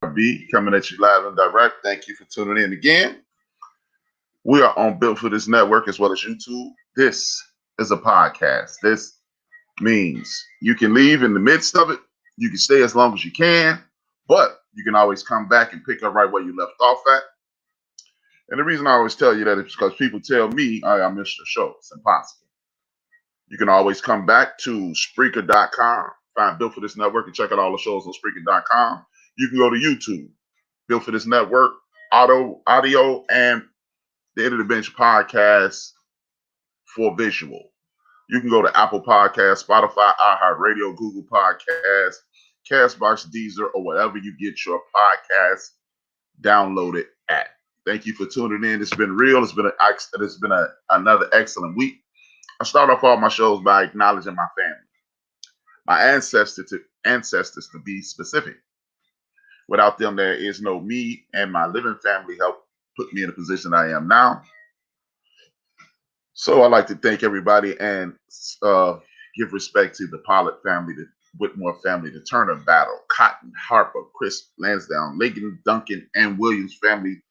B coming at you live and direct. Thank you for tuning in again. We are on Built for This Network as well as YouTube. This is a podcast. This means you can leave in the midst of it. You can stay as long as you can, but you can always come back and pick up right where you left off at. And the reason I always tell you that is because people tell me, I missed the show. It's impossible. You can always come back to Spreaker.com, find Built for This Network, and check out all the shows on Spreaker.com. You can go to YouTube, Built for This Network, audio, and the End of the Bench podcast for visual. You can go to Apple Podcasts, Spotify, iHeartRadio, Google Podcasts, Castbox, Deezer, or whatever you get your podcast downloaded at. Thank you for tuning in. It's been real. It's been another excellent week. I start off all my shows by acknowledging my family, my ancestors to be specific. Without them, there is no me, and my living family helped put me in the position I am now. So I'd like to thank everybody and give respect to the Pollard family, the Whitmore family, the Turner Battle, Cotton, Harper, Chris Lansdowne, Lakin, Duncan, and Williams family.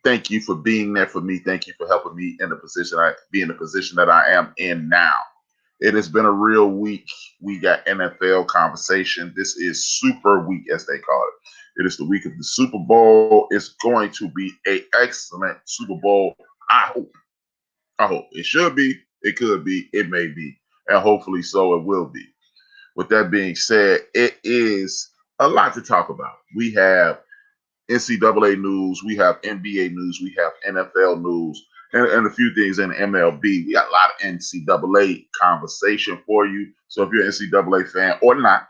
Thank you for being there for me. Thank you for helping me in the position that I am in now. It has been a real week. We got NFL conversation. This is Super Week, as they call it. It is the week of the Super Bowl. It's going to be an excellent Super Bowl. I hope. It should be. It could be. It may be. And hopefully so it will be. With that being said, it is a lot to talk about. We have NCAA news, we have NBA news, we have NFL news, and a few things in MLB. We got a lot of NCAA conversation for you. So if you're an NCAA fan or not,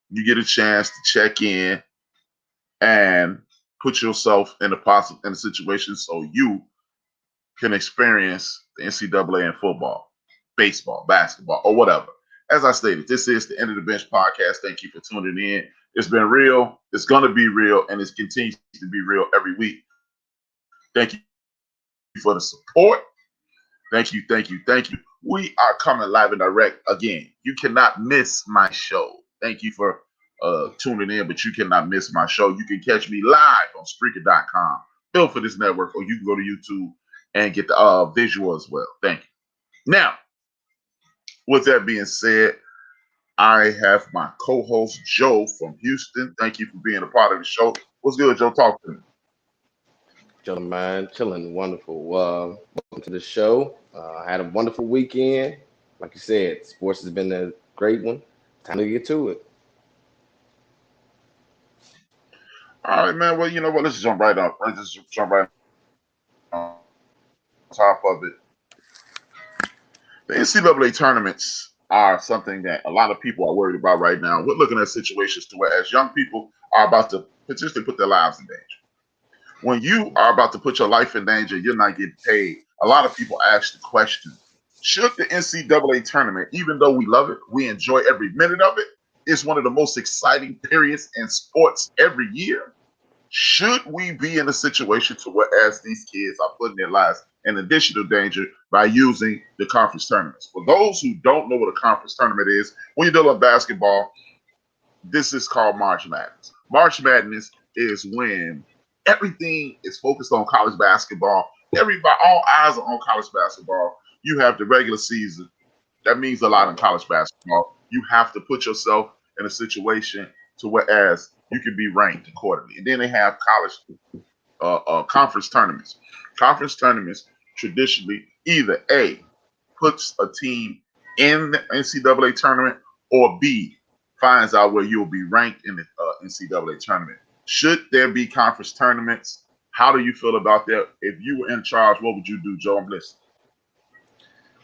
you get a chance to check in and put yourself in a situation so you can experience the NCAA in football, baseball, basketball, or whatever. As I stated, this is the End of the Bench podcast. Thank you for tuning in. It's been real. It's going to be real, and it continues to be real every week. Thank you for the support. Thank you. We are coming live and direct again. You cannot miss my show. Thank you for tuning in, but you cannot miss my show. You can catch me live on Spreaker.com, Built for This Network, or you can go to YouTube and get the visual as well. Thank you. Now, with that being said, I have my co-host, Joe, from Houston. Thank you for being a part of the show. What's good, Joe? Talk to me. Chilling, man. Chilling. Wonderful. Welcome to the show. I had a wonderful weekend. Like you said, sports has been a great one. Time to get to it. All right, man. Well, you know what? Let's jump right on. Let's just jump right on top of it. The NCAA tournaments are something that a lot of people are worried about right now. We're looking at situations to where as young people are about to potentially put their lives in danger. When you are about to put your life in danger, you're not getting paid. A lot of people ask the question, should the NCAA tournament, even though we love it, we enjoy every minute of it, it's one of the most exciting periods in sports every year, should we be in a situation to where as these kids are putting their lives in additional danger by using the conference tournaments? For those who don't know what a conference tournament is, when you deal with basketball, this is called March Madness. March Madness is when everything is focused on college basketball. All eyes are on college basketball. You have the regular season. That means a lot in college basketball. You have to put yourself in a situation to whereas you can be ranked accordingly. And then they have college conference tournaments. Conference tournaments traditionally either A, puts a team in the NCAA tournament, or B, finds out where you'll be ranked in the NCAA tournament. Should there be conference tournaments? How do you feel about that? If you were in charge, what would you do, Joe? I'm listening.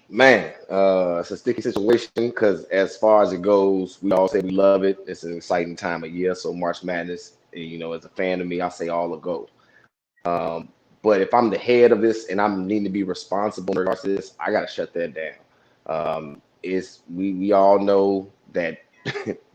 Man, it's a sticky situation because as far as it goes, we all say we love it. It's an exciting time of year. So March Madness, you know, as a fan of me, I say all a go. But if I'm the head of this and I'm needing to be responsible in regards to this, I got to shut that down. We all know that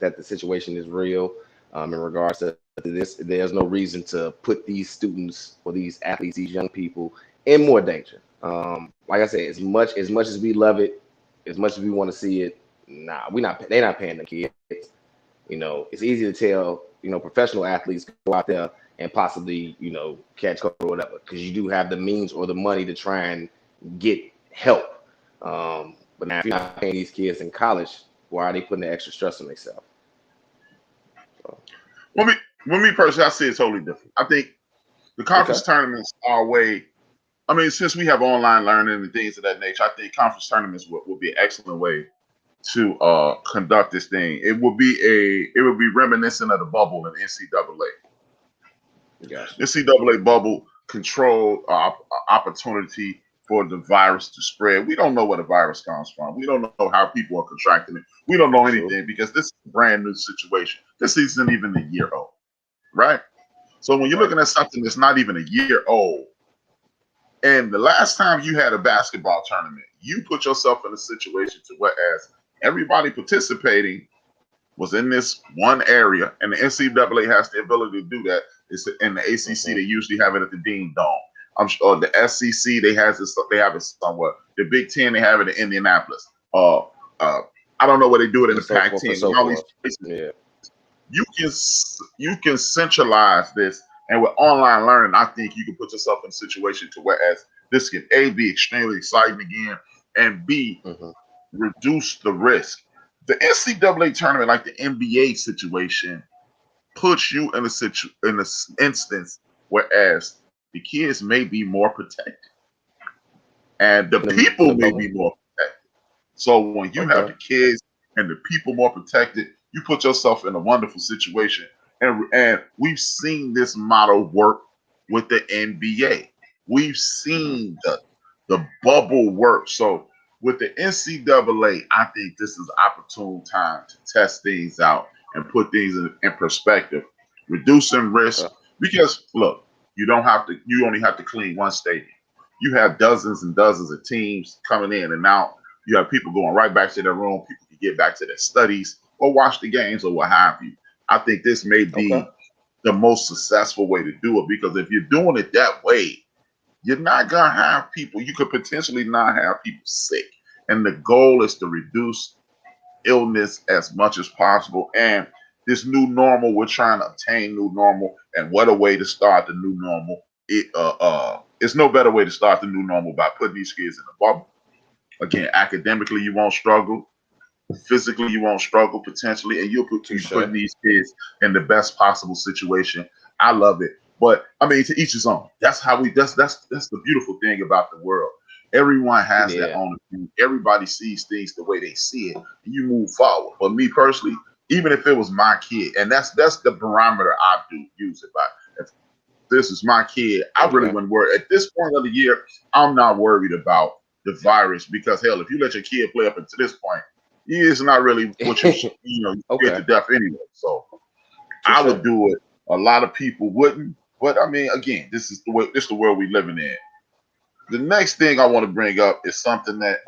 that the situation is real in regards to this. There's no reason to put these students or these athletes, these young people, in more danger. Like I said, as much as we love it, as much as we want to see it, they're not paying the kids. You know, it's easy to tell professional athletes go out there and possibly, catch COVID or whatever, because you do have the means or the money to try and get help. But now if you're not paying these kids in college, why are they putting the extra stress on themselves? So. Well, me personally, I see it totally different. I think the conference tournaments are a way. I mean, since we have online learning and things of that nature, I think conference tournaments would be an excellent way to conduct this thing. It would be reminiscent of the bubble in NCAA. Gotcha. NCAA bubble controlled opportunity for the virus to spread. We don't know where the virus comes from. We don't know how people are contracting it. We don't know anything because this is a brand new situation. This isn't even a year old, right? So when you're looking at something that's not even a year old, and the last time you had a basketball tournament, you put yourself in a situation to whereas everybody participating was in this one area, and the NCAA has the ability to do that. It's in the ACC. They usually have it at the Dean Dome. I'm sure the SEC they have it somewhere. The Big Ten they have it in Indianapolis. I don't know where they do it in the Pac-10. All these places. Yeah. You can centralize this, and with online learning, I think you can put yourself in a situation to whereas this can A, be extremely exciting again, and B, reduce the risk. The NCAA tournament, like the NBA situation, puts you in a instance whereas the kids may be more protected, and the people may be more protected. So when you have the kids and the people more protected, you put yourself in a wonderful situation. And we've seen this model work with the NBA. We've seen the bubble work. So with the NCAA, I think this is an opportune time to test things out and put things in perspective, reducing risk. Because look, you only have to clean one stadium. You have dozens and dozens of teams coming in and out. You have people going right back to their room. People can get back to their studies or watch the games or what have you. I think this may be the most successful way to do it, because if you're doing it that way, you're not going to have people. You could potentially not have people sick. And the goal is to reduce illness as much as possible. And this new normal, we're trying to obtain new normal. And what a way to start the new normal. It's no better way to start the new normal by putting these kids in a bubble. Again, academically, you won't struggle. Physically, you won't struggle potentially, and you're putting these kids in the best possible situation. I love it, but I mean, to each his own. That's how that's the beautiful thing about the world. Everyone has their own opinion. Everybody sees things the way they see it, and you move forward. But me personally, even if it was my kid, and that's the barometer I do use it by. If this is my kid, I really wouldn't worry. At this point of the year, I'm not worried about the virus, because hell, if you let your kid play up until this point, it's not really what you get to death anyway. So I would do it. A lot of people wouldn't, but I mean, again, this is the world we living in. The next thing I want to bring up is something that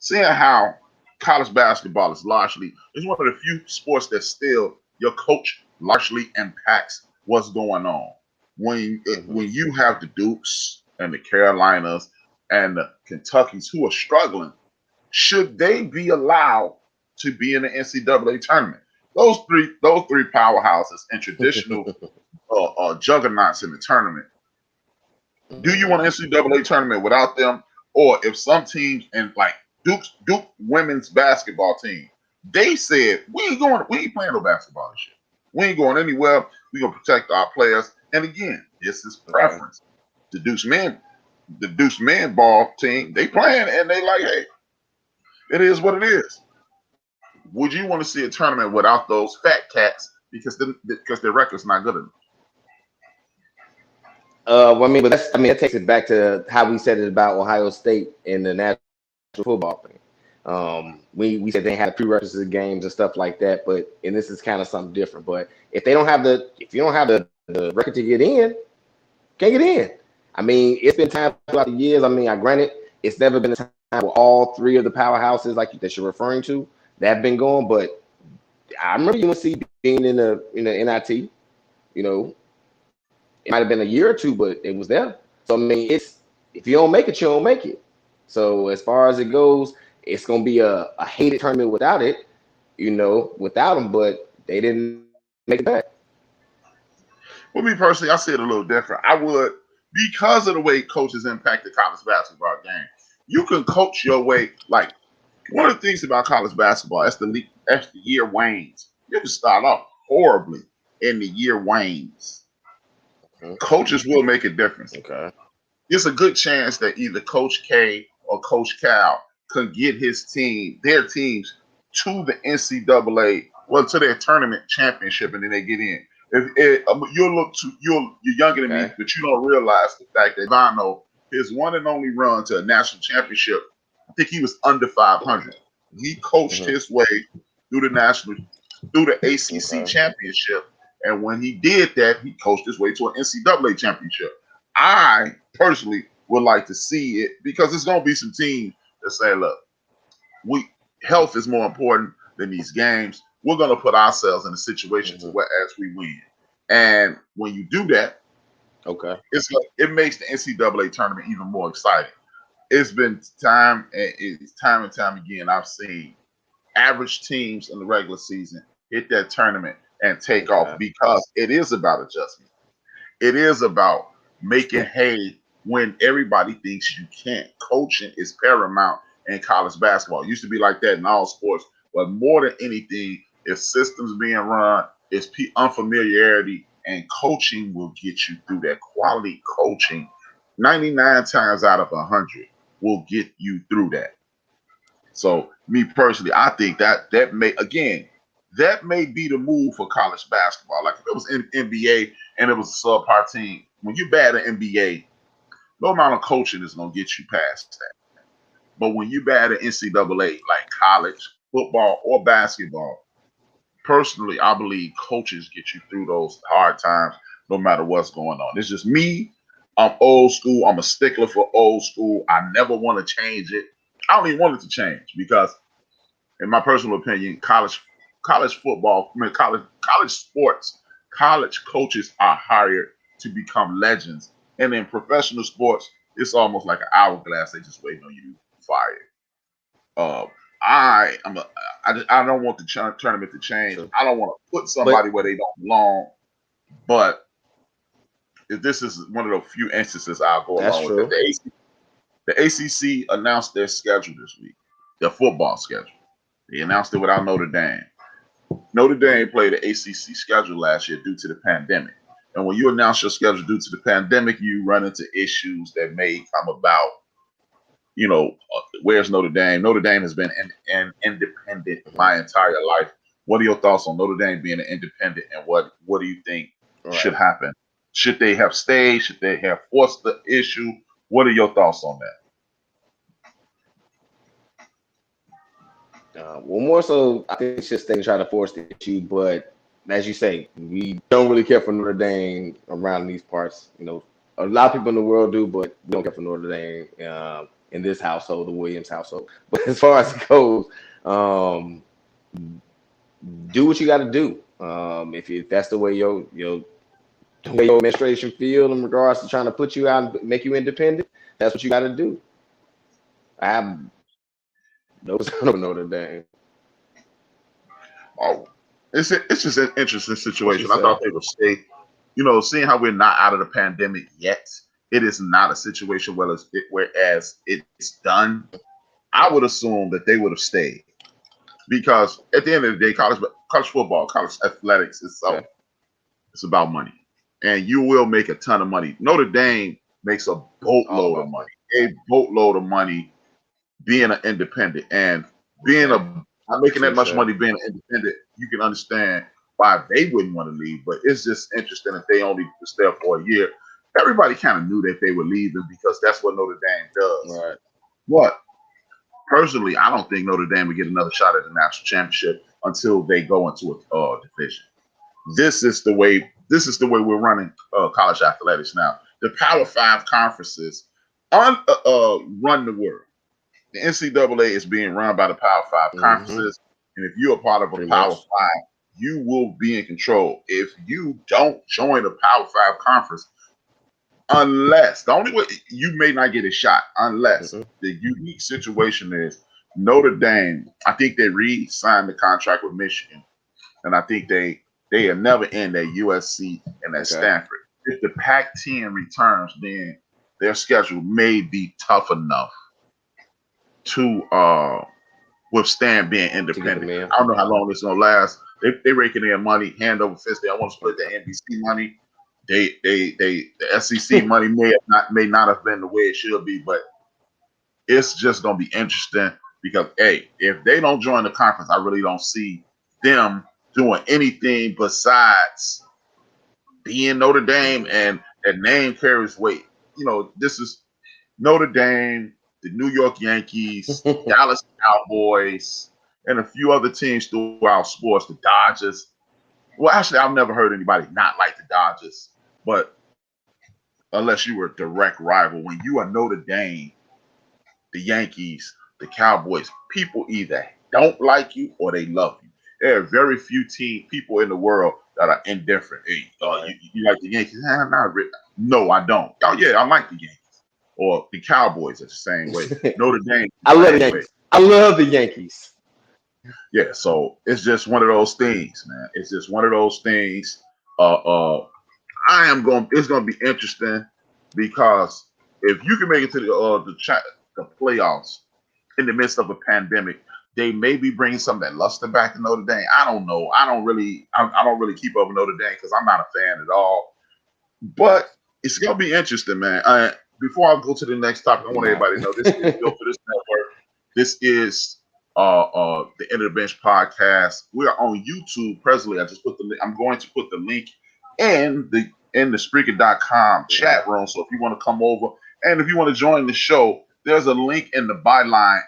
seeing how college basketball is one of the few sports that still your coach largely impacts what's going on. When you have the Dukes and the Carolinas and the Kentuckys who are struggling, should they be allowed to be in the NCAA tournament? Those three powerhouses and traditional juggernauts in the tournament. Do you want an NCAA tournament without them? Or if some teams, and like Duke women's basketball team, they said, we ain't playing no basketball this year. We ain't going anywhere. We're gonna protect our players. And again, this is preference. The Deuce men ball team, they playing and they like, hey, it is what it is. Would you want to see a tournament without those fat cats because their record's not good enough? But that takes it back to how we said it about Ohio State in the national football thing. We said they had prerequisite games and stuff like that, and this is kind of something different. But if you don't have the record to get in, can't get in. I mean, it's been time throughout the years. I mean, granted, it's never been a time where all three of the powerhouses that you're referring to that have been going. But I remember UNC being in the NIT. It might have been a year or two, but it was there. So I mean, if you don't make it, you don't make it. So as far as it goes, it's gonna be a hated tournament without it. without them, but they didn't make it back. Well, me personally, I see it a little different. I would, because of the way coaches impact the college basketball game. You can coach your way. Like, one of the things about college basketball, as the year wanes, you can start off horribly in the year wanes. Coaches will make a difference. Okay. There's a good chance that either Coach K or Coach Cal can get their teams to the NCAA, to their tournament championship, and then they get in. You're younger than me, but you don't realize the fact that Vano, his one and only run to a national championship, I think he was under 500. He coached his way through the ACC championship, and when he did that, he coached his way to an NCAA championship. I personally would like to see it because there's going to be some teams that say, look, health is more important than these games. We're going to put ourselves in a situation to whereas we win. And when you do that, it makes the NCAA tournament even more exciting. It's been time and time again I've seen average teams in the regular season hit that tournament and take off because it is about adjustment. It is about making hay when everybody thinks you can't. Coaching is paramount in college basketball. It used to be like that in all sports, but more than anything, it's systems being run, it's unfamiliarity, and coaching will get you through that. Quality coaching, 99 times out of 100, will get you through that. So, me personally, I think that may be the move for college basketball. Like if it was in NBA and it was a subpar team, when you're bad at NBA, no amount of coaching is going to get you past that. But when you're bad at NCAA, like college, football, or basketball, personally, I believe coaches get you through those hard times no matter what's going on. It's just me. I'm old school. I'm a stickler for old school. I never want to change it. I don't even want it to change because, in my personal opinion, college football, college sports, college coaches are hired to become legends. And in professional sports, it's almost like an hourglass. They just waiting on you to be fired. I don't want the tournament to change. I don't want to put somebody where they don't belong. But if this is one of the few instances, I'll go along with it. The ACC announced their schedule this week, their football schedule. They announced it without Notre Dame. Notre Dame played the ACC schedule last year due to the pandemic. And when you announce your schedule due to the pandemic, you run into issues that may come about. Where's Notre Dame? Notre Dame has been an independent my entire life. What are your thoughts on Notre Dame being an independent, and what do you think should happen? Should they have stayed? Should they have forced the issue? What are your thoughts on that? Well, more so, I think it's just they try to force the issue, but as you say, we don't really care for Notre Dame around these parts. A lot of people in the world do, but we don't care for Notre Dame in this household, the Williams household. But as far as it goes, do what you got to do. If that's the way your administration feel in regards to trying to put you out and make you independent, that's what you got to do. I have no son of Notre Dame. Oh, it's just an interesting situation. I thought they would stay. Seeing how we're not out of the pandemic yet, it is not a situation whereas it's done. I would assume that they would have stayed because at the end of the day, college football, college athletics is it's about money, and you will make a ton of money. Notre Dame makes a boatload of money being an independent, and not making that much money being an independent. You can understand why they wouldn't want to leave, but it's just interesting if they only was there for a year. Everybody kind of knew that they were leaving because that's what Notre Dame does. Right. But personally, I don't think Notre Dame would get another shot at the national championship until they go into a division. This is the way we're running college athletics now. The Power 5 conferences run the world. The NCAA is being run by the Power 5 conferences, and if you're a part of a Power 5, you will be in control. If you don't join a Power 5 conference, unless the only way you may not get a shot, unless the unique situation is Notre Dame, I think they re-signed the contract with Michigan, and I think they are never in at USC and at Stanford. If the Pac-10 returns, then their schedule may be tough enough to withstand being independent. I don't know how long it's gonna last. They raking in money hand over fist. They want to split the NBC money. The SEC money may not have been the way it should be, but it's just gonna be interesting because if they don't join the conference, I really don't see them doing anything besides being Notre Dame, and that name carries weight. This is Notre Dame, the New York Yankees, Dallas Cowboys, and a few other teams throughout sports, the Dodgers. Well, actually, I've never heard anybody not like the Dodgers, but unless you were a direct rival, when you are Notre Dame, the Yankees, the Cowboys, people either don't like you or they love you. There are very few people in the world that are indifferent. Hey, you like the Yankees? No, I don't. Oh, yeah, I like the Yankees. Or the Cowboys are the same way. Notre Dame. I love the Yankees. I love the Yankees. Yeah, so it's just one of those things, man. It's just one of those things. It's gonna be interesting because if you can make it to the playoffs in the midst of a pandemic, they may be bringing some of that luster back to Notre Dame. I don't know. I don't really keep up with Notre Dame because I'm not a fan at all. But it's gonna be interesting, man. Before I go to the next topic, I want everybody to know this is built for this network. This is the End of the Bench podcast. We are on YouTube presently. I'm going to put the link in the Spreaker.com chat room. So if you want to come over and if you want to join the show, there's a link in the byline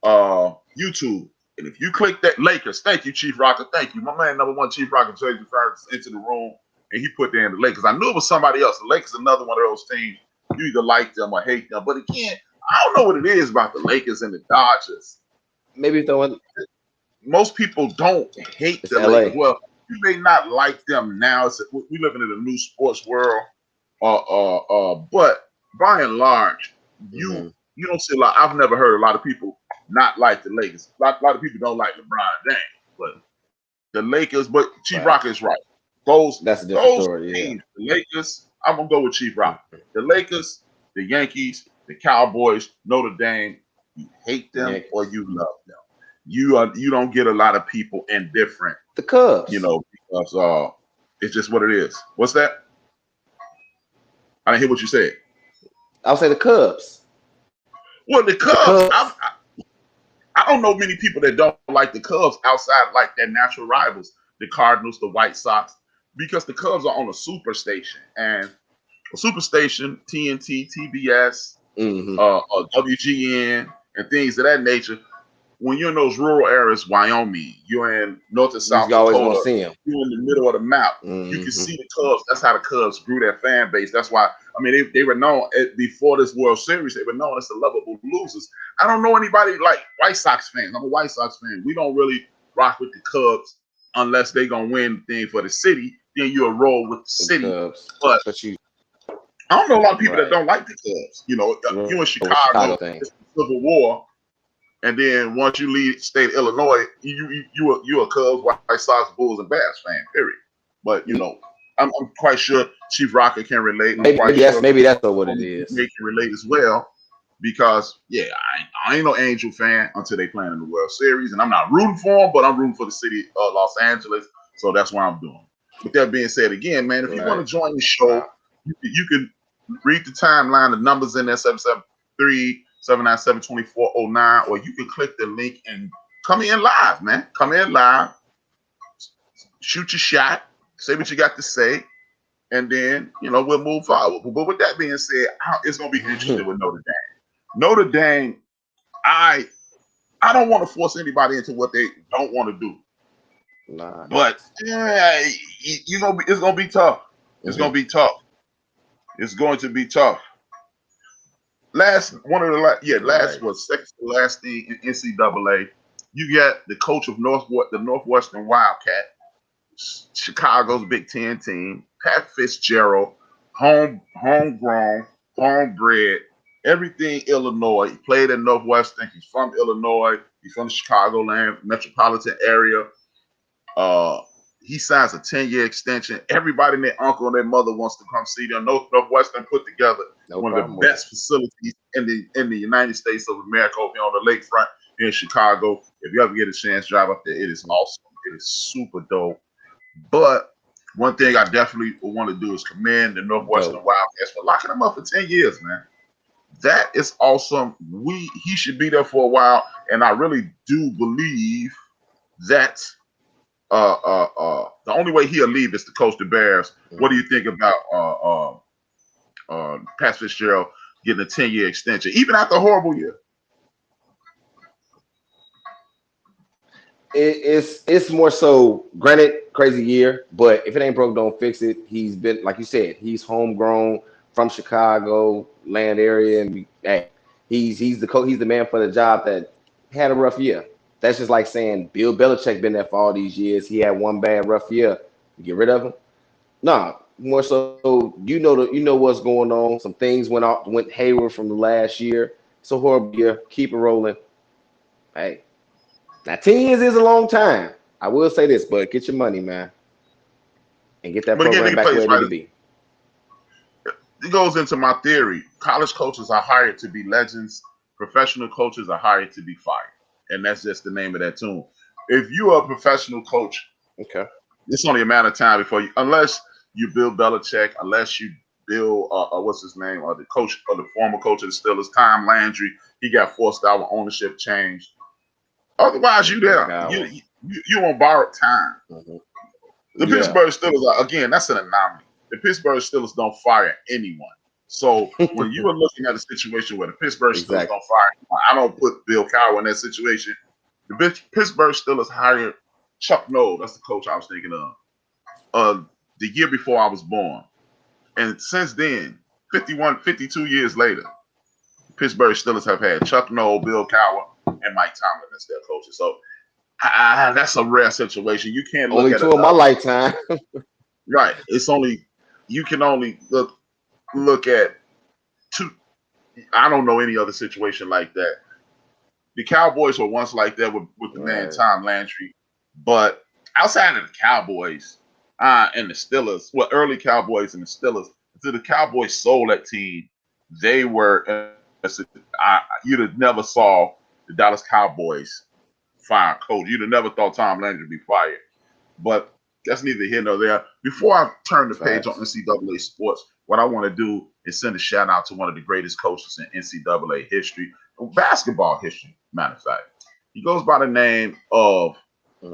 on YouTube. And if you click that Lakers, thank you, Chief Rocker. Thank you. My man, number one, Chief Rocker, Jason Ferguson into the room. And he put there in the Lakers. I knew it was somebody else. The Lakers, another one of those teams. You either like them or hate them. But again, I don't know what it is about the Lakers and the Dodgers. Maybe most people don't hate the Lakers. Well, you may not like them now. We living in a new sports world. But by and large, you don't see a lot. I've never heard a lot of people not like the Lakers. A lot of people don't like LeBron James, but the Lakers. But Chief Rocker is right. That's a different story. Teams, the Lakers. I'm gonna go with Chief Rocker. The Lakers, the Yankees, the Cowboys, Notre Dame. You hate them or you love them. You don't get a lot of people indifferent. The Cubs, because it's just what it is. What's that? I didn't hear what you said. I'll say the Cubs. Well, the Cubs. I don't know many people that don't like the Cubs outside like their natural rivals, the Cardinals, the White Sox, because the Cubs are on a super station, and a super station, TNT, TBS, WGN, and things of that nature. When you're in those rural areas, Wyoming, you're in North and South Dakota, you're in the middle of the map. You can see the Cubs. That's how the Cubs grew their fan base. That's why, they were known before this World Series. They were known as the lovable losers. I don't know anybody like White Sox fans. I'm a White Sox fan. We don't really rock with the Cubs unless they're going to win the thing for the city. Then you'll roll with the city. But I don't know a lot of people that don't like the Cubs. You in Chicago, it's the Civil War. And then once you leave state of Illinois, you a Cubs, White Sox, Bulls, and Bears fan, period. But I'm quite sure Chief Rocker can relate. Maybe that's what it is. They can relate as well, because I ain't no Angel fan until they playing in the World Series, and I'm not rooting for them, but I'm rooting for the city of Los Angeles, so that's what I'm doing. With that being said, again, man, if you want to join the show, you can read the timeline, the numbers in there, 773-797-2409, or you can click the link and come in live, man. Come in live, shoot your shot, say what you got to say, and then, we'll move forward. But with that being said, it's going to be interesting with Notre Dame. Notre Dame, I don't want to force anybody into what they don't want to do. Nah. But, it's going to be tough. It's going to be tough. It's going to be tough. Last thing in NCAA, you got the coach of the Northwestern Wildcat, Chicago's Big Ten team, Pat Fitzgerald, homegrown, homebred, everything Illinois. He played at Northwestern. He's from Illinois. He's from the Chicagoland metropolitan area. Uh, he signs a 10-year extension. Everybody and their uncle and their mother wants to come see them. Northwestern put together one of the best facilities in the United States of America over here on the lakefront in Chicago. If you ever get a chance, drive up there. It is awesome. It is super dope. But one thing I definitely want to do is commend the Northwestern Wildcats for locking them up for 10 years, man. That is awesome. He should be there for a while, and I really do believe that the only way he'll leave is to coach the Bears. What do you think about Pat Fitzgerald getting a 10-year extension, even after a horrible year? It's more so, granted, crazy year, but if it ain't broke, don't fix it. He's been, like you said, he's homegrown from Chicago land area, and hey, he's the man for the job that had a rough year. That's just like saying Bill Belichick been there for all these years. He had one bad rough year. You get rid of him? No, more so you know what's going on. Some things went hayward from the last year. It's a horrible year. Keep it rolling. Hey. Now, 10 years is a long time. I will say this, but get your money, man, and get that program back where it need to be. It goes into my theory. College coaches are hired to be legends. Professional coaches are hired to be fired. And that's just the name of that tune. If you are a professional coach, okay, it's only a matter of time before you, unless you Bill Belichick, unless you Bill, what's his name, or the coach, or the former coach of the Steelers, Tom Landry, he got forced out with ownership change. Otherwise, you there. You on borrowed time. The Pittsburgh Steelers, again, that's an anomaly. The Pittsburgh Steelers don't fire anyone. So when you are looking at a situation where the Pittsburgh Steelers don't fire anyone, I don't put Bill Cowher in that situation. The Pittsburgh Steelers hired Chuck Noll. That's the coach I was thinking of. The year before I was born. And since then, 52 years later, Pittsburgh Steelers have had Chuck Noll, Bill Cowher, and Mike Tomlin as their coaches. So that's a rare situation. You can't look at two in my lifetime. Right. It's only, you can only look at two. I don't know any other situation like that. The Cowboys were once like that with the man Tom Landry, but outside of the Cowboys and the Steelers, well, early Cowboys and the Steelers, until the Cowboys sold that team, they were. You'd have never saw the Dallas Cowboys fire a coach. You'd have never thought Tom Landry would be fired. But that's neither here nor there. Before I turn the page on NCAA sports, what I want to do is send a shout out to one of the greatest coaches in NCAA history, basketball history, matter of fact. He goes by the name of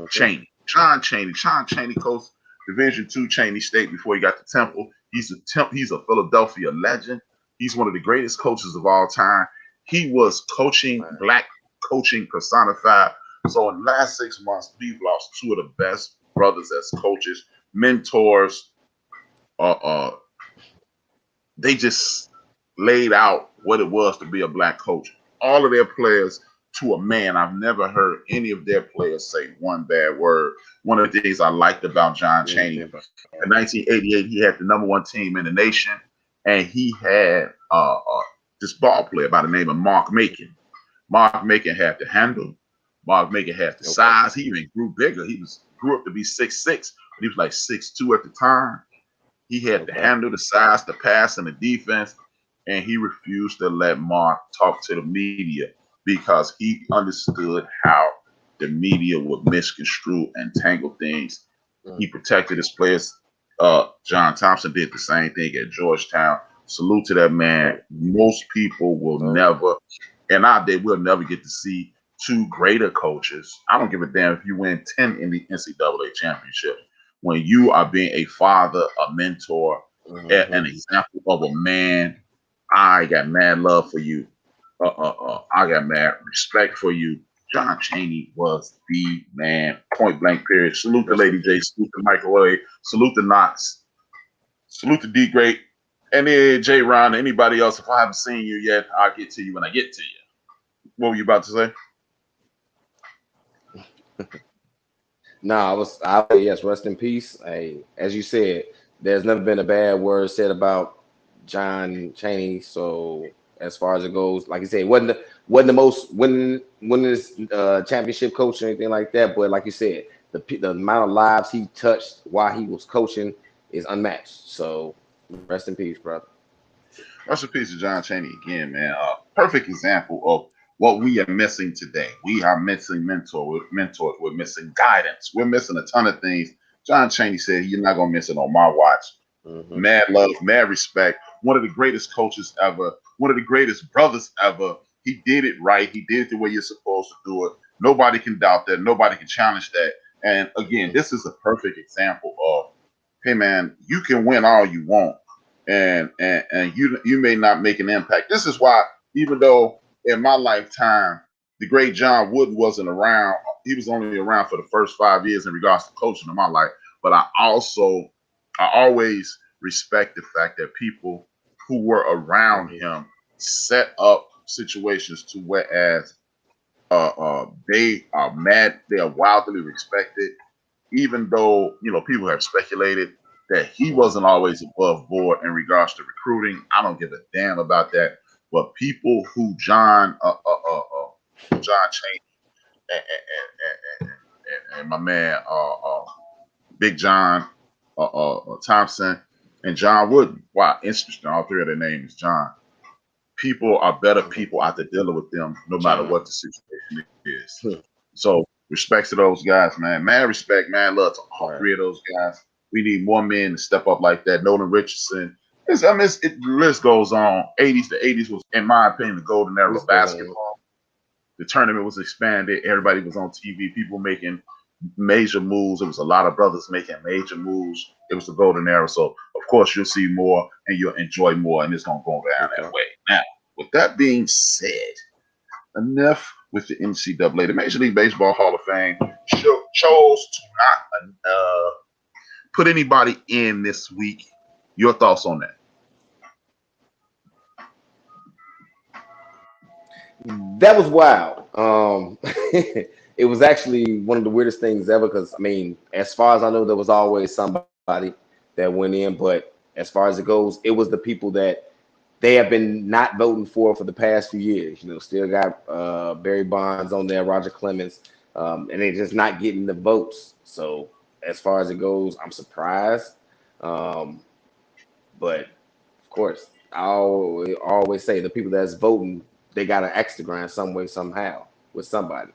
Chaney, John Chaney. John Chaney coached Division II Chaney State before he got to Temple. He's a Philadelphia legend. He's one of the greatest coaches of all time. He was coaching, black coaching personified. So in the last 6 months, we've lost two of the best brothers as coaches, mentors. They just laid out what it was to be a black coach. All of their players, to a man, I've never heard any of their players say one bad word. One of the things I liked about John Chaney, in 1988, he had the #1 team in the nation. And he had this ball player by the name of Mark Macon. Mark Macon had the handle. Mark Macon had the size. He even grew bigger. He grew up to be 6'6", but he was like 6'2" at the time. He had the handle, the size, the pass, and the defense. And he refused to let Mark talk to the media because he understood how the media would misconstrue and tangle things. He protected his players. John Thompson did the same thing at Georgetown. Salute to that man. Most people will never, and they will never get to see two greater coaches. I don't give a damn if you win 10 in the NCAA championship. When you are being a father, a mentor, an example of a man, I got mad love for you. I got mad respect for you. John Chaney was the man, point blank, period. Salute to Lady J, salute to Microwave, salute to Knox, salute to D Great, and then J Ron, anybody else. If I haven't seen you yet, I'll get to you when I get to you. What were you about to say? No, yes, rest in peace. As you said, there's never been a bad word said about John Chaney. So as far as it goes. Like you said, wasn't the most winning championship coach or anything like that. But like you said, the amount of lives he touched while he was coaching is unmatched. So rest in peace, brother. Rest in peace to John Chaney again, man. Perfect example of what we are missing today. We are missing mentors. We're missing guidance. We're missing a ton of things. John Chaney said, "You're not gonna miss it on my watch." Mad love, mad respect. One of the greatest coaches ever. One of the greatest brothers ever. He did it right. He did it the way you're supposed to do it. Nobody can doubt that. Nobody can challenge that. And again, this is a perfect example of, hey man, you can win all you want, and you may not make an impact. This is why, even though in my lifetime the great John Wooden wasn't around, he was only around for the first 5 years in regards to coaching in my life. But I always respect the fact that people who were around him set up situations to whereas they are mad, they are wildly respected, even though people have speculated that he wasn't always above board in regards to recruiting. I don't give a damn about that. But people who John Chaney and my man Big John Thompson and John Wooden. Wow, interesting. All three of their names, John. People are better people after dealing with them, no matter what the situation is. So respect to those guys, man. Mad respect, man. Love to all three of those guys. We need more men to step up like that. Nolan Richardson. The list goes on. The 80s was, in my opinion, the golden era of basketball. The tournament was expanded. Everybody was on TV. People making major moves. It was a lot of brothers making major moves. It was the golden era. So, of course, you'll see more and you'll enjoy more, and it's going to go down that way. Now, with that being said, enough with the NCAA. The Major League Baseball Hall of Fame chose to not put anybody in this week. Your thoughts on that? That was wild. It was actually one of the weirdest things ever because, I mean, as far as I know, there was always somebody that went in. But as far as it goes, it was the people that they have been not voting for the past few years. Still got Barry Bonds on there, Roger Clemens, and they're just not getting the votes. So as far as it goes, I'm surprised. But of course, I always say the people that's voting, they got an axe to grind some way, somehow, with somebody.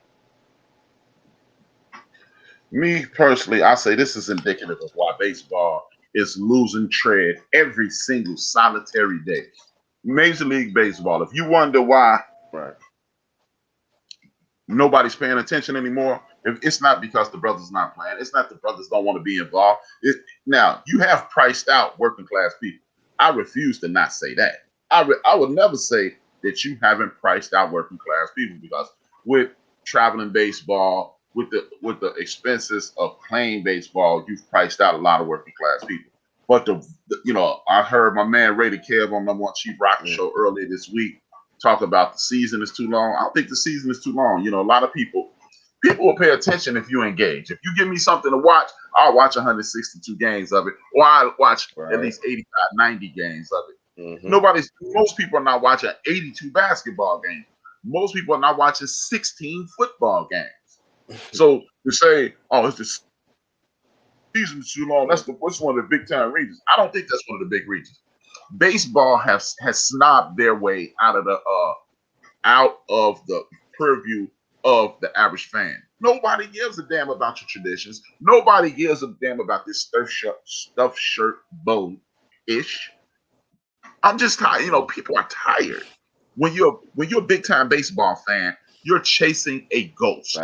Me personally, I say this is indicative of why baseball is losing tread every single solitary day. Major League Baseball, if you wonder why nobody's paying attention anymore, it's not because the brothers not playing. It's not the brothers don't want to be involved. Now, you have priced out working class people. I refuse to not say that. I would never say that you haven't priced out working class people, because with traveling baseball, with the expenses of playing baseball, you've priced out a lot of working class people. But I heard my man Rated Kev on number one Chief Rocker show earlier this week talk about the season is too long. I don't think the season is too long. A lot of people will pay attention if you engage. If you give me something to watch, I'll watch 162 games of it, or I'll watch at least 85, 90 games of it. Most people are not watching 82 basketball games. Most people are not watching 16 football games. So to say, oh, it's the season too long, what's one of the big time reasons? I don't think that's one of the big reasons. Baseball has snobbed their way out of the purview of the average fan. Nobody gives a damn about your traditions. Nobody gives a damn about this stuffed shirt bow-ish. I'm just tired. People are tired. When you're a big time baseball fan, you're chasing a ghost.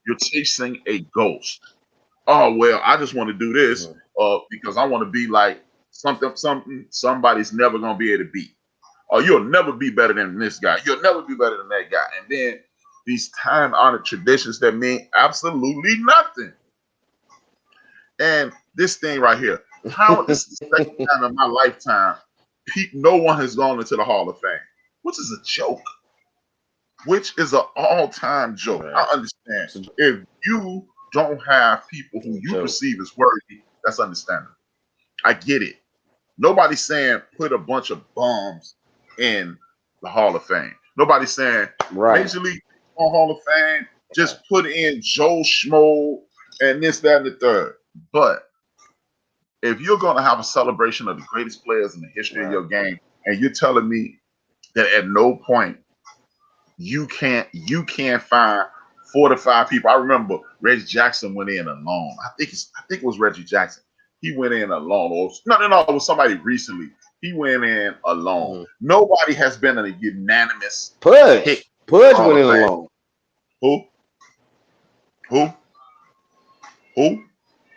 You're chasing a ghost. Oh well, I just want to do this because I want to be like something somebody's never gonna be able to beat. Or you'll never be better than this guy. You'll never be better than that guy. And then these time-honored traditions that mean absolutely nothing. And this thing right here, this is the second time in my lifetime no one has gone into the Hall of Fame, which is a joke. Which is an all-time joke. I understand. If you don't have people who you perceive as worthy, that's understandable. I get it. Nobody's saying put a bunch of bums in the Hall of Fame. Nobody's saying Right. Major League Baseball Hall of Fame. Just put in Joe Schmo and this, that, and the third. But if you're going to have a celebration of the greatest players in the history of your game, and you're telling me that at no point you can't find 4 to 5 people. I remember Reggie Jackson went in alone. I think it was Reggie Jackson. He went in alone. Or no, it was somebody recently. He went in alone. Mhm. Nobody has been a unanimous Pudge. pick. Pudge went in alone. Who?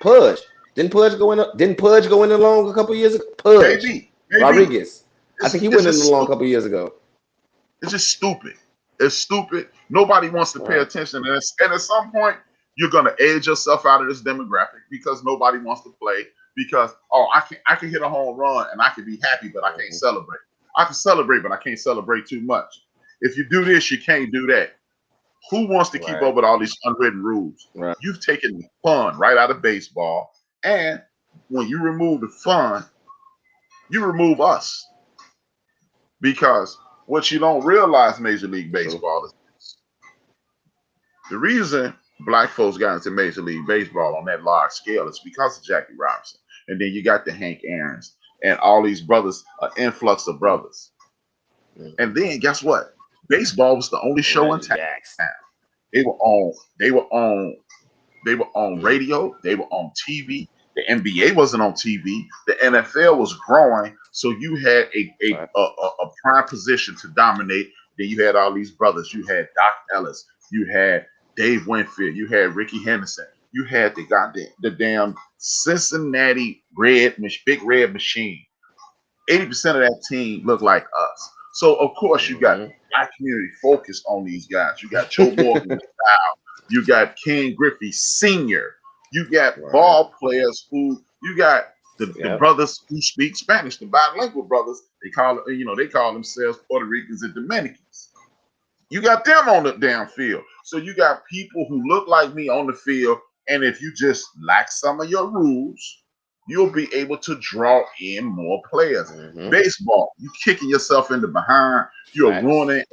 Pudge. Didn't Pudge go in alone a couple years ago? Pudge. Maybe. Rodriguez. I think he went in alone a couple years ago. It's just stupid. It's stupid. Nobody wants to pay attention to this. And at some point, you're gonna age yourself out of this demographic because nobody wants to play. Because I can hit a home run and I can be happy, but I can't celebrate. I can celebrate, but I can't celebrate too much. If you do this, you can't do that. Who wants to keep up with all these unwritten rules? Right. You've taken the fun right out of baseball, and when you remove the fun, you remove us. Because what you don't realize, Major League Baseball, is this. The reason black folks got into Major League Baseball on that large scale is because of Jackie Robinson. And then you got the Hank Aaron's and all these brothers, an influx of brothers. And then guess what? Baseball was the only show in town. They were on radio, they were on TV. The NBA wasn't on TV. The NFL was growing, so you had a prime position to dominate. Then you had all these brothers. You had Doc Ellis. You had Dave Winfield. You had Ricky Henderson. You had the damn Cincinnati big red machine. 80% of that team looked like us. So of course you got black community focused on these guys. You got Joe Morgan. You got Ken Griffey Sr. You got ball players you got the brothers who speak Spanish, the bilingual brothers. They call themselves Puerto Ricans and Dominicans. You got them on the damn field. So you got people who look like me on the field, and if you just lack some of your rules, you'll be able to draw in more players. Baseball, you kicking yourself in the behind. You're ruining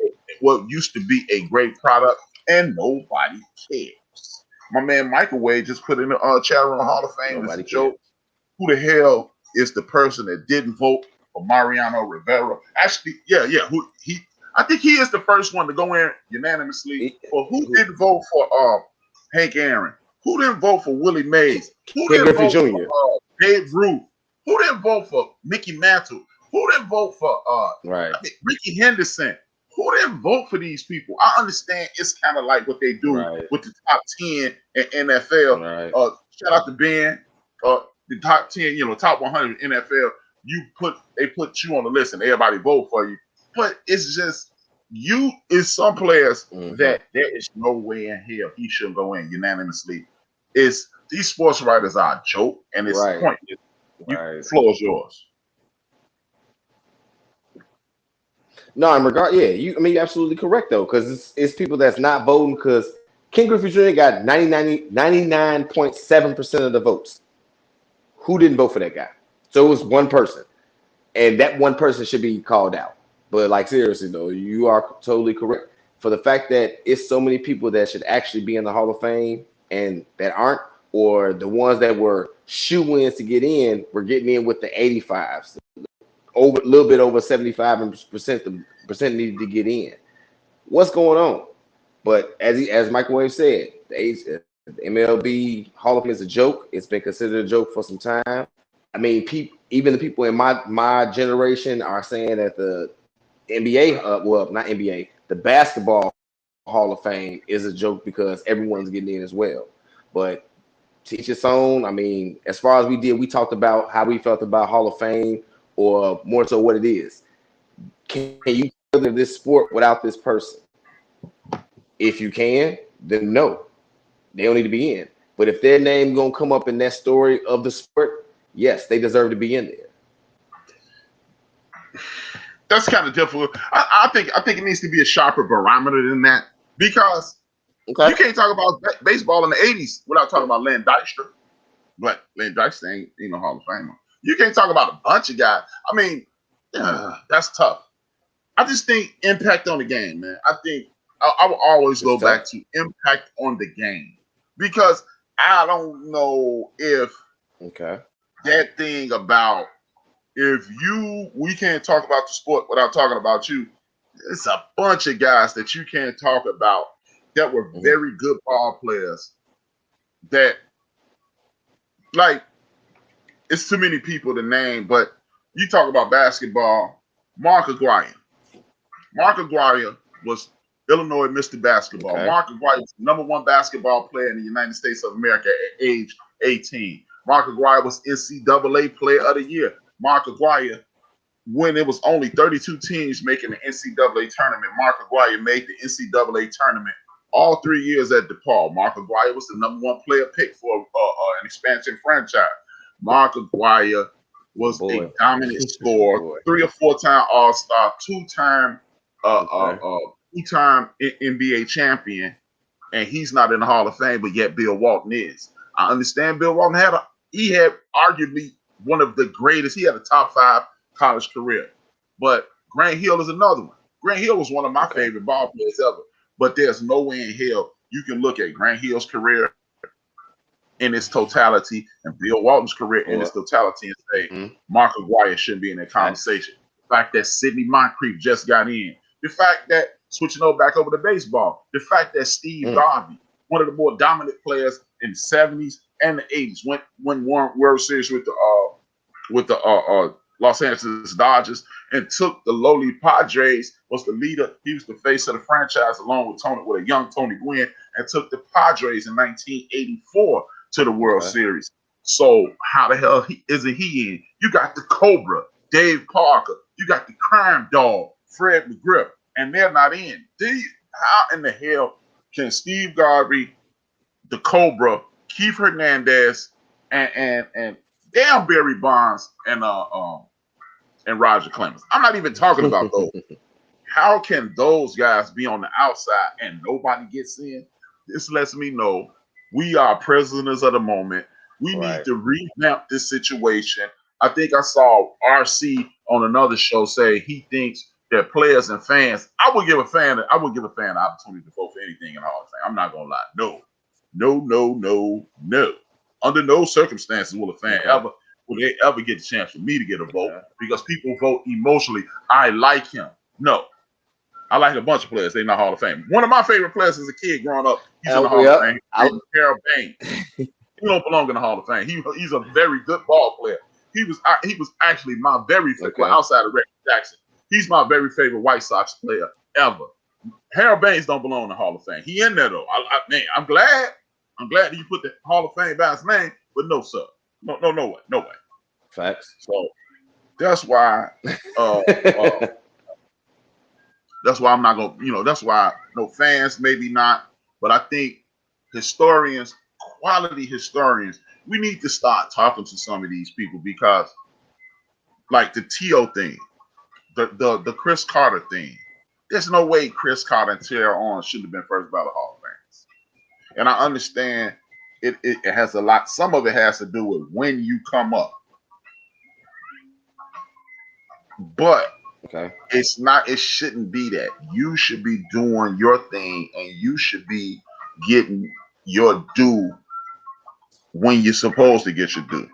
what used to be a great product, and nobody cares. My man Microwave just put in the chat room Hall of Fame. It's a joke. Who the hell is the person that didn't vote for Mariano Rivera? Actually, I think he is the first one to go in unanimously. But who didn't vote for Hank Aaron? Who didn't vote for Willie Mays? Who didn't vote for Dave Ruth? Who didn't vote for Mickey Mantle? Who didn't vote for Ricky Henderson? Who didn't vote for these people? I understand it's kind of like what they do with the top 10 in NFL. Shout out to Ben. The top 10, top 100 NFL. They put you on the list and everybody vote for you. But it's just some players that there is no way in hell he should go in unanimously. These sports writers are a joke, and it's pointless. The floor is yours. No, in regard, you're absolutely correct though, because it's people that's not voting. Because Ken Griffey Jr. got 99.7% of the votes. Who didn't vote for that guy? So it was one person, and that one person should be called out. But like seriously though, you are totally correct for the fact that it's so many people that should actually be in the Hall of Fame and that aren't, or the ones that were shoe-ins to get in were getting in with the 85s. Over a little bit over 75% needed to get in. What's going on? But as Microwave said, the MLB Hall of Fame is a joke. It's been considered a joke for some time. I mean, even the people in my generation are saying that the NBA, not NBA, the basketball Hall of Fame is a joke because everyone's getting in as well. But teach its own. I mean, as far as we talked about how we felt about Hall of Fame, or more so what it is. Can you further this sport without this person? If you can, then no. They don't need to be in. But if their name gonna come up in that story of the sport, yes, they deserve to be in there. That's kind of difficult. I think it needs to be a sharper barometer than that, because you can't talk about baseball in the 80s without talking about Len Dykstra. But Len Dykstra ain't Hall of Famer. You can't talk about a bunch of guys. I mean, that's tough. I just think impact on the game, man. I think I will always It's go tough. back to impact on the game because I don't know if Okay. that thing about we can't talk about the sport without talking about you. It's a bunch of guys that you can't talk about that were very good ball players that like it's too many people to name, but you talk about basketball, Mark Aguirre. Mark Aguirre was Illinois Mr. Basketball. Okay. Mark Aguirre was the #1 basketball player in the United States of America at age 18. Mark Aguirre was NCAA Player of the Year. Mark Aguirre, when it was only 32 teams making the NCAA tournament, Mark Aguirre made the NCAA tournament all 3 years at DePaul. Mark Aguirre was the #1 player picked for an expansion franchise. Mark Aguirre was a dominant scorer, 3 or 4 time All-Star, 2-time NBA champion, and he's not in the Hall of Fame, but yet Bill Walton is. I understand Bill Walton had arguably one of the greatest. He had a top 5 college career, but Grant Hill is another one. Grant Hill was one of my favorite ball players ever, but there's no way in hell you can look at Grant Hill's career in its totality and Bill Walton's career in its totality and say Mark Aguirre shouldn't be in that conversation. The fact that Sidney Moncrief just got in, the fact that switching back over to baseball, the fact that Steve Garvey, one of the more dominant players in the 70s and the 80s, won World Series with the Los Angeles Dodgers and took the lowly Padres, was the leader. He was the face of the franchise along with a young Tony Gwynn, and took the Padres in 1984 to the World Series. So how the hell isn't he in? You got the Cobra, Dave Parker. You got the Crime Dog, Fred McGriff, and they're not in. How in the hell can Steve Garvey, the Cobra, Keith Hernandez, and damn Barry Bonds and Roger Clemens? I'm not even talking about those. How can those guys be on the outside and nobody gets in? This lets me know we are prisoners of the moment. We need to revamp this situation. I think I saw RC on another show say he thinks that players and fans. I would give a fan the opportunity to vote for anything in the Hall of Fame. I'm not gonna lie. No. Under no circumstances will a fan ever get a chance for me to get a vote because people vote emotionally. I like him. No. I like a bunch of players. They're in the Hall of Fame. One of my favorite players as a kid growing up, he's in the Hall of Fame. Harold Baines. He don't belong in the Hall of Fame. He's a very good ball player. He was actually my very favorite, outside of Reggie Jackson. He's my very favorite White Sox player ever. Harold Baines don't belong in the Hall of Fame. He in there though. I'm glad that you put the Hall of Fame by his name, but no, sir. No way. Facts. So that's why that's why I'm not gonna, that's why no fans, maybe not, but I think historians, quality historians, we need to start talking to some of these people because, like the T.O. thing, the Chris Carter thing, there's no way Chris Carter and Terrell Owens shouldn't have been first ballot Hall of Famers. And I understand it has a lot. Some of it has to do with when you come up, but it's not. It shouldn't be that. You should be doing your thing, and you should be getting your due when you're supposed to get your due.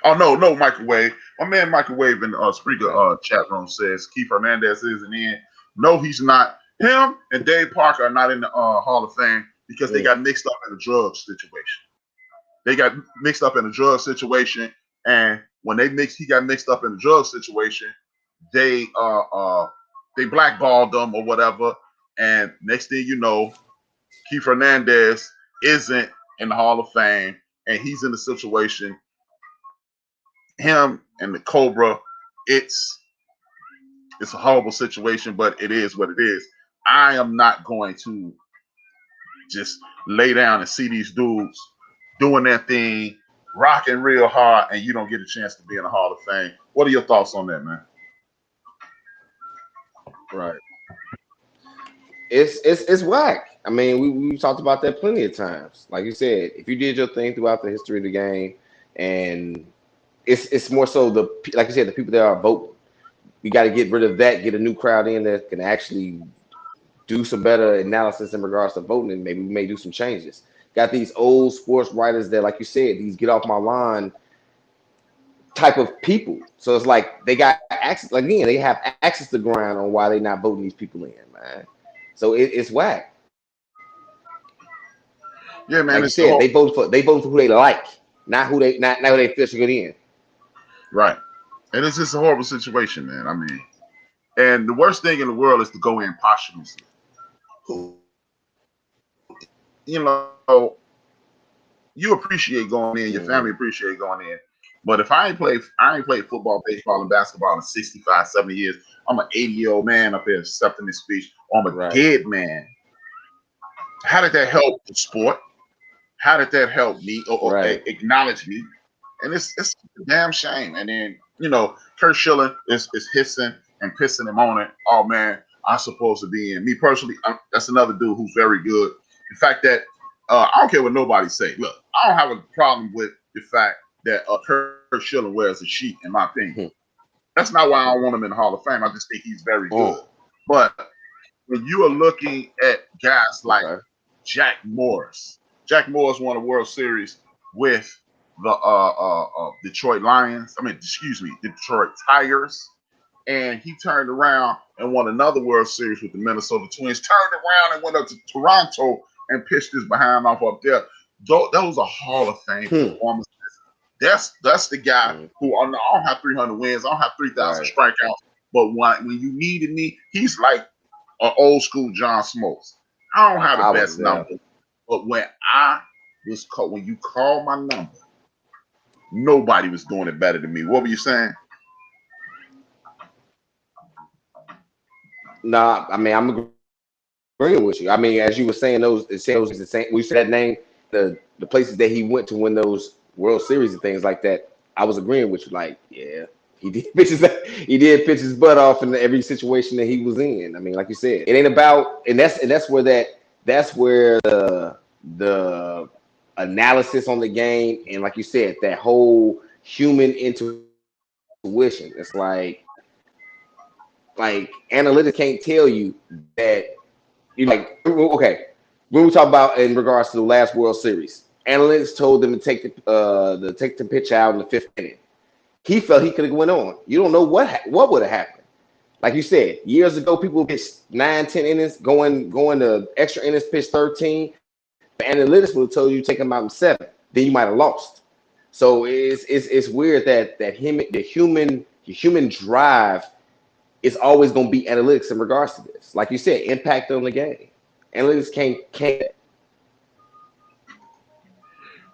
Oh no, Microwave. My man Microwave in the Spreaker chat room says Keith Hernandez isn't in. No, he's not. Him and Dave Parker are not in the Hall of Fame because they got mixed up in a drug situation. And when he got mixed up in the drug situation, they blackballed them or whatever. And next thing you know, Keith Hernandez isn't in the Hall of Fame, and he's in the situation. Him and the Cobra, it's a horrible situation, but it is what it is. I am not going to just lay down and see these dudes doing their thing, rocking real hard, and you don't get a chance to be in the Hall of Fame. What are your thoughts on that, man? Right. It's whack. I mean, we talked about that plenty of times. Like you said, if you did your thing throughout the history of the game, and it's more so like you said, the people that are voting, we got to get rid of that, get a new crowd in that can actually do some better analysis in regards to voting, and maybe we may do some changes. Got these old sports writers that, like you said, these get off my lawn type of people. So it's like they got access. Again, they have access to grind on why they not voting these people in, man. So it's whack. Yeah, man, Like you it's the said, whole they vote for who they like, not who they feel should get in. right. And it's just a horrible situation, man. I mean, and the worst thing in the world is to go in posthumously. You know, you appreciate going in, your family appreciate going in. But if I ain't played football, baseball, and basketball in 65, 70 years, I'm an 80-year-old man up here accepting this speech, or I'm a Right. dead man. How did that help the sport? How did that help me or Right. acknowledge me? And it's a damn shame. And then, you know, Kurt Schilling is hissing and pissing him on it. Oh man, I'm supposed to be in. Me personally, that's another dude who's very good. The fact that I don't care what nobody say. Look, I don't have a problem with the fact that Kurt Schilling wears a sheet, in my opinion. That's not why I don't want him in the Hall of Fame. I just think he's very good. But when you are looking at guys like Jack Morris won a World Series with the Detroit Lions. Detroit Tigers. And he turned around and won another World Series with the Minnesota Twins. Turned around and went up to Toronto and pitched his behind off up there. Those are Hall of Fame performances. That's the guy who I don't have 300 wins. I don't have 3,000 strikeouts. But when you needed me, he's like an old school John Smoltz. I don't have the best number. But when when you called my number, nobody was doing it better than me. What were you saying? Nah, I mean, I'm agreeing with you. I mean, as you were saying, those the same. We said that name, the places that he went to win those World Series and things like that. I was agreeing with you. Like, yeah, he did pitch his butt off in every situation that he was in. I mean, like you said, it ain't about, and that's where the analysis on the game, and like you said, that whole human intuition. It's like analytics can't tell you that you like. Okay, when we talk about in regards to the last World Series, analytics told them to take the pitch out in the 5th inning. He felt he could have went on. You don't know what would have happened. Like you said, years ago, people pitched 9, 10 innings, going to extra innings, pitch 13. The analytics would have told you take him out in 7. Then you might have lost. So it's weird that the human drive is always going to be analytics in regards to this. Like you said, impact on the game. Analytics can't.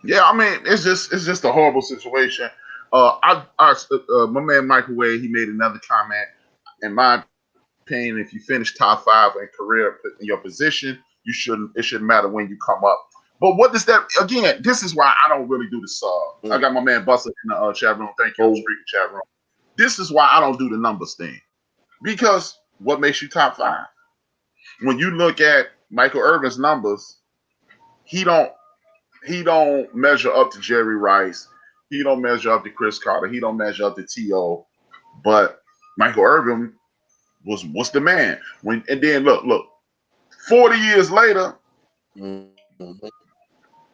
Yeah, I mean, it's just a horrible situation. My man Microwave, he made another comment. In my opinion, if you finish top 5 in career in your position, it shouldn't matter when you come up. But what does that again? This is why I don't really do the sub. I got my man Buster in the chat room. Thank you, Street chat room. This is why I don't do the numbers thing. Because what makes you top 5? When you look at Michael Irvin's numbers, he don't measure up to Jerry Rice. He don't measure up to Chris Carter. He don't measure up to T.O. But Michael Irvin was the man. And then look, 40 years later,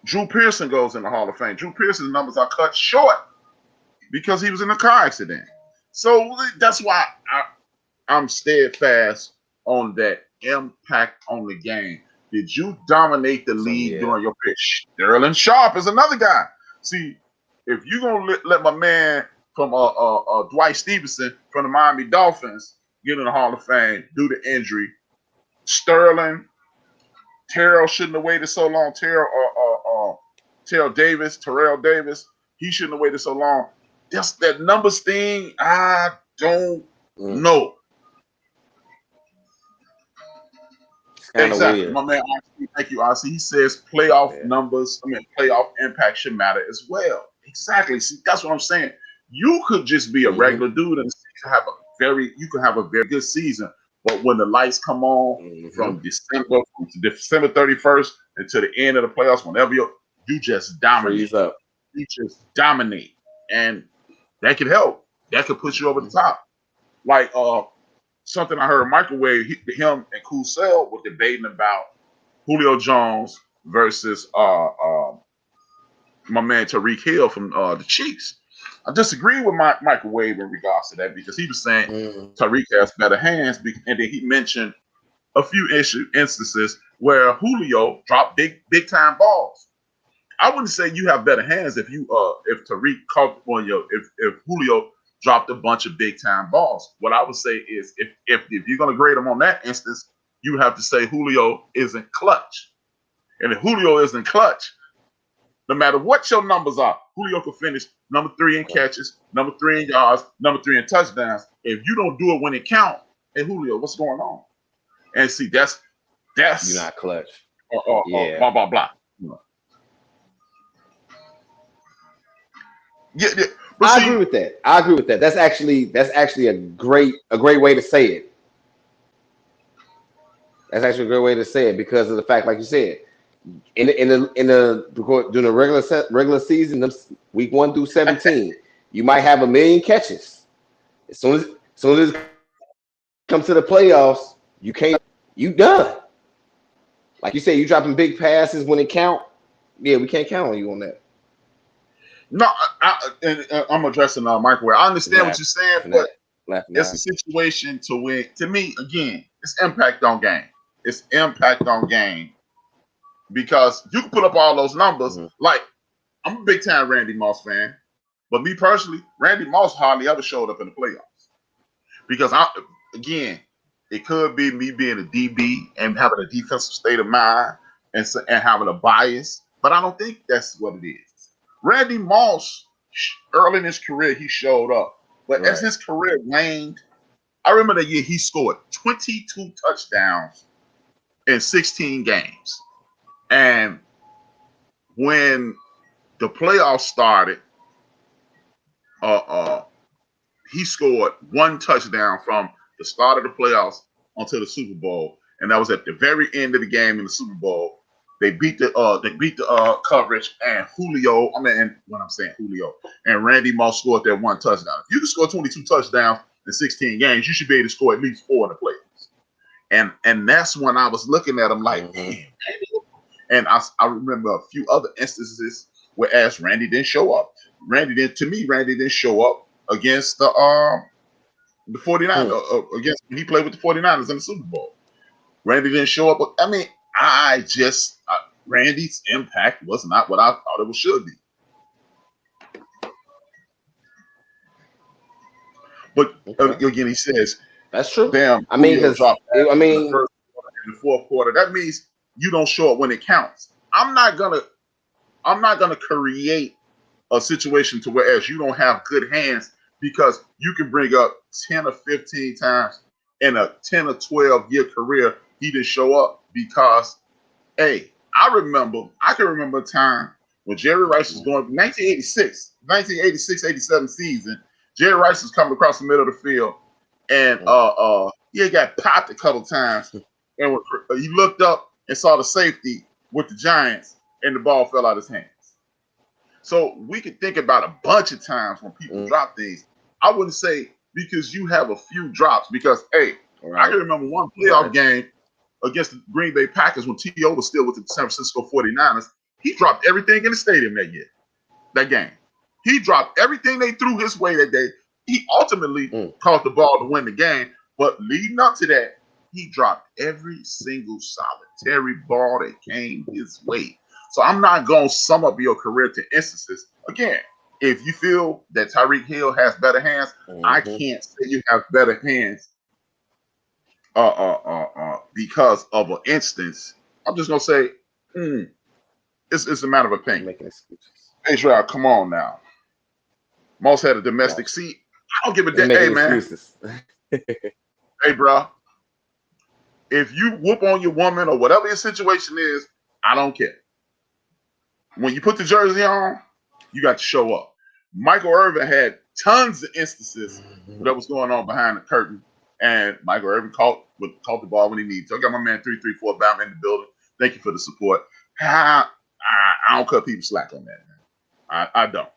Drew Pearson goes in the Hall of Fame. Drew Pearson's numbers are cut short because he was in a car accident. So that's why I'm steadfast on that impact on the game. Did you dominate the league during your pitch? Sterling Sharp is another guy. See, if you're going to let my man from Dwight Stevenson from the Miami Dolphins get in the Hall of Fame due to injury, Sterling, Terrell shouldn't have waited so long. Terrell Davis, he shouldn't have waited so long. Just that numbers thing, I don't know. Exactly. Weird. My man, thank you, RC. He says playoff numbers, playoff impact should matter as well. Exactly. See, that's what I'm saying. You could just be a regular dude and have a very good season. But when the lights come on from December 31st until the end of the playoffs, whenever you just dominate. You just dominate. And that could help. That could put you over the top. Like something I heard microwave. Him and Cool Cell were debating about Julio Jones versus my man Tariq Hill from the Chiefs. I disagree with my microwave in regards to that because he was saying Tariq has better hands, and then he mentioned a few instances where Julio dropped big time balls. I wouldn't say you have better hands if Tariq caught on if Julio dropped a bunch of big time balls. What I would say is if you're gonna grade him on that instance, you have to say Julio isn't clutch. And if Julio isn't clutch, no matter what your numbers are, Julio could finish number 3 in catches, number 3 in yards, number 3 in touchdowns. If you don't do it when it counts, hey Julio, what's going on? And see, that's you're not clutch. Yeah. Blah blah blah. Yeah. I agree with that. That's actually a great way to say it. That's actually a great way to say it because of the fact, like you said, during the regular season, week 1 through 17, you might have 1 million catches. As soon as it comes to the playoffs, you done. Like you said, you dropping big passes when it count. Yeah, we can't count on you on that. No, I'm addressing microwave. I understand what you're saying, but it's a situation to win. To me, again, it's impact on game. It's impact on game because you can put up all those numbers. Like, I'm a big time Randy Moss fan, but me personally, Randy Moss hardly ever showed up in the playoffs because it could be me being a DB and having a defensive state of mind and having a bias, but I don't think that's what it is. Randy Moss, early in his career, he showed up. But as his career waned, I remember that year he scored 22 touchdowns in 16 games. And when the playoffs started, he scored 1 touchdown from the start of the playoffs until the Super Bowl. And that was at the very end of the game in the Super Bowl. They beat the coverage and Julio and Randy Moss scored that 1 touchdown. If you can score 22 touchdowns in 16 games, you should be able to score at least 4 in the playoffs. And that's when I was looking at him like, man. And I remember a few other instances where as Randy didn't show up. Randy didn't show up against the 49ers. Against he played with the 49ers in the Super Bowl. Randy didn't show up. I mean, Randy's impact was not what I thought it should be. But again, he says that's true. Damn, I mean, in the first quarter, in the fourth quarter. That means you don't show up when it counts. I'm not gonna create a situation to whereas you don't have good hands because you can bring up 10 or 15 times in a 10 or 12 year career he didn't show up because, hey, I can remember a time when Jerry Rice was going 1986-87 season. Jerry Rice was coming across the middle of the field and he got popped a couple times and he looked up and saw the safety with the Giants and the ball fell out of his hands. So we could think about a bunch of times when people drop things. I wouldn't say because you have a few drops because, hey, I can remember one playoff game against the Green Bay Packers when T.O. was still with the San Francisco 49ers. He dropped everything in the stadium that game. He dropped everything they threw his way that day. He ultimately caught the ball to win the game. But leading up to that, he dropped every single solitary ball that came his way. So I'm not going to sum up your career to instances. Again, if you feel that Tyreek Hill has better hands, I can't say you have better hands because of an instance. I'm just going to say it's a matter of opinion. Making excuses. HRap, come on now. Moss had a domestic seat. I don't give a damn. Hey, man. Hey, bro. If you whoop on your woman or whatever your situation is, I don't care. When you put the jersey on, you got to show up. Michael Irvin had tons of instances that was going on behind the curtain, and Michael Irvin caught the ball when he needed to. I got my man 334 Bama in the building. Thank you for the support. I don't cut people slack on that, man. I don't.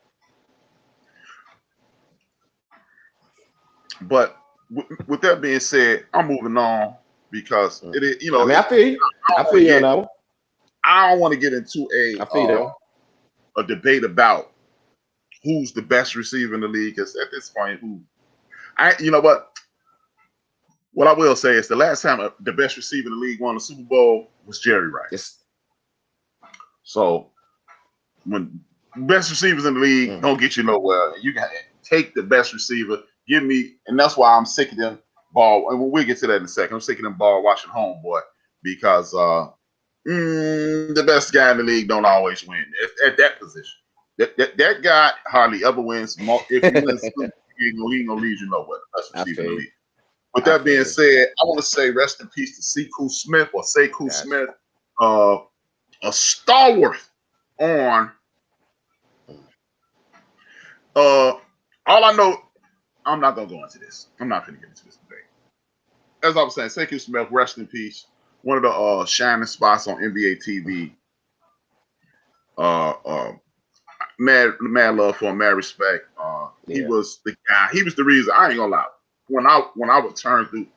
But with that being said, I'm moving on because it is, I mean, I feel you. I feel you on that one. I don't want to get into I feel you. A debate about who's the best receiver in the league. Because at this point, you know what I will say is the last time the best receiver in the league won the Super Bowl was Jerry Rice. Yes. So when best receivers in the league don't get you nowhere, you got to take the best receiver. Give me, and that's why I'm sick of them ball. And we'll get to that in a second. I'm sick of them ball watching homeboy because the best guy in the league don't always win at that position. That guy hardly ever wins. If he wins, he ain't gonna lead you nowhere. The best receiver in the league. With that being said, I want to say rest in peace to Sekou Smith or Sekou Smith, a stalwart on. All I know, I'm not gonna go into this. I'm not gonna get into this debate. As I was saying, Sekou Smith, rest in peace. One of the shining spots on NBA TV. Mad love for him, mad respect. He was the guy. He was the reason. I ain't gonna lie. When I would turn to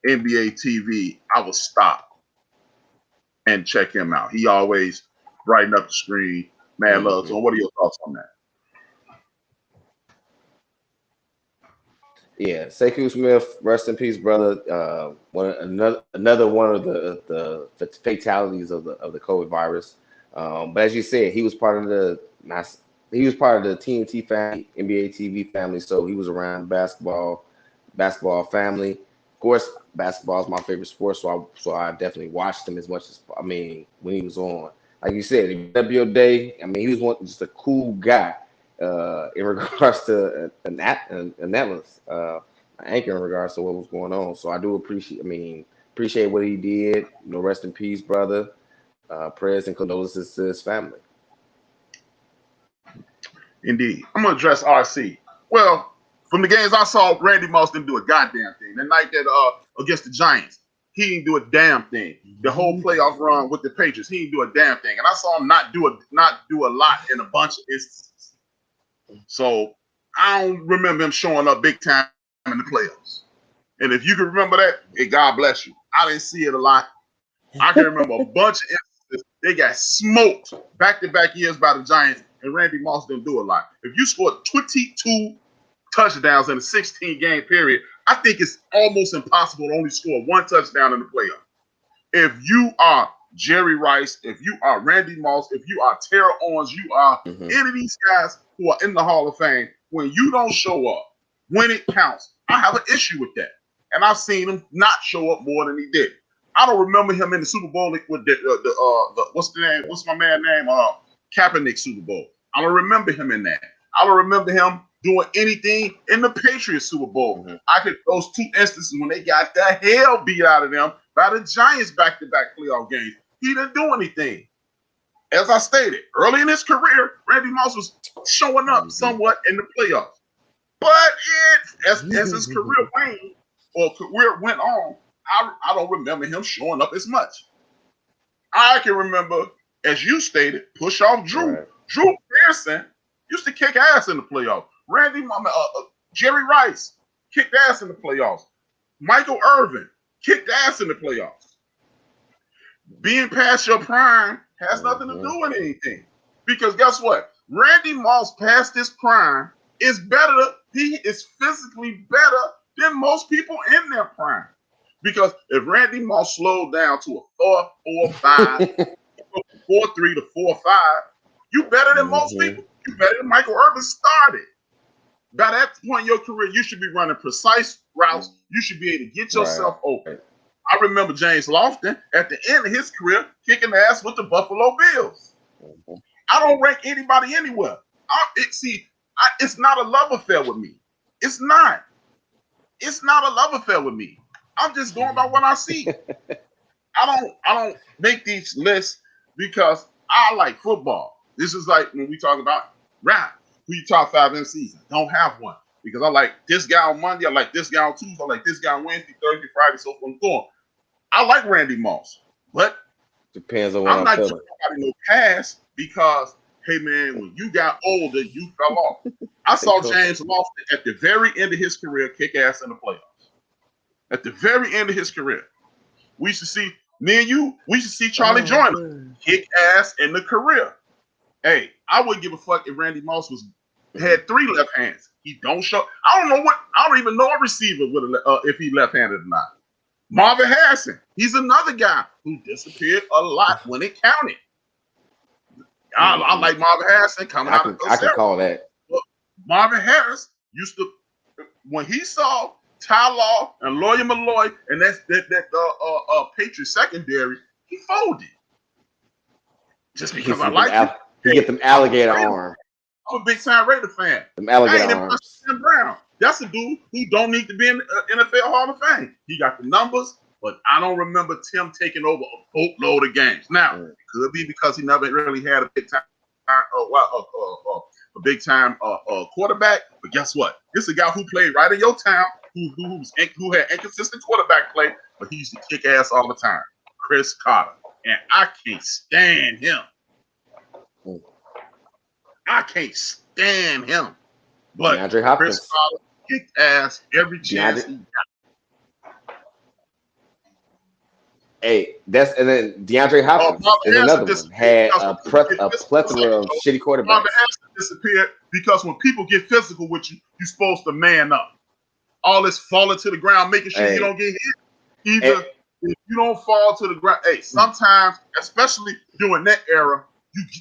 NBA TV, I would stop and check him out. He always brighten up the screen. Mad love. So, what are your thoughts on that? Yeah, Sekou Smith, rest in peace, brother. Another one of the fatalities of the COVID virus. But as you said, he was part of the TNT family, NBA TV family. So he was around basketball family. Of course, basketball is my favorite sport, so I definitely watched him as much as when he was on. Like you said, WNBA day. I mean, he was just a cool guy. In regards to an analyst, anchor in regards to what was going on. So I do appreciate what he did. Rest in peace, brother. Prayers and condolences to his family. Indeed. I'm going to address RC. Well, from the games I saw, Randy Moss didn't do a goddamn thing. The night that against the Giants, he didn't do a damn thing. The whole playoff run with the Patriots, he didn't do a damn thing. And I saw him not do a lot in a bunch of instances. So I don't remember him showing up big time in the playoffs. And if you can remember that, hey, God bless you. I didn't see it a lot. I can remember a bunch of instances. They got smoked back-to-back years by the Giants, and Randy Moss didn't do a lot. If you scored 22 touchdowns in a 16-game period, I think it's almost impossible to only score one touchdown in the playoffs. If you are Jerry Rice, if you are Randy Moss, if you are Terrell Owens, you are any of these guys who are in the Hall of Fame, when you don't show up, when it counts, I have an issue with that. And I've seen him not show up more than he did. I don't remember him in the Super Bowl with the what's the name? What's my man's name? Kaepernick Super Bowl. I don't remember him in that. I don't remember him doing anything in the Patriots Super Bowl. Those two instances when they got the hell beat out of them by the Giants back-to-back playoff games. He didn't do anything. As I stated, early in his career, Randy Moss was showing up somewhat in the playoffs. But as his career went on, I don't remember him showing up as much. I can remember, as you stated, push off Drew. Right. Drew Pearson used to kick ass in the playoffs. Jerry Rice kicked ass in the playoffs. Michael Irvin kicked ass in the playoffs. Being past your prime has nothing to do with anything. Because guess what? Randy Moss past his prime is better. He is physically better than most people in their prime. Because if Randy Moss slowed down to a 4.45, 4.3 to 4.5, you better than most people. You better than Michael Irvin started. By that point in your career, you should be running precise routes. You should be able to get yourself open. I remember James Lofton at the end of his career kicking ass with the Buffalo Bills. I don't rank anybody anywhere. It's not a love affair with me. It's not. It's not a love affair with me. I'm just going by what I see. I don't make these lists because I like football. This is like when we talk about rap. Who you top 5 MCs? I don't have one because I like this guy on Monday. I like this guy on Tuesday. I like this guy on Wednesday, Thursday, Friday, so forth and so on. I like Randy Moss, but depends on what I'm not giving nobody no pass because hey man, when you got older, you fell off. I saw James Lofton at the very end of his career kick ass in the playoffs. At the very end of his career. We should see me and you, we should see Charlie Joyner kick ass in the career. Hey, I wouldn't give a fuck if Randy Moss had 3 left hands. He don't show. I don't even know a receiver with if he left-handed or not. Marvin Harrison, he's another guy who disappeared a lot when it counted. I like Marvin Harrison coming out of the I can call that. Look, Marvin Harris used to, when he saw Ty Law and Lawyer Malloy and that Patriot secondary, he folded. Just because I like it. He get them alligator arms. I'm a big time Raider fan. Them alligator arms. Tim Brown. That's a dude who don't need to be in the NFL Hall of Fame. He got the numbers, but I don't remember Tim taking over a boatload of games. Now, it could be because he never really had a big time quarterback. But guess what? This is a guy who played right in your town, who had inconsistent quarterback play, but he used to kick ass all the time. Chris Carter, and I can't stand him. I can't stand him. But DeAndre Hopkins. Chris Carter kicked ass every chance he got. Hey, and then DeAndre Hopkins is another one. Had a plethora of shitty quarterbacks. Marvin Harrison disappeared because when people get physical with you, you're supposed to man up. All this falling to the ground, making sure you don't get hit. Either if you don't fall to the ground, sometimes, especially during that era,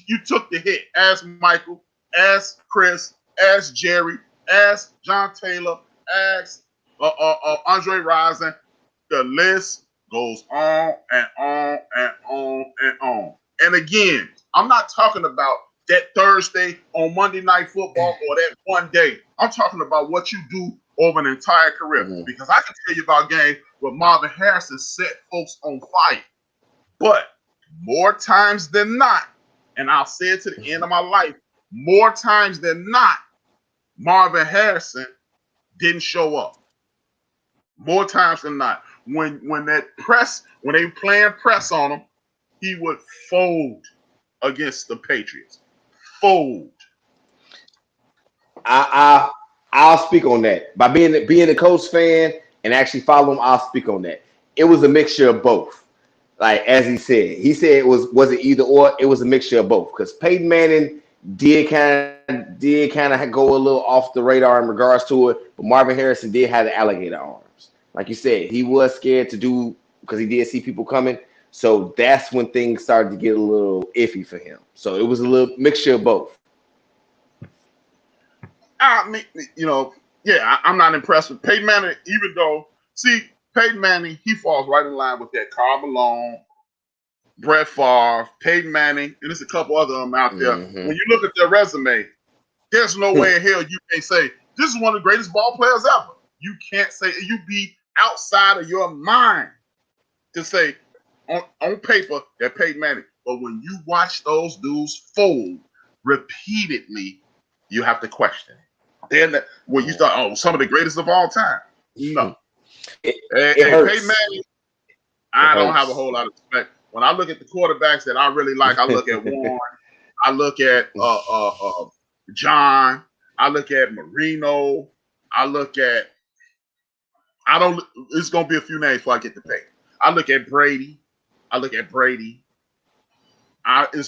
you took the hit. Ask Michael, ask Chris, ask Jerry, ask John Taylor, ask Andre Rison. The list goes on and on and on and on. And again, I'm not talking about that Thursday on Monday Night Football or that one day. I'm talking about what you do over an entire career. Because I can tell you about games where Marvin Harrison set folks on fire. But more times than not, and I'll say it to the end of my life, more times than not, Marvin Harrison didn't show up. More times than not. When they were playing press on him, he would fold against the Patriots. Fold. I'll speak on that. By being a Colts fan and actually follow him, I'll speak on that. It was a mixture of both. Like as he said it was it either or? It was a mixture of both. Because Peyton Manning did kind of go a little off the radar in regards to it, but Marvin Harrison did have the alligator arms. Like you said, he was scared to do because he did see people coming. So that's when things started to get a little iffy for him. So it was a little mixture of both. I mean, I'm not impressed with Peyton Manning, even though, Peyton Manning, he falls right in line with that Karl Malone, Brett Favre, Peyton Manning, and there's a couple other of them out there. When you look at their resume, there's no way in hell you can say, this is one of the greatest ball players ever. You can't say, you'd be outside of your mind to say on paper that Peyton Manning. But when you watch those dudes fold repeatedly, you have to question it. Then when you start, some of the greatest of all time. No. Peyton Manning, I don't have a whole lot of respect. When I look at the quarterbacks that I really like, I look at Warren, I look at John, I look at Marino, it's gonna be a few names before I get to Peyton. I look at Brady. It's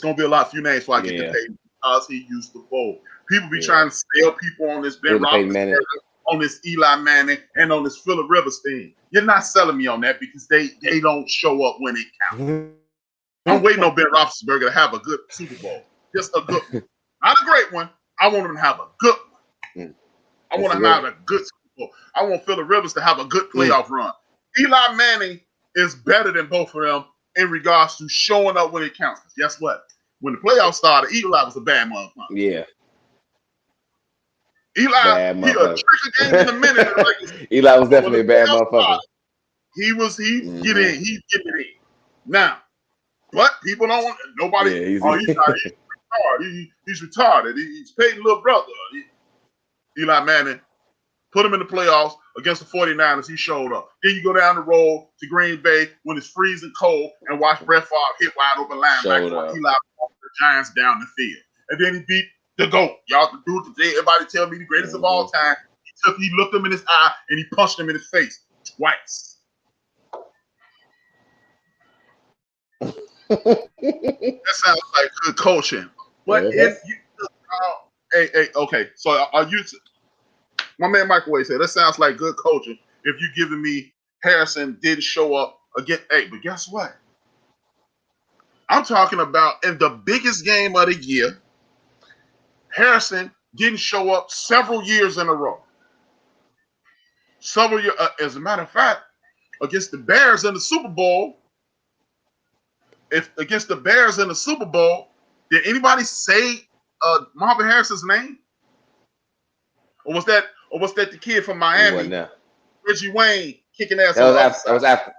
gonna be a few names before I get to Peyton because he used to fold. People be trying to sell people on this Ben Roethlisberger, on this Eli Manning, and on this Phillip Rivers thing. You're not selling me on that because they don't show up when it counts. I'm waiting on Ben Roethlisberger to have a good Super Bowl. Just a good one. Not a great one. I want him to have a good one. I want him to have a good Super Bowl. I want Phillip Rivers to have a good playoff run. Eli Manning is better than both of them in regards to showing up when it counts. Guess what? When the playoffs started, Eli was a bad motherfucker. Yeah. Eli, he'll trick a game in a minute. Eli was definitely a bad motherfucker. He get in. He's getting in. Now, but people don't want nobody. He's retarded. He's retarded. He's Peyton's little brother. Eli Manning put him in the playoffs against the 49ers. He showed up. Then you go down the road to Green Bay when it's freezing cold and watch Brett Favre hit wide open linebacker. Eli walked the Giants down the field. and then he beat the GOAT. Y'all can do it today. Everybody tell me the greatest of all time. He looked him in his eye and he punched him in his face twice. That sounds like good coaching. But if you, okay, so are you? My man Microwave said that sounds like good coaching. If you giving me Harrison didn't show up again, but guess what? I'm talking about in the biggest game of the year, Harrison didn't show up several years in a row. Several years, as a matter of fact, against the Bears in the Super Bowl. Against the Bears in the Super Bowl, did anybody say Marvin Harrison's name? Or was that the kid from Miami? Reggie Wayne kicking ass. That was after.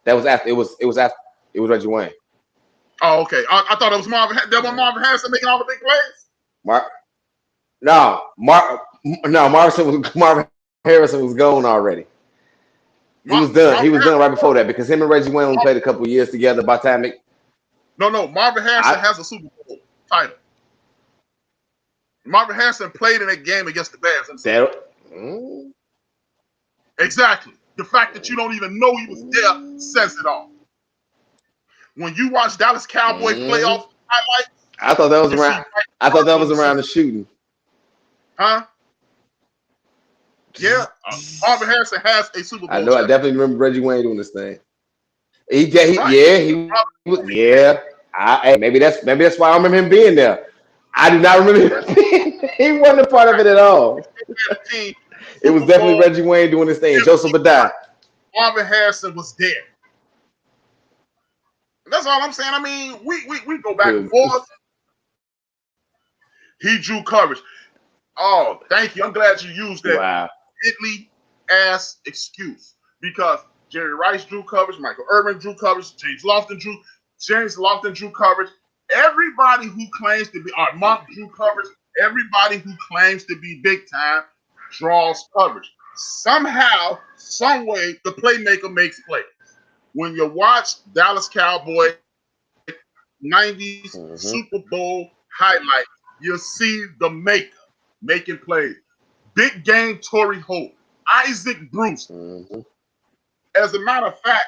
It was Reggie Wayne. Oh, okay. I thought it was Marvin. That was Marvin Harrison making all the big plays. Marvin Harrison was gone already. He was done. He was done right before that because him and Reggie Wayne only played a couple years together. By the time No, Marvin Harrison has a Super Bowl title. Marvin Harrison played in that game against the Bears. Exactly. The fact that you don't even know he was there says it all. When you watch Dallas Cowboys playoff highlights, I thought that was around. I thought that was around the shooting. Huh? Yeah, Marvin Harrison has a Super Bowl. I know. I definitely remember Reggie Wayne doing this thing. Maybe that's why I remember him being there. I do not remember him being there. He wasn't a part of it at all. It was definitely Reggie Wayne doing this thing. Joseph Badai. Marvin Harrison was there. That's all I'm saying. I mean, we go back and forth. He drew coverage. Oh, thank you. I'm glad you used that diddly ass excuse because Jerry Rice drew coverage, Michael Irvin drew coverage, James Lofton drew coverage. Everybody who claims to be Monk drew coverage. Everybody who claims to be big time draws coverage. Somehow, some way, the playmaker makes plays. When you watch Dallas Cowboys 90s Super Bowl highlights, you'll see the maker making plays. Big game Torrey Holt, Isaac Bruce. As a matter of fact,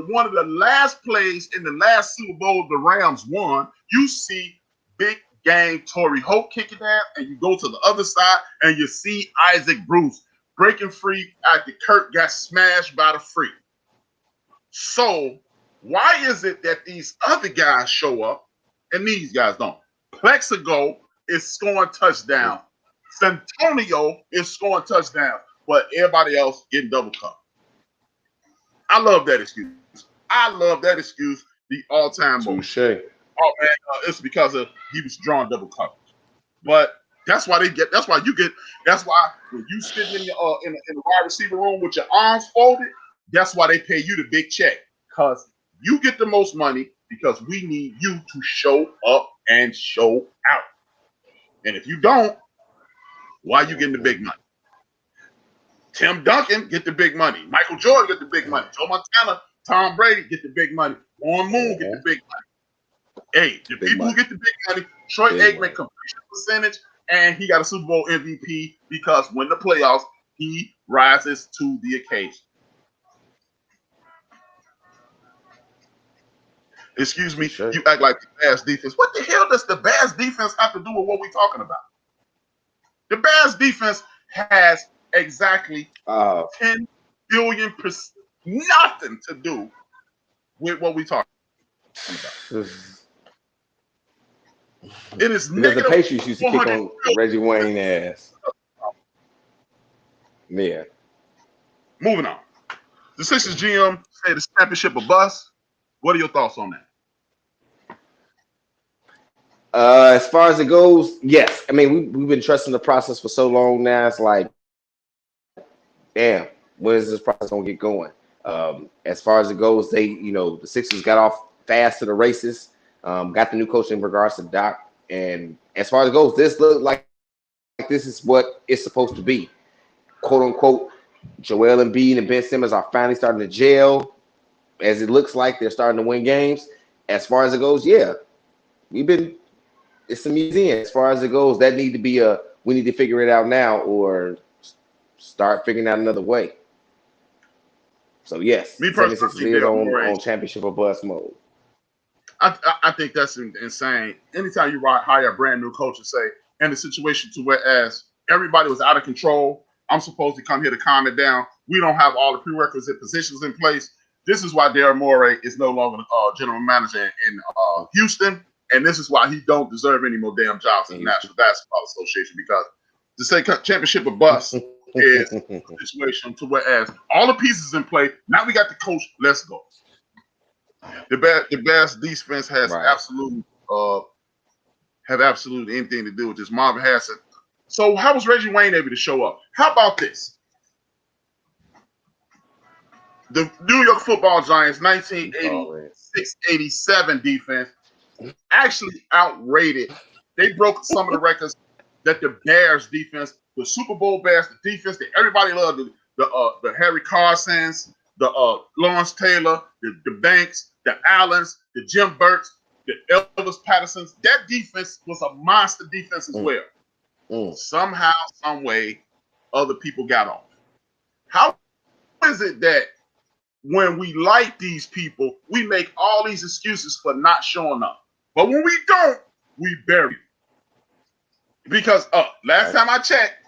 one of the last plays in the last Super Bowl the Rams won, you see big game Torrey Holt kicking that, and you go to the other side and you see Isaac Bruce breaking free after Kurt got smashed by the freak. So why is it that these other guys show up and these guys don't? Plexico is scoring touchdown. Santonio is scoring touchdown, but everybody else getting double covered. I love that excuse. The all-time most. Oh man, it's because he was drawing double coverage. But that's why That's why when you sitting in your in the wide receiver room with your arms folded, that's why they pay you the big check. Because you get the most money because we need you to show up and show out. And if you don't, why are you getting the big money? Tim Duncan get the big money. Michael Jordan get the big money. Joe Montana, Tom Brady get the big money. Warren Moon get the big money. Hey, the people who get the big money, Troy Aikman completion percentage, and he got a Super Bowl MVP because when the playoffs, he rises to the occasion. Excuse me, you act like the Bears defense. What the hell does the Bears defense have to do with what we're talking about? The Bears defense has exactly 10 billion nothing to do with what we're talking about. It is because the Patriots used to kick on Reggie Wayne ass. Yeah. Moving on. The Sixers GM said the championship a bust. What are your thoughts on that? As far as it goes, yes. I mean, we've been trusting the process for so long now. It's like, damn, when is this process gonna get going? As far as it goes, the Sixers got off fast to the races. Got the new coach in regards to Doc, and as far as it goes, this looks like this is what it's supposed to be, quote unquote. Joel Embiid and Ben Simmons are finally starting to gel. As it looks like they're starting to win games. As far as it goes, yeah, we've been it's a museum. As far as it goes, that need to be we need to figure it out now or start figuring out another way. So yes, Me personally, I 76ers think is Daryl Morey. on championship or bust mode. I think that's insane. Anytime you hire a brand new coach and say, in a situation to whereas everybody was out of control, I'm supposed to come here to calm it down. We don't have all the prerequisite positions in place. This is why Daryl Morey is no longer general manager in Houston, and this is why he don't deserve any more damn jobs in the National Basketball Association, because to say championship or bust is a situation to whereas all the pieces in play. Now we got the coach. Let's go. The best defense has absolute anything to do with this. Marvin Harrison. So how was Reggie Wayne able to show up? How about this? The New York Football Giants 1986-87 defense actually outrated. They broke some of the records that the Bears defense, the Super Bowl Bears, the defense that everybody loved, the Harry Carsons, the Lawrence Taylor, the Banks, the Allens, the Jim Burks, the Elvis Pattersons. That defense was a monster defense as well. Somehow, some way, other people got off. How is it that when we like these people, we make all these excuses for not showing up? But when we don't, we bury them. Because last time I checked,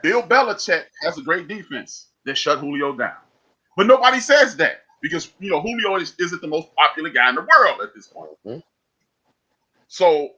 Bill Belichick has a great defense that shut Julio down. But nobody says that because, Julio isn't the most popular guy in the world at this point. So,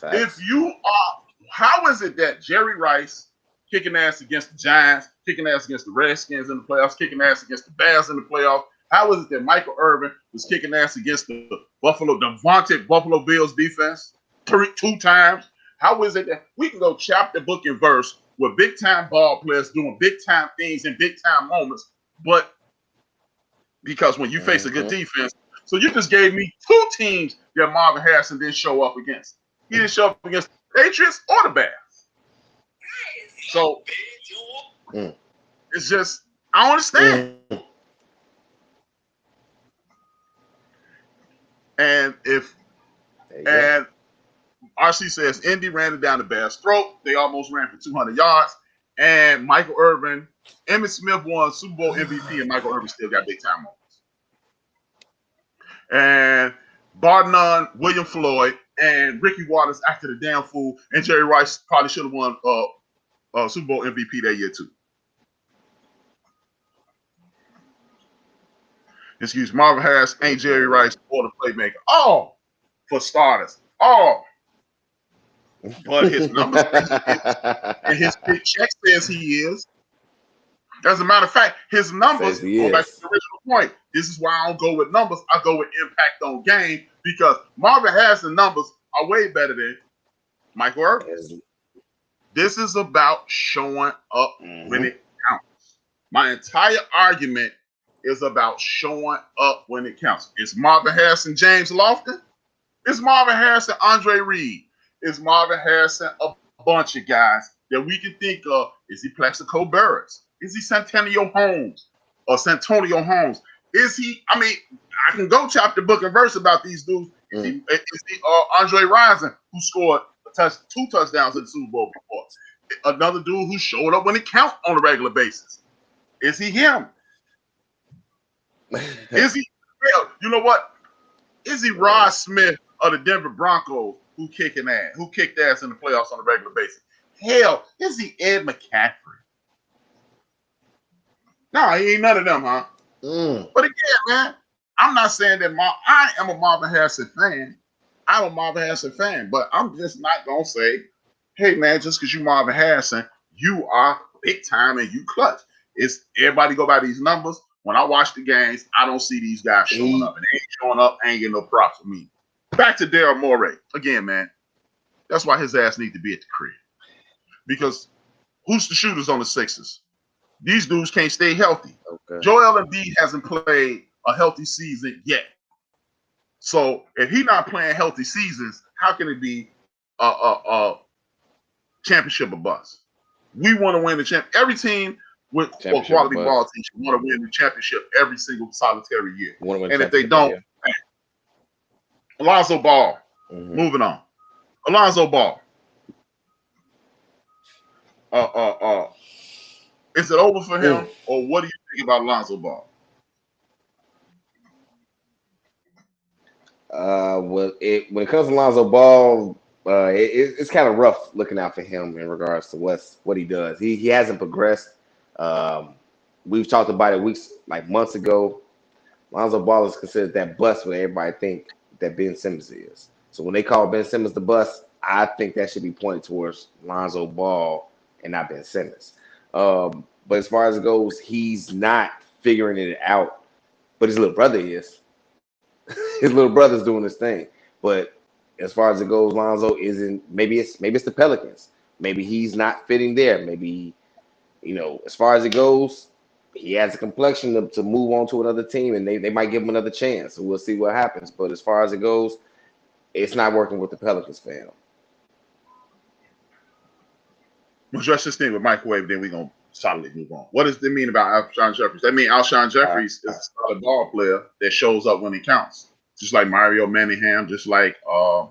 if you are, how is it that Jerry Rice kicking ass against the Giants, kicking ass against the Redskins in the playoffs, kicking ass against the Bears in the playoffs? How is it that Michael Irvin was kicking ass against the vaunted Buffalo Bills defense two times? How is it that we can go chapter, book, and verse with big-time ball players doing big-time things in big-time moments, but because when you face a good defense, so you just gave me two teams that Marvin Harrison didn't show up against. He didn't show up against the Patriots or the Bears. So it's just, I don't understand. And RC says Indy ran it down the Bears' throat. They almost ran for 200 yards. And Michael Irvin, Emmitt Smith won Super Bowl MVP, and Michael Irvin still got big time moments. And bar none, William Floyd and Ricky Watters acted a damn fool, and Jerry Rice probably should have won Super Bowl MVP that year too. Excuse me, Marvin Harris ain't Jerry Rice or the playmaker. Oh, for starters. Oh. But his numbers and his big check says he is. As a matter of fact, his numbers, going back to the original point, this is why I don't go with numbers. I go with impact on game, because Marvin Harrison numbers are way better than Michael Irvin. This is about showing up when it counts. My entire argument is about showing up when it counts. It's Marvin Harrison, James Lofton. It's Marvin Harrison, Andre Reed. It's Marvin Harrison, a bunch of guys that we can think of. Is he Plaxico Burress? Is he Santonio Holmes? Is he, I can go chapter, book, and verse about these dudes. Is he Andre Rison, who scored two touchdowns in the Super Bowl before? Another dude who showed up when it counts on a regular basis. Is he him? Is he, you know what? Is he Rod Smith of the Denver Broncos who kicked ass in the playoffs on a regular basis? Hell, is he Ed McCaffrey? No, he ain't none of them, huh? But again, man, I'm not saying that I am a Marvin Harrison fan. I'm a Marvin Harrison fan, but I'm just not going to say, hey, man, just because you Marvin Harrison, you are big time and you clutch. It's everybody go by these numbers. When I watch the games, I don't see these guys showing up. And they ain't showing up, ain't getting no props from me. Back to Daryl Morey. Again, man, that's why his ass need to be at the crib. Because who's the shooters on the Sixers? These dudes can't stay healthy. Okay. Joel Embiid hasn't played a healthy season yet. So if he's not playing healthy seasons, how can it be a championship or bust? We want to win the championship. Every team with a quality ball team want to win the championship every single solitary year. And if they don't, Alonzo Ball, Mm-hmm. Moving on. Alonzo Ball. Is it over for him, or what do you think about Alonzo Ball? When it comes to Lonzo Ball, it's kind of rough looking out for him in regards to what he does. He hasn't progressed. Um, we've talked about it months ago. Lonzo Ball is considered that bust when everybody think that Ben Simmons is. So when they call Ben Simmons the bust, I think that should be pointed towards Lonzo Ball and not Ben Simmons. But as far as it goes, he's not figuring it out. But his little brother is. His little brother's doing his thing. But as far as it goes, Lonzo isn't. Maybe it's the Pelicans. Maybe he's not fitting there. Maybe as far as it goes, he has a complexion to move on to another team, and they might give him another chance. So we'll see what happens. But as far as it goes, it's not working with the Pelicans fan. We'll address this thing with microwave, then we're gonna solidly move on. What does it mean about Alshon Jeffries? That means Alshon Jeffries is a solid ball player that shows up when he counts, just like Mario Manningham, just like a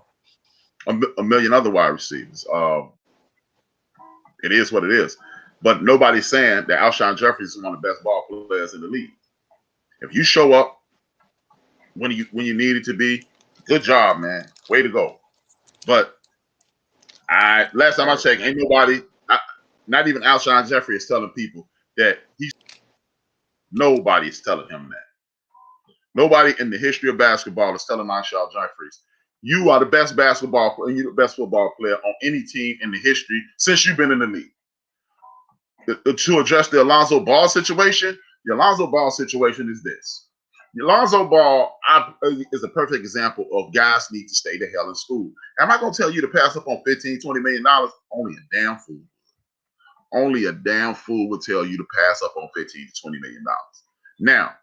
million other wide receivers. It is what it is. But nobody's saying that Alshon Jeffries is one of the best ball players in the league. If you show up when you need it to be, good job, man. Way to go. But last time I checked, ain't nobody, not even Alshon Jeffrey, is telling people that nobody is telling him that. Nobody in the history of basketball is telling Alshon Jeffries, you are the best basketball player and you're the best football player on any team in the history since you've been in the league. To address the Alonzo Ball situation, the Alonzo Ball situation is this. The Alonzo Ball is a perfect example of guys need to stay the hell in school. Am I going to tell you to pass up on $15, $20 million? Only a damn fool. Only a damn fool would tell you to pass up on $15 to $20 million. Now,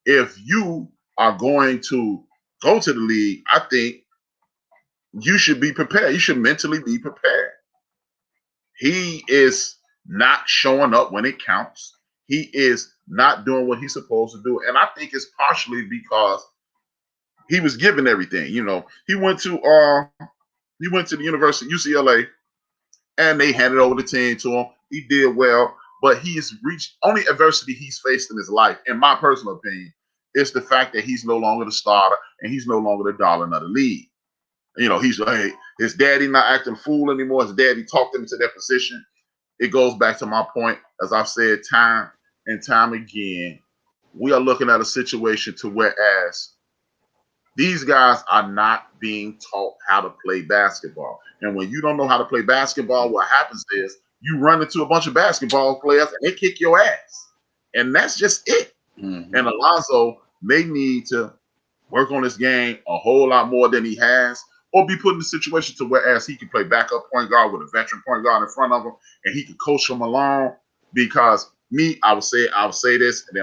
if you are going to go to the league, I think you should be prepared. You should mentally be prepared. He is not showing up when it counts. He is not doing what he's supposed to do. And I think it's partially because he was given everything. He went to the University UCLA and they handed over the team to him. He did well, but he's reached only adversity he's faced in his life, in my personal opinion, is the fact that he's no longer the starter and he's no longer the darling of the league. His daddy not acting a fool anymore. His daddy talked him into that position. It goes back to my point, as I've said time and time again, we are looking at a situation to whereas these guys are not being taught how to play basketball. And when you don't know how to play basketball, what happens is you run into a bunch of basketball players and they kick your ass. And that's just it. Mm-hmm. And Alonzo may need to work on his game a whole lot more than he has, or be put in a situation to whereas he can play backup point guard with a veteran point guard in front of him, and he can coach him along. Because I would say this, and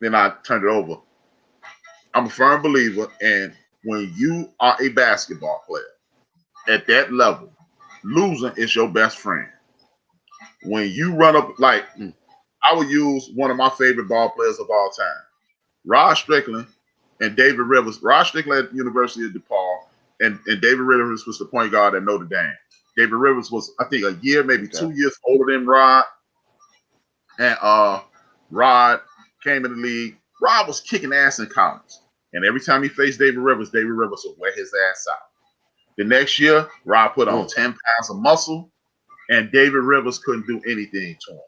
then I turned it over. I'm a firm believer, and when you are a basketball player at that level, losing is your best friend. When you run up, like I would use one of my favorite ball players of all time, Rod Strickland and David Rivers. Rod Strickland at the University of DePaul, and David Rivers was the point guard at Notre Dame. David Rivers was, I think, a year, maybe 2 years older than Rod. And Rod came in the league. Rod was kicking ass in college. And every time he faced David Rivers would wear his ass out. The next year, Rod put on 10 pounds of muscle, and David Rivers couldn't do anything to him.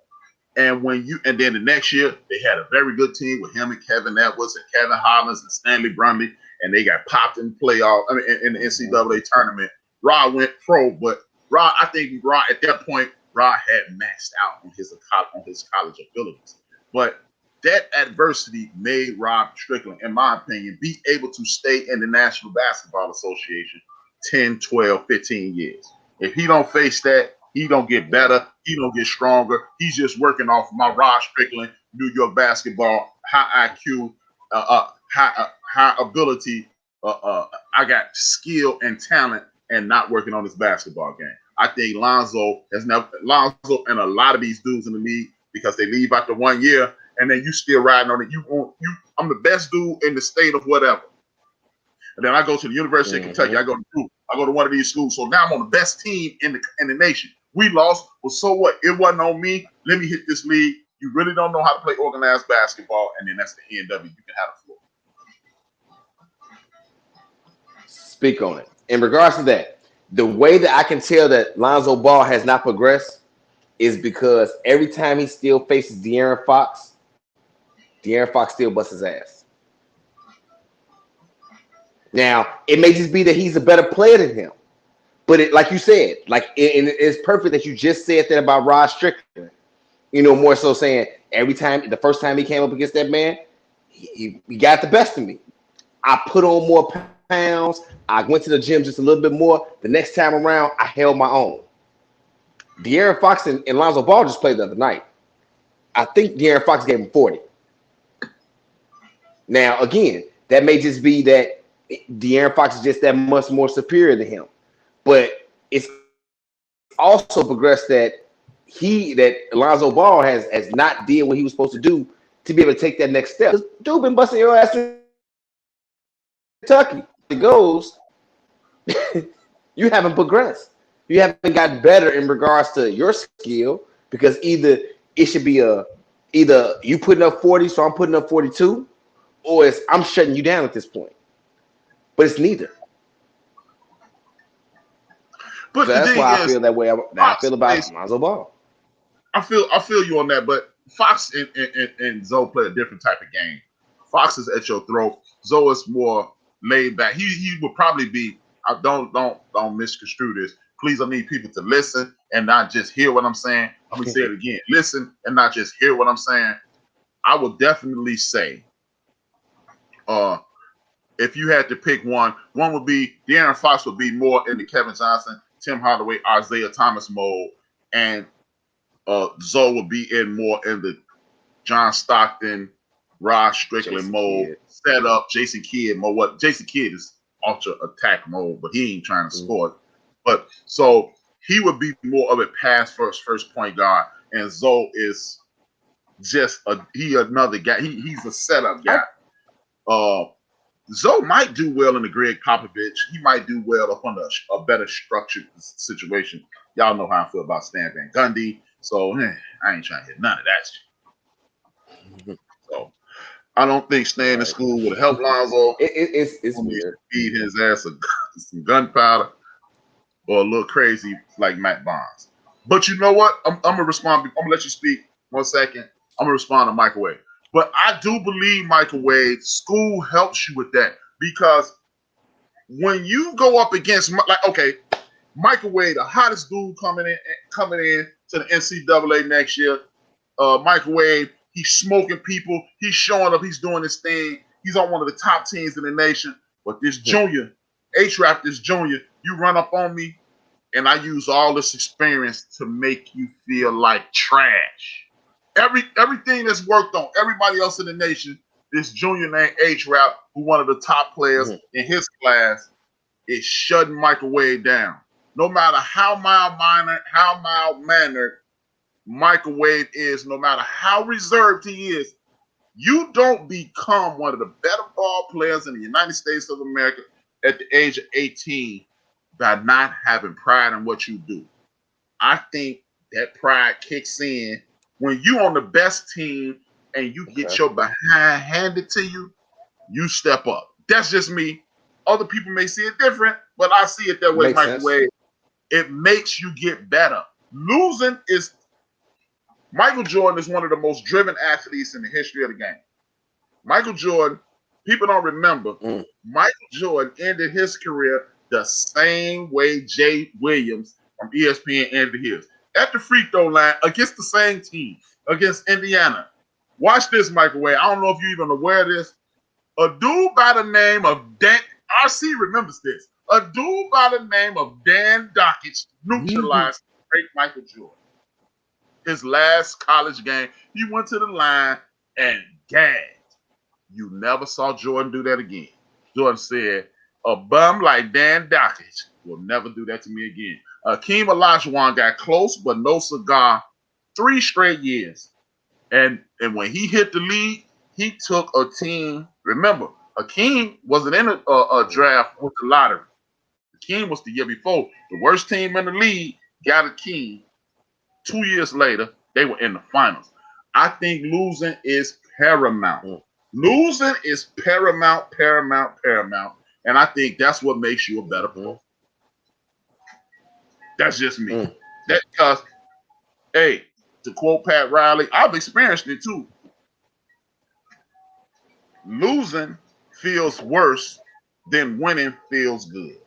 And then the next year, they had a very good team with him and Kevin Edwards and Kevin Hollins and Stanley Brumby, and they got popped in the playoff. In the NCAA tournament. Rod went pro, but I think Rod at that point, Rod had maxed out on his college abilities. But that adversity made Rod Strickland, in my opinion, be able to stay in the National Basketball Association 10, 12, 15 years. If he don't face that, he don't get better. He don't get stronger. He's just working off my Rod Strickland, New York basketball, high IQ, high ability. I got skill and talent, and not working on his basketball game. I think Lonzo and a lot of these dudes in the league, because they leave after 1 year, and then you still riding on it. I'm the best dude in the state of whatever. And then I go to the University of Kentucky. I go to Duke. I go to one of these schools. So now I'm on the best team in the nation. We lost. Well, so what? It wasn't on me. Let me hit this league. You really don't know how to play organized basketball, and then that's the end of it. You can have the floor. Speak on it. In regards to that, the way that I can tell that Lonzo Ball has not progressed is because every time he still faces De'Aaron Fox still busts his ass. Now, it may just be that he's a better player than him. But it, like you said, it's perfect that you just said that about Rod Strickland. More so saying the first time he came up against that man, he got the best of me. I put on more pounds. I went to the gym just a little bit more. The next time around, I held my own. De'Aaron Fox and Lonzo Ball just played the other night. I think De'Aaron Fox gave him 40. Now, again, that may just be that De'Aaron Fox is just that much more superior to him. But it's also progressed that Lonzo Ball has not did what he was supposed to do to be able to take that next step. Dude been busting your ass in Kentucky. It goes, you haven't progressed. You haven't gotten better in regards to your skill because either it should be either you putting up 40, so I'm putting up 42, or it's I'm shutting you down at this point. But it's neither. But so that's why I feel that way. I feel about Lonzo Ball. I feel you on that, but Fox and Zoe play a different type of game. Fox is at your throat. Zoe is more laid back. He would probably be. Don't misconstrue this. Please, I need people to listen and not just hear what I'm saying. I'm gonna say it again. Listen and not just hear what I'm saying. I would definitely say, if you had to pick one would be De'Aaron Fox would be more in the Kevin Johnson, Tim Hardaway, Isaiah Thomas mode, and Zoe would be more in the John Stockton, Rod Strickland Jason mode, Kidd. Set up Jason Kidd mode. What Jason Kidd is ultra attack mode, but he ain't trying to score. But so he would be more of a pass first point guard, and Zoe is just another guy. He's a setup guy. Zoe might do well in the Greg Popovich. He might do well up under a better structured situation. Y'all know how I feel about Stan Van Gundy. So I ain't trying to hit none of that shit. So I don't think staying in school would help Lonzo. It's weird. Feed his ass some gunpowder or a little crazy like Matt Barnes. But you know what? I'm gonna respond. I'm gonna let you speak 1 second. I'm gonna respond to Microwave. But I do believe Microwave school helps you with that because when you go up against Microwave, the hottest dude coming in to the NCAA next year. Microwave, he's smoking people. He's showing up. He's doing his thing. He's on one of the top teams in the nation. But this junior, HRap, this junior, you run up on me, and I use all this experience to make you feel like trash. Everything that's worked on everybody else in the nation, this junior named HRap, who one of the top players in his class, is shutting Microwave down. No matter how mild-mannered Microwave is, no matter how reserved he is, you don't become one of the better ball players in the United States of America at the age of 18 by not having pride in what you do. I think that pride kicks in when you on the best team and you get your behind handed to you, you step up. That's just me. Other people may see it different, but I see it that way, Makes Microwave. Sense. It makes you get better. Losing is Michael Jordan is one of the most driven athletes in the history of the game. Michael Jordan, people don't remember, Michael Jordan ended his career the same way Jay Williams from ESPN ended his. At the free throw line against the same team, against Indiana. Watch this, Microwave. I don't know if you're even aware of this. A dude by the name of Dan, RC remembers this. A dude by the name of Dan Dockich neutralized great Michael Jordan. His last college game, he went to the line and gagged. You never saw Jordan do that again. Jordan said, a bum like Dan Dockich will never do that to me again. Akeem Olajuwon got close, but no cigar 3 straight years. And when he hit the league, he took a team. Remember, Akeem wasn't in a draft with the lottery. Akeem was the year before. The worst team in the league got Akeem. 2 years later, they were in the finals. I think losing is paramount. Losing is paramount, and I think that's what makes you a better pro. That's just me. That's because, hey, to quote Pat Riley, I've experienced it too. Losing feels worse than winning feels good.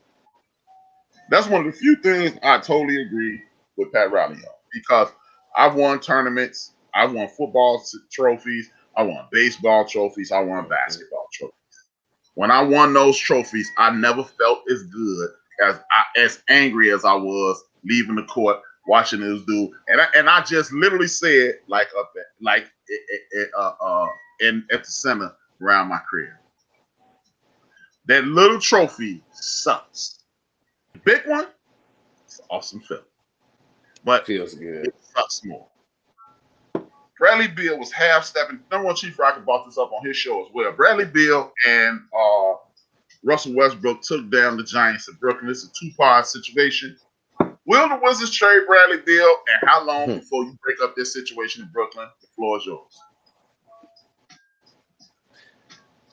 That's one of the few things I totally agree with Pat Riley on, because I've won tournaments, I won football trophies, I won baseball trophies, I won basketball trophies. When I won those trophies, I never felt as good as angry as I was leaving the court watching this dude, and I just literally said like up at, like at the center around my crib, that little trophy sucks. The big one, it's an awesome feeling, but feels good. It sucks more. Bradley Beal was half stepping. Number one, Chief Rocker brought this up on his show as well. Bradley Beal and Russell Westbrook took down the Giants of Brooklyn. It's a two-part situation. Will the Wizards trade Bradley Beal, and how long before you break up this situation in Brooklyn? The floor is yours.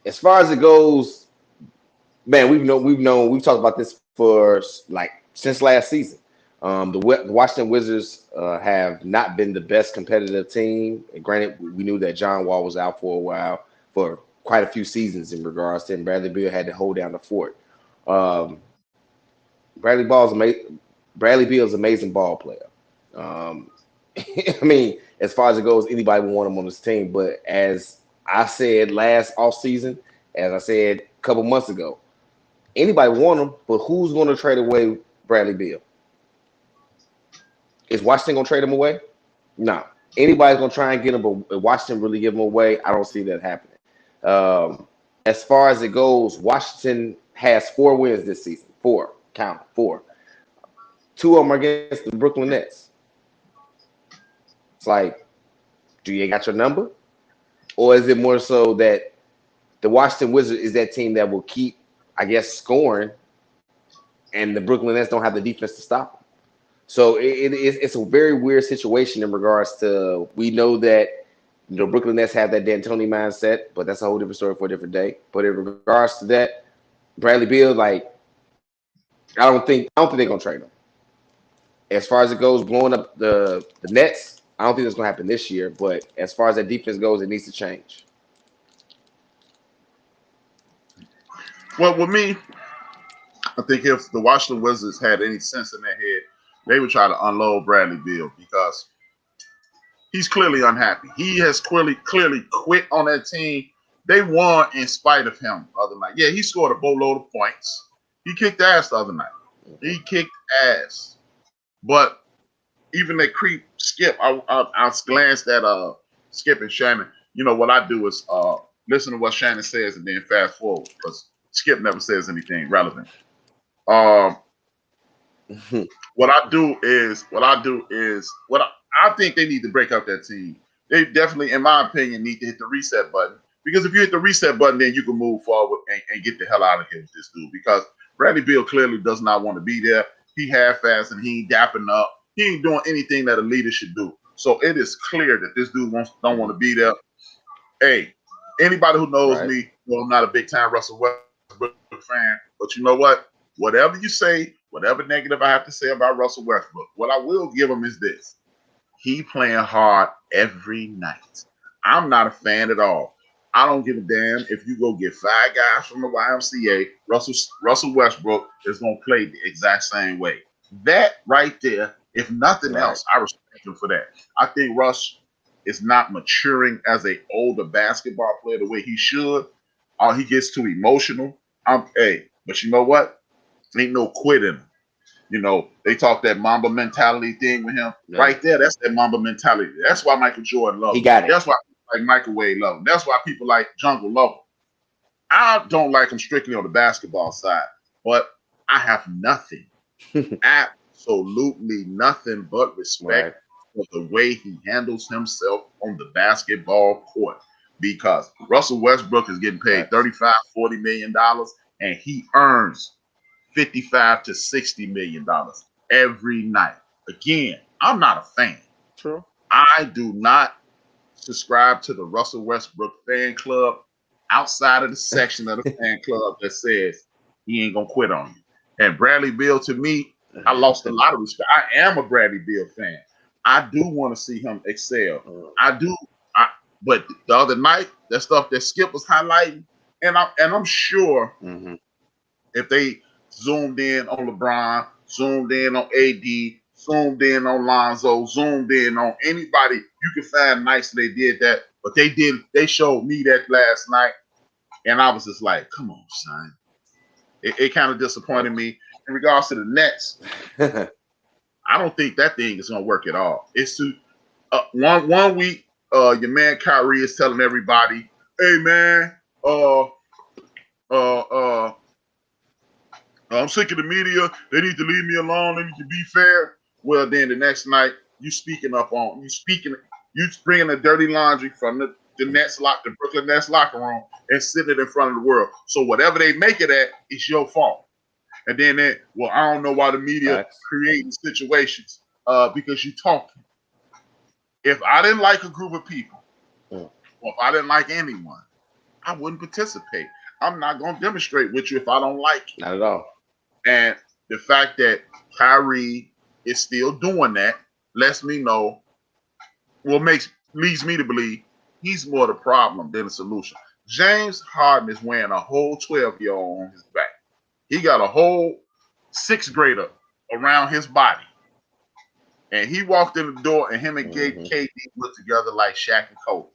As far as it goes, man, we've talked about this for like since last season. The Washington Wizards have not been the best competitive team. And granted, we knew that John Wall was out for a while, for quite a few seasons in regards to him. Bradley Beal had to hold down the fort. Bradley Beal is an amazing ball player. I mean, as far as it goes, anybody would want him on this team. But as I said last offseason, as I said a couple months ago, anybody want him, but who's going to trade away Bradley Beal? Is Washington going to trade him away? No. Anybody's going to try and get him, but Washington really give him away? I don't see that happening. As far as it goes, Washington has 4 wins this season. 4. Count 4. 2 of them are against the Brooklyn Nets. It's like, do you got your number? Or is it more so that the Washington Wizards is that team that will keep, I guess, scoring, and the Brooklyn Nets don't have the defense to stop them? So it's a very weird situation in regards to, we know that Brooklyn Nets have that D'Antoni mindset, but that's a whole different story for a different day. But in regards to that, Bradley Beal, like, I don't think they're gonna trade him. As far as it goes, blowing up the Nets, I don't think that's gonna happen this year. But as far as that defense goes, it needs to change. Well, with me, I think if the Washington Wizards had any sense in their head, they would try to unload Bradley Beal, because he's clearly unhappy. He has clearly quit on that team. They won in spite of him the other night. Yeah, he scored a boatload of points. He kicked ass the other night. He kicked ass. But even that creep Skip, I glanced at Skip and Shannon. You know, what I do is listen to what Shannon says and then fast forward, because Skip never says anything relevant. What I do is I think they need to break up that team. They definitely, in my opinion, need to hit the reset button, because if you hit the reset button, then you can move forward and get the hell out of here with this dude, because Bradley Beal clearly does not want to be there. He half-assed and he ain't dapping up. He ain't doing anything that a leader should do. So it is clear that this dude don't want to be there. Hey, anybody who knows me, well, I'm not a big-time Russell Westbrook fan, but you know what? Whatever you say, whatever negative I have to say about Russell Westbrook, what I will give him is this: he playing hard every night. I'm not a fan at all. I don't give a damn if you go get 5 guys from the YMCA. Russell Westbrook is going to play the exact same way. That right there, if nothing else, I respect him for that. I think Russ is not maturing as an older basketball player the way he should. He gets too emotional. But you know what? Ain't no quit in him. You know, they talk that Mamba mentality thing with him. Yeah. Right there, that's that Mamba mentality. That's why Michael Jordan loved him. He got it. That's why people like Michael Wade love him. That's why people like Jungle love him. I don't like him strictly on the basketball side, but I have nothing, absolutely nothing but respect for the way he handles himself on the basketball court. because Russell Westbrook is getting paid $35-40 million, and he earns $55 to $60 million every night. Again, I'm not a fan. True. I do not subscribe to the Russell Westbrook fan club outside of the section of the fan club that says he ain't gonna quit on you. And Bradley Beal, to me, I lost a lot of respect. I am a Bradley Beal fan. I do want to see him excel. I do. But the other night, that stuff that Skip was highlighting, and I'm sure if they zoomed in on LeBron, zoomed in on AD, zoomed in on Lonzo, zoomed in on anybody you can find nice they did that. But they showed me that last night, and I was just like, come on, son. It kind of disappointed me. In regards to the Nets, I don't think that thing is going to work at all. It's to one week, your man Kyrie is telling everybody, hey, man, I'm sick of the media. They need to leave me alone. They need to be fair. Well, then the next night, you bringing the dirty laundry from the Brooklyn Nets locker room and sitting it in front of the world. So whatever they make it at, it's your fault. And then I don't know why the media creating situations because you talking. If I didn't like a group of people, or if I didn't like anyone, I wouldn't participate. I'm not going to demonstrate with you if I don't like you. Not at all. And the fact that Kyrie is still doing that lets me know, leads me to believe he's more the problem than the solution. James Harden is wearing a whole 12-year-old on his back. He got a whole 6th grader around his body. And he walked in the door and him and KD looked together like Shaq and Kobe.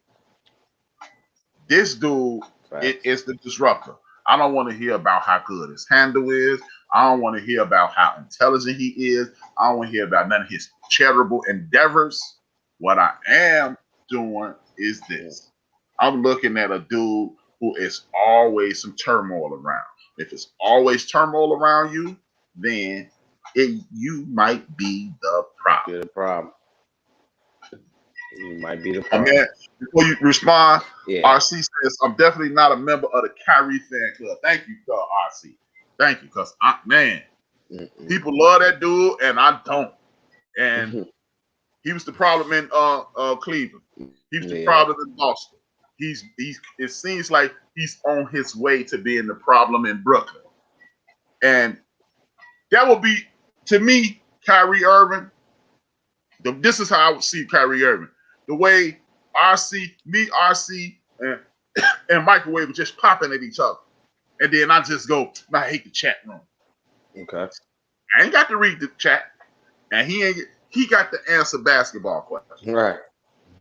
This dude is the disruptor. I don't want to hear about how good his handle is. I don't want to hear about how intelligent he is. I don't want to hear about none of his charitable endeavors. What I am doing is this. I'm looking at a dude who is always some turmoil around. If it's always turmoil around you, then you might be the problem. You're the problem. You might be the problem. Man, before you respond, RC says, I'm definitely not a member of the Kyrie fan club. Thank you, RC. Thank you, because, people love that dude, and I don't. And he was the problem in Cleveland. He was the problem in Boston. It seems like he's on his way to being the problem in Brooklyn. And that would be, to me, Kyrie Irving. This is how I would see Kyrie Irving. The way RC, and Microwave were just popping at each other. And then I just go, I hate the chat room. Okay. I ain't got to read the chat. And he got to answer basketball questions. Right.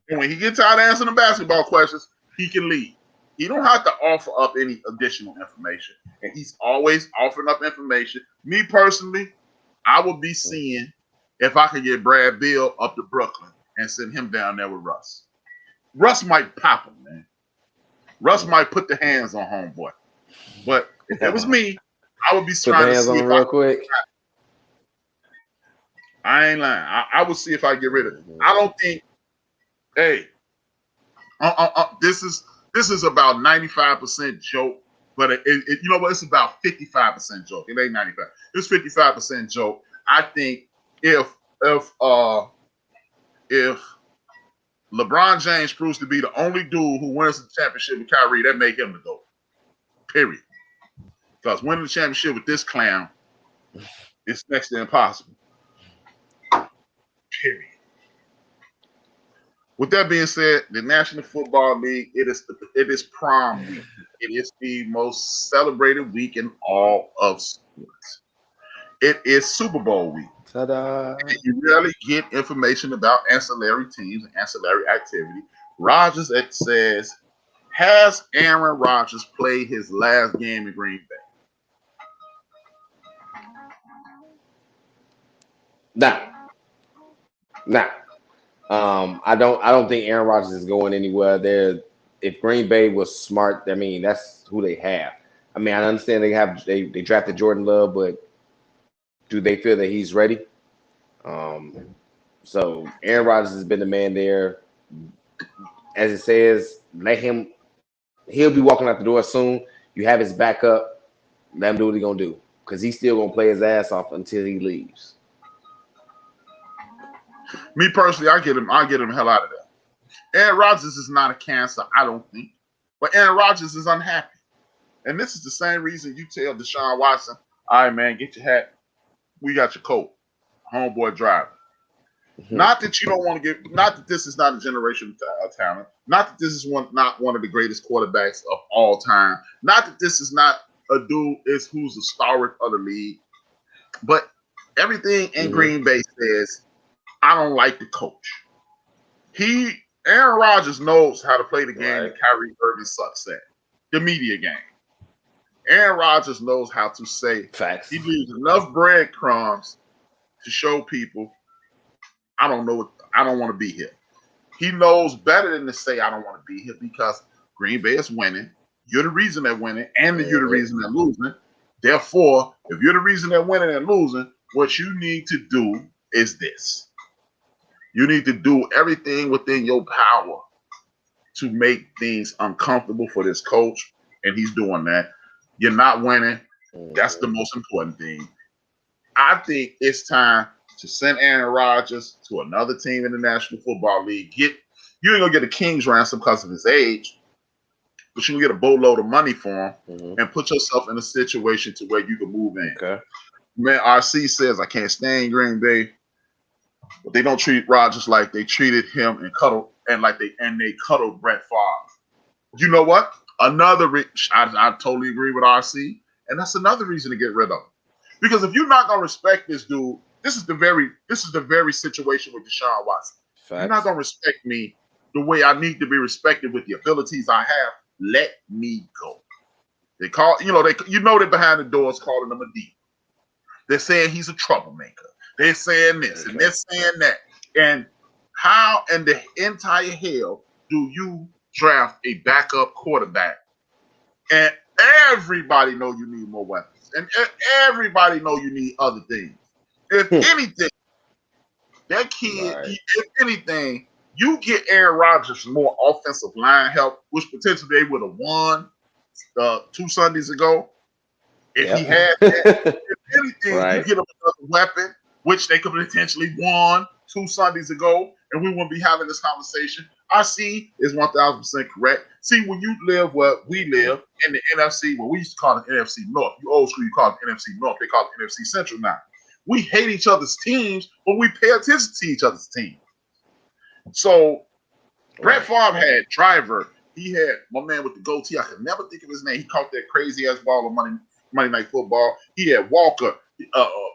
And when he gets tired of answering the basketball questions, he can leave. He don't have to offer up any additional information. And he's always offering up information. Me personally, I would be seeing if I could get Brad Beal up to Brooklyn and send him down there with Russ. Russ might pop him, man. Russ might put the hands on homeboy. But if it was me, I would be trying to see if real quick. I ain't lying. I would see if I get rid of it. I don't think. Hey, this is about 95% joke, but you know what? It's about 55% joke. It ain't 95. It's 55% joke. I think if LeBron James proves to be the only dude who wins the championship with Kyrie, that make him the GOAT. Period. Because winning the championship with this clown is next to impossible. Period. With that being said, the National Football League, it is prom week. It is the most celebrated week in all of sports. It is Super Bowl week. Ta-da. And you rarely get information about ancillary teams and ancillary activity. Rogers says, has Aaron Rodgers played his last game in Green Bay? Nah. I don't think Aaron Rodgers is going anywhere there. If Green Bay was smart, I mean, that's who they have. I mean, I understand they drafted Jordan Love, but do they feel that he's ready? So Aaron Rodgers has been the man there. as it says, let him. He'll be walking out the door soon. You have his backup. Let him do what he's gonna do, because he's still gonna play his ass off until he leaves. Me personally, I get him the hell out of there. Aaron Rodgers is not a cancer, I don't think. But Aaron Rodgers is unhappy. And this is the same reason you tell Deshaun Watson, all right, man, get your hat. We got your coat. Homeboy driver. Not that you don't want to get, not that this is not a generation of talent. Not that this is not one of the greatest quarterbacks of all time. Not that this is not a dude who's the stalwart of the league. But everything in Green Bay says, I don't like the coach. Aaron Rodgers knows how to play the game that Kyrie Irving sucks at, the media game. Aaron Rodgers knows how to say, facts. He leaves enough breadcrumbs to show people, I don't want to be here. He knows better than to say, I don't want to be here, because Green Bay is winning. You're the reason they're winning, and you're the reason they're losing. Therefore, if you're the reason they're winning and losing, what you need to do is this. You need to do everything within your power to make things uncomfortable for this coach, and he's doing that. You're not winning. That's the most important thing. I think it's time to send Aaron Rodgers to another team in the National Football League. You ain't gonna get a king's ransom because of his age, but you can get a boatload of money for him and put yourself in a situation to where you can move in. Okay. Man, RC says I can't stand Green Bay, but they don't treat Rodgers like they treated him and they cuddled Brett Favre. You know what? I totally agree with RC, and that's another reason to get rid of him. Because if you're not gonna respect this dude, this is the very situation with Deshaun Watson. Facts. You're not gonna respect me the way I need to be respected with the abilities I have. Let me go. They're behind the doors calling him a diva. They're saying he's a troublemaker. They're saying this and they're saying that. And how in the entire hell do you draft a backup quarterback? And everybody know you need more weapons. And everybody know you need other things. If anything, that kid, if anything, you get Aaron Rodgers more offensive line help, which potentially they would have won 2 Sundays ago. If he had that, if anything, you get him another weapon, which they could potentially won 2 Sundays ago, and we wouldn't be having this conversation. I see is 1,000% correct. See, when you live where we live in the NFC, what we used to call it NFC North, you old school, you call it NFC North, they call it NFC Central now. We hate each other's teams, but we pay attention to each other's teams. So Brett Favre had Driver. He had my man with the goatee. I could never think of his name. He caught that crazy ass ball on Monday Night Football. He had Walker.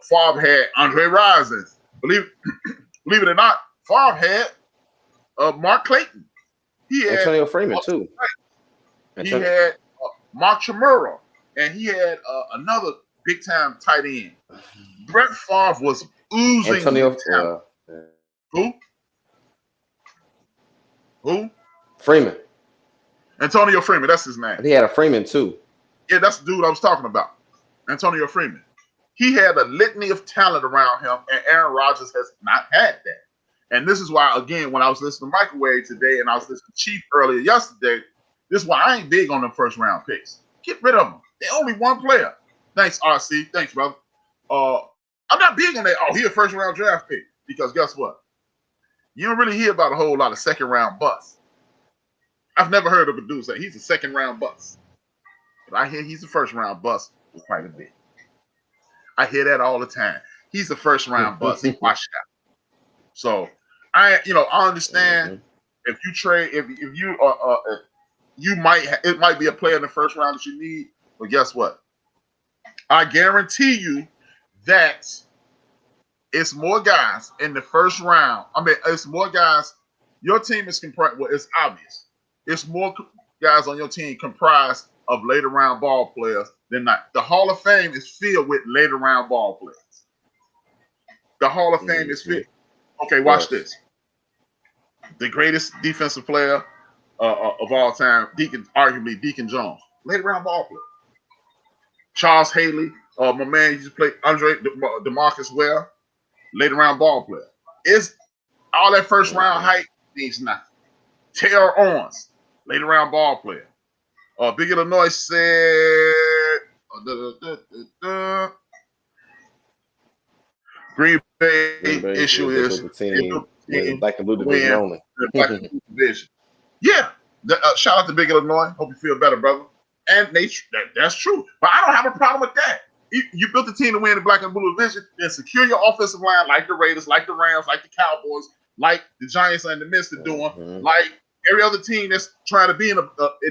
Favre had Andre Rison. Believe it or not, Favre had Mark Clayton. He had Antonio Freeman too. He had Mark Chmura, and he had another big time tight end. Brett Favre was oozing Antonio Who? Freeman. Antonio Freeman, that's his name. He had a Freeman too. Yeah, that's the dude I was talking about. Antonio Freeman. He had a litany of talent around him, and Aaron Rodgers has not had that. And this is why, again, when I was listening to Microwave today and I was listening to Chief earlier yesterday, this is why I ain't big on them first round picks. Get rid of them. They're only one player. Thanks, RC. Thanks, brother. I'm not big on that. Oh, he a first round draft pick. Because guess what? You don't really hear about a whole lot of second round busts. I've never heard of a dude say he's a second round bust. But I hear he's a first round bust quite a bit. I hear that all the time. He's a first round bust. He washed out. So I understand if you trade, if you it might be a player in the first round that you need, but guess what? I guarantee you that it's more guys in the first round. I mean, it's more guys. Your team is comprised. Well, it's obvious. It's more guys on your team comprised of later round ball players than not. The Hall of Fame is filled with later round ball players. The Hall of Fame is filled. Okay, watch this. The greatest defensive player of all time, arguably Deacon Jones, later round ball player. Charles Haley, my man used to play Andre DeMarcus Ware, later round ball player. It's all that first round hype means nothing. Taylor Owens, late round ball player. Big Illinois said Green Bay Green Bay issue is is with the team with black and blue division win only. the black and blue division. Yeah. Shout out to Big Illinois. Hope you feel better, brother. And that's true. But I don't have a problem with that. You built a team to win the black and blue division, then secure your offensive line like the Raiders, like the Rams, like the Cowboys, like the Giants and the Mets are doing, like every other team that's trying to be in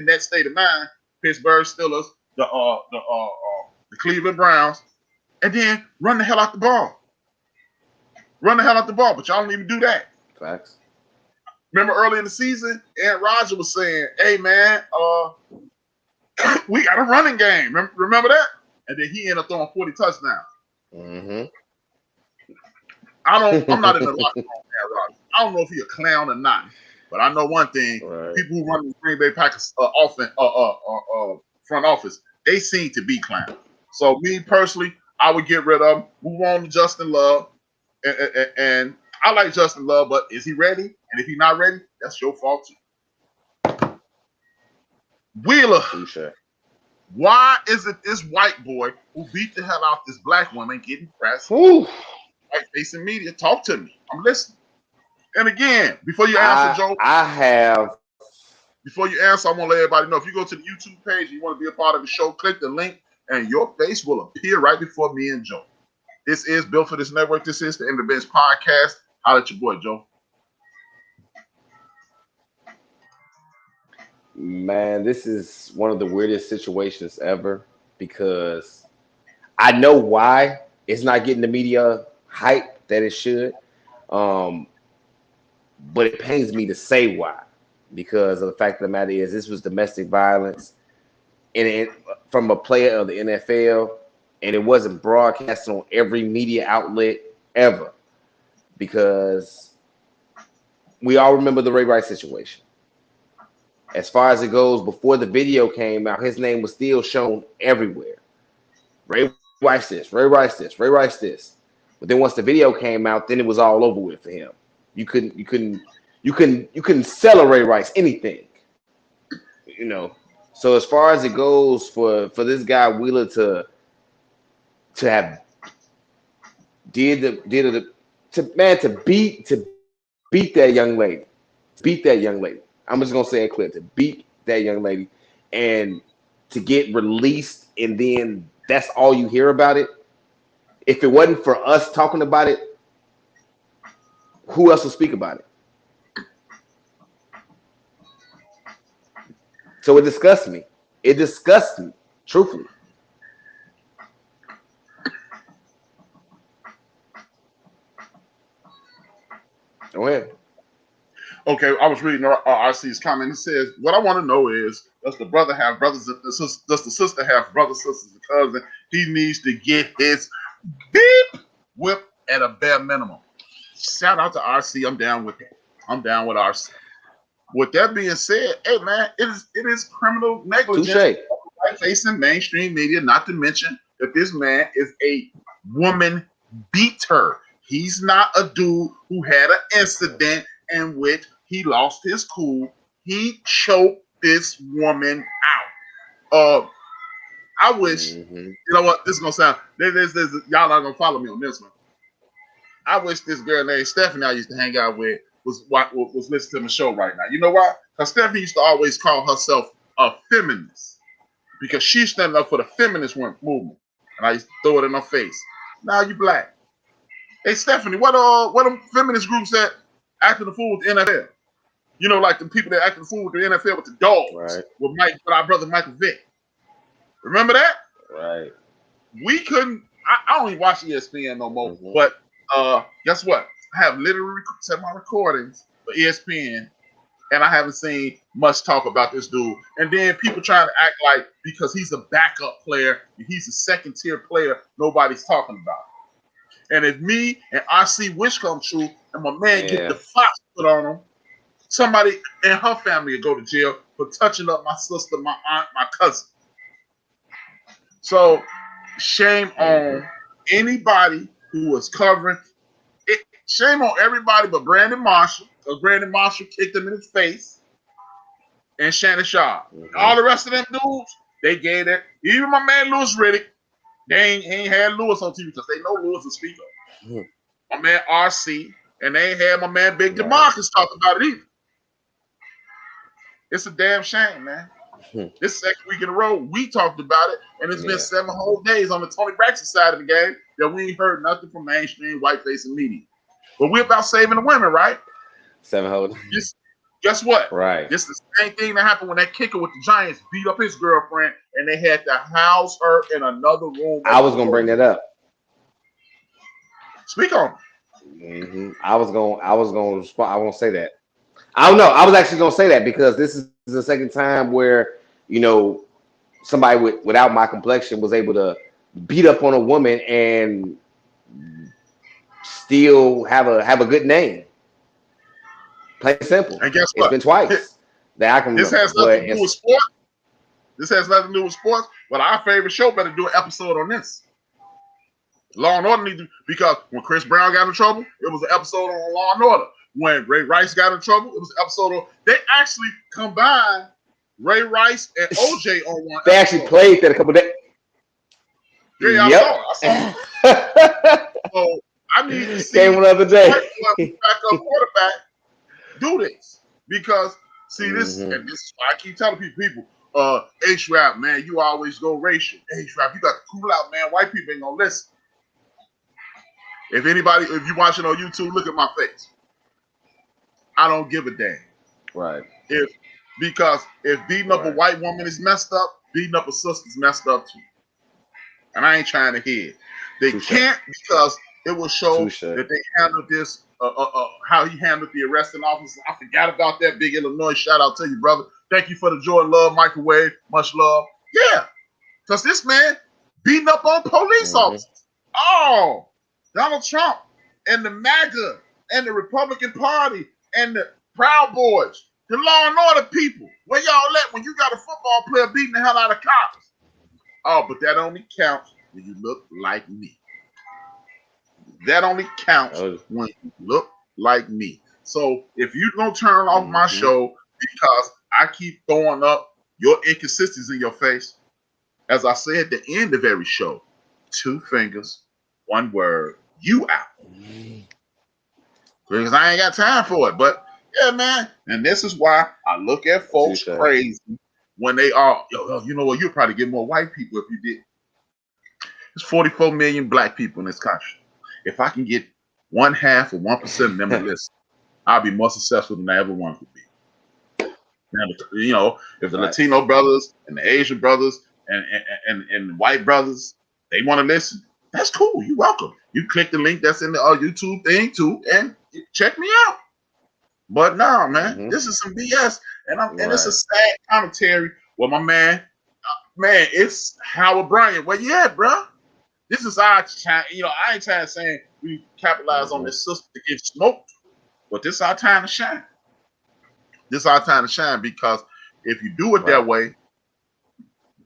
that state of mind. Pittsburgh Steelers, the Cleveland Browns, and then run the hell out the ball. Run the hell out the ball, but y'all don't even do that. Facts. Remember early in the season, Aaron Rodgers was saying, "Hey man, we got a running game." Remember that? And then he ended up throwing 40 touchdowns. Mm-hmm. I'm not in the locker room, Aaron Rodgers. I don't know if he's a clown or not, but I know one thing: people who run the Green Bay Packers front office, they seem to be clowns. So me personally, I would get rid of him, move on to Justin Love, and I like Justin Love, but is he ready? And if he's not ready, that's your fault too. Wheeler. Touché. Why is it this white boy who beat the hell out this black woman getting pressed? White facing media, talk to me. I'm listening. And again, before you answer, Joe, before you answer, I want to let everybody know if you go to the YouTube page, you want to be a part of the show, click the link, and your face will appear right before me and Joe. This is Built for This Network. This is the End of the Bench podcast. Holla at your boy, Joe. Man, this is one of the weirdest situations ever because I know why it's not getting the media hype that it should. But it pains me to say why, because of the fact of the matter is this was domestic violence from a player of the NFL, and it wasn't broadcasted on every media outlet ever, because we all remember the Ray Rice situation. As far as it goes, before the video came out, his name was still shown everywhere. Ray Rice this, Ray Rice this, Ray Rice this. But then once the video came out, then it was all over with for him. You couldn't sell a Ray Rice anything, you know. So as far as it goes for this guy Wheeler to have beat that young lady. I'm just gonna say it clear, to beat that young lady and to get released, and then that's all you hear about it. If it wasn't for us talking about it, who else will speak about it? So it disgusts me. It disgusts me, truthfully. Go ahead. Okay, I was reading RC's comment. It says, "What I want to know is, does the brother have brothers? Does the sister have brothers, sisters, and cousins? He needs to get his beep whipped at a bare minimum." Shout out to RC. I'm down with that. I'm down with RC. With that being said, hey man, it is criminal negligence facing mainstream media. Not to mention that this man is a woman beater. He's not a dude who had an incident in which he lost his cool. He choked this woman out. I wish, you know what, this is gonna sound, y'all not gonna follow me on this one. I wish this girl named Stephanie I used to hang out with was listening to my show right now. You know why? Because Stephanie used to always call herself a feminist because she's standing up for the feminist movement, and I used to throw it in her face. Now you black. Hey Stephanie, what are feminist groups that acting the fool with the NFL? You know, like the people that acting the fool with the NFL with the dogs, right, with our brother Michael Vick. Remember that? Right. We couldn't. I don't even watch ESPN no more. But guess what? I have literally set my recordings for ESPN, and I haven't seen much talk about this dude. And then people trying to act like because he's a backup player, he's a second tier player, nobody's talking about it. And if me and RC wish come true, and my man get the fox put on him, somebody in her family will go to jail for touching up my sister, my aunt, my cousin. So shame on anybody who was covering it. Shame on everybody but Brandon Marshall, because Brandon Marshall kicked him in his face. and Shannon Sharp. All the rest of them dudes, they gave that. Even my man Lewis Riddick, they ain't had Lewis on TV because they know Lewis is speaker. My man RC, and they ain't had my man Big DeMarcus talk about it either. It's a damn shame, man. This second week in a row, we talked about it, and it's been 7 whole days on the Tony Braxton side of the game that we ain't heard nothing from mainstream white-facing media. But we're about saving the women, right? 7 whole days. Guess what? Right. This is the same thing that happened when that kicker with the Giants beat up his girlfriend, and they had to house her in another room. I was gonna bring that up. Speak on. I was gonna respond. I won't say that. I don't know. I was actually gonna say that because this is the second time where somebody without my complexion was able to beat up on a woman and still have a good name. Plain and simple. And guess what? It's been twice that I can. This has nothing to do with sports. This has nothing to do with sports. But our favorite show better do an episode on this. Law and Order because when Chris Brown got in trouble, it was an episode on Law and Order. When Ray Rice got in trouble, it was an episode on. They actually combined Ray Rice and OJ on one. They actually played that a couple days. Yeah, I saw it. So I need to see one other day. Backup quarterback do this because this, and this is why I keep telling people, HRap, man, you always go racial. HRap, you got to cool out, man. White people ain't gonna listen. If you watching on YouTube, look at my face. I don't give a damn. Right. Because if beating up a white woman is messed up, beating up a sister's messed up too. And I ain't trying to hear it. They can't because it will show that they handled this, how he handled the arresting officer. I forgot about that. Big Illinois. Shout out to you, brother. Thank you for the joy and love, microwave. Much love. Yeah. Because this man beating up on police officers. Oh, Donald Trump and the MAGA and the Republican Party and the Proud Boys, the Law and Order people. Where y'all at when you got a football player beating the hell out of cops? Oh, but that only counts when you look like me. That only counts when you look like me. So if you're going to turn off my show because I keep throwing up your inconsistencies in your face, as I say at the end of every show, 2 fingers, 1 word, you out. Because I ain't got time for it. But yeah, man. And this is why I look at folks crazy when they are, you know what, you'll probably get more white people if you did. There's 44 million black people in this country. If I can get 1/2 or 1% of them to listen, I'll be more successful than I ever wanted to be. Now, if the Latino brothers and the Asian brothers and the white brothers, they want to listen, that's cool. You're welcome. You click the link that's in the YouTube thing too and check me out. But no, man, this is some BS. And it's a sad commentary. Well, my man, it's Howard Bryant. Where you at, bro? This is our time. I ain't trying to say we capitalize on this system to get smoked, but this is our time to shine. This is our time to shine because if you do it that way,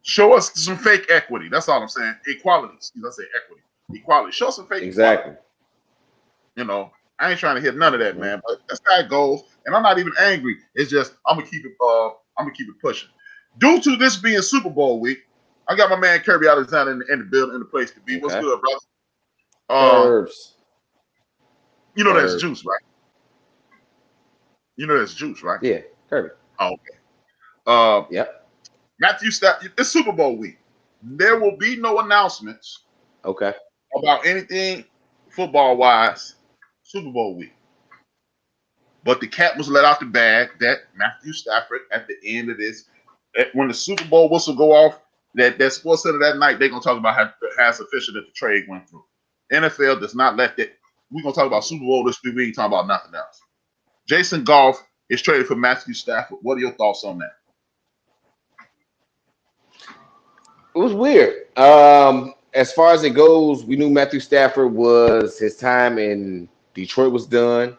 show us some fake equity. That's all I'm saying. Equality. I say equity. Equality. Show some fake equality. I ain't trying to hit none of that, man. But that's how it goes. And I'm not even angry. It's just I'm gonna keep it pushing. Due to this being Super Bowl week, I got my man Kirby Alexander in the building, in the place to be. What's good, brother? You know that's Juice, right? You know that's Juice, right? Yeah, Kirby. Oh, okay. Yep. Matthew Stafford. It's Super Bowl week. There will be no announcements. Okay. About anything football-wise. Super Bowl week. But the cat was let out the bag that Matthew Stafford at the end of this, when the Super Bowl whistle go off, that Sports Center that night, they're going to talk about how it's official that the trade went through. NFL does not let that. We're going to talk about Super Bowl this week. We ain't talking about nothing else. Jason Goff is traded for Matthew Stafford. What are your thoughts on that? It was weird. As far as it goes, we knew Matthew Stafford his time in Detroit was done.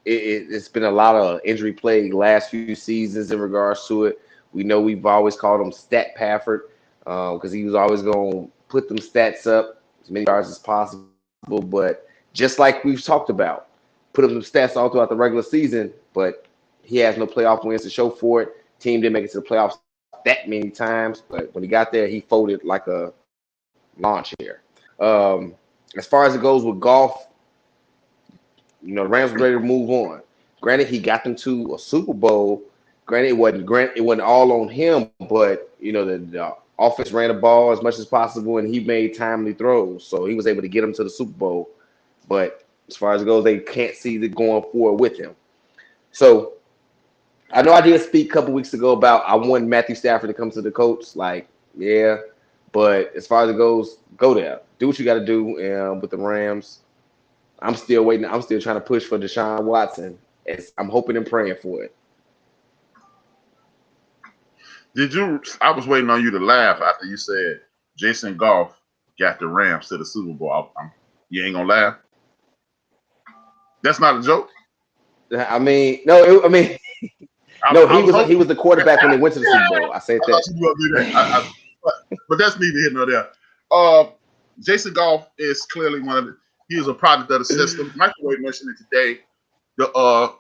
It's been a lot of injury plague last few seasons in regards to it. We know we've always called him Stat Pafford because he was always going to put them stats up as many yards as possible. But just like we've talked about, put up some stats all throughout the regular season, but He has no playoff wins to show for it. Team didn't make it to the playoffs that many times, but when he got there, he folded like a lawn chair. As far as it goes with golf, the Rams were ready to move on. Granted, he got them to a Super Bowl. Granted, it wasn't all on him, but the offense ran the ball as much as possible, and he made timely throws, so he was able to get them to the Super Bowl. But as far as it goes, they can't see the going forward with him. So I know I did speak a couple weeks ago about I want Matthew Stafford to come to the Colts. Like, yeah, but as far as it goes, go there. Do what you got to do with the Rams. I'm still waiting. I'm still trying to push for Deshaun Watson. I'm hoping and praying for it. I was waiting on you to laugh after you said Jason Goff got the Rams to the Super Bowl. You ain't gonna laugh? That's not a joke. I mean, no. He was the quarterback when they went to the Super Bowl. I said that. But that's neither here nor there. Jason Goff is clearly he is a product of the system. Microwave mentioned it today.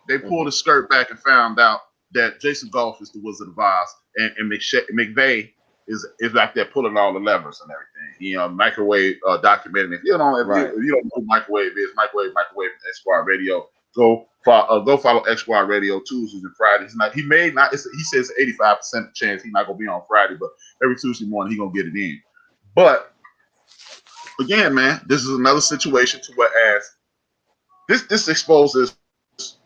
They pulled the skirt back and found out that Jason Goff is the Wizard of Oz, and McVay is like that pulling all the levers and everything. Microwave documentary. If you don't know who Microwave is, Microwave Esquire Radio. Go follow Esquire Radio Tuesdays and Fridays. He says 85% chance he's not gonna be on Friday, but every Tuesday morning he's gonna get it in. But again, man, this is another situation to whereas this exposes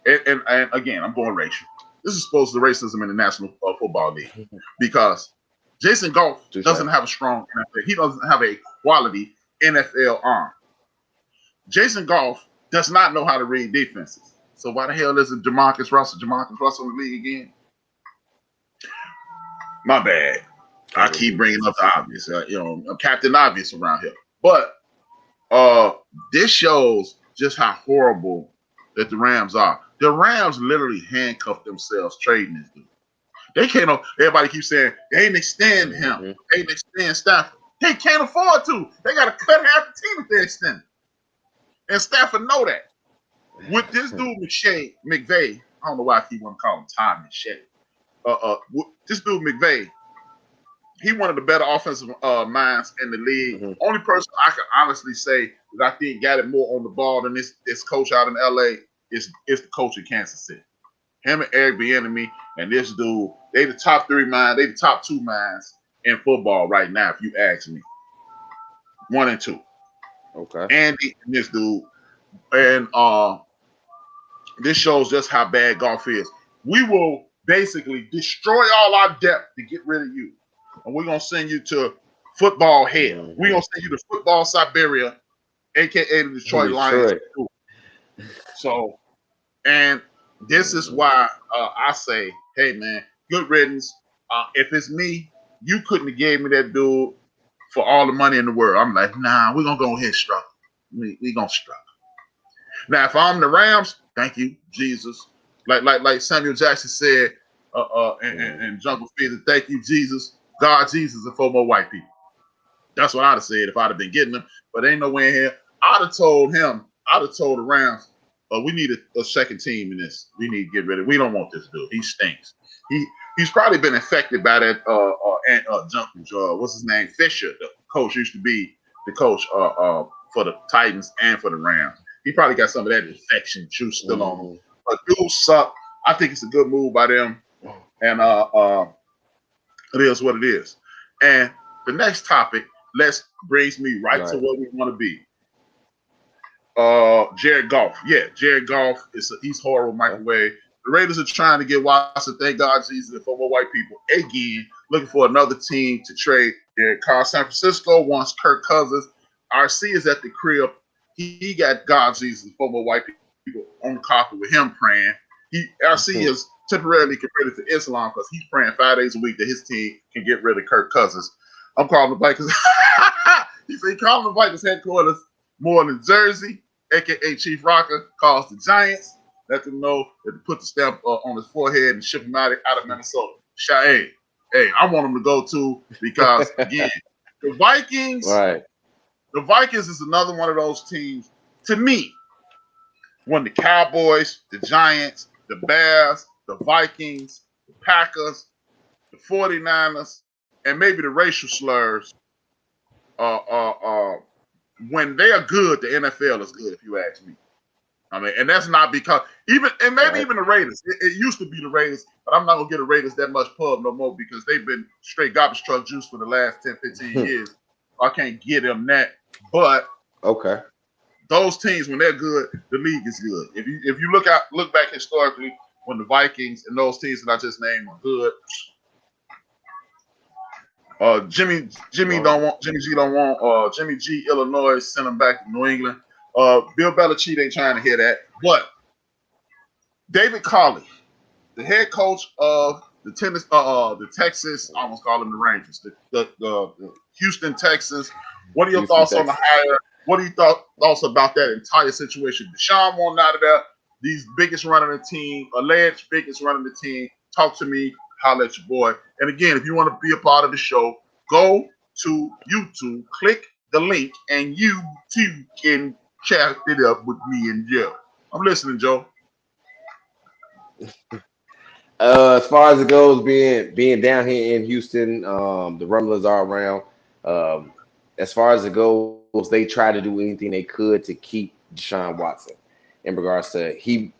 and again, I'm going racial. This exposes the racism in the National Football League because Jason Goff doesn't have a strong NFL. He doesn't have a quality NFL arm. Jason Goff does not know how to read defenses. So why the hell isn't Jamarcus Russell in the league again? My bad. I keep bringing up the obvious. I'm Captain Obvious around here. But this shows just how horrible that the Rams are. The Rams literally handcuffed themselves trading this dude. They can't. Everybody keeps saying they ain't extend him. They ain't extend Stafford. They can't afford to. They got to cut half the team if they extend. And Stafford know that. With this dude McVay, I don't know why I keep want to call him Todd McShay. This dude McVay, he one of the better offensive minds in the league. Only person I can honestly say that I think got it more on the ball than this coach out in LA is the coach in Kansas City. Him and Eric Bieniemy and this dude, they the top 3 minds, they the top 2 minds in football right now, if you ask me. 1 and 2. Okay. Andy and this dude. And this shows just how bad golf is. We will basically destroy all our depth to get rid of you. And we're going to send you to football hell. We're going to send you to football Siberia, a.k.a. the Detroit Lions. So, and this is why I say, hey, man, good riddance. If it's me, you couldn't have gave me that dude for all the money in the world. I'm like, nah, we're going to go ahead and struggle. We going to struggle. Now, if I'm the Rams, thank you, Jesus. Like Samuel Jackson said in Jungle Fever, thank you, Jesus. God, Jesus, and 4 more white people. That's what I'd have said if I'd have been getting them. But ain't no way in here. I'd have told the Rams, we need a second team in this. We need to get rid of it. We don't want this dude. He stinks. He's probably been infected by that what's his name? Fisher, the coach used to be the coach for the Titans and for the Rams. He probably got some of that infection juice still on him. But dudes suck. I think it's a good move by them. And it is what it is. And the next topic brings me right to where we want to be. Jared Goff. Yeah, Jared Goff he's horrible microwave. The Raiders are trying to get Watson, thank God Jesus, and 4 more white people again, looking for another team to trade Derek Carr. San Francisco wants Kirk Cousins. RC is at the crib. He got God, Jesus, and 4 more white people on the carpet with him praying. RC is temporarily converted to Islam because he's praying 5 days a week that his team can get rid of Kirk Cousins. I'm calling the Vikings. He said, calling the Vikings headquarters more than Jersey, a.k.a. Chief Rocker, calls the Giants. Let them know that to put the stamp on his forehead and ship him out of Minnesota. Hey, I want him to go too because, again, the Vikings. Right. The Vikings is another one of those teams, to me, when the Cowboys, the Giants, the Bears, the Vikings, the Packers, the 49ers, and maybe the racial slurs, when they are good, the NFL is good, if you ask me. I mean, and that's not because maybe even the Raiders. It used to be the Raiders, but I'm not gonna give the Raiders that much pub no more because they've been straight garbage truck juice for the last 10, 15 years. I can't give them that. But okay, those teams, when they're good, the league is good. If you look back historically, when the Vikings and those teams that I just named are good, Jimmy G don't want Jimmy G Illinois sent him back to New England. Bill Belichick ain't trying to hear that. But David Colley, the head coach of the Texas, I almost call them the Rangers, the Houston Texans. What are your thoughts on the hire? What are your thoughts about that entire situation? Deshaun wanted out of there. These biggest running the team, alleged biggest running the team. Talk to me. Holler at your boy. And again, if you want to be a part of the show, go to YouTube, click the link, and you too can chat it up with me and Joe. I'm listening, Joe. As far as it goes, being down here in Houston, the Rumblers are around. As far as it goes, they try to do anything they could to keep Deshaun Watson. In regards to he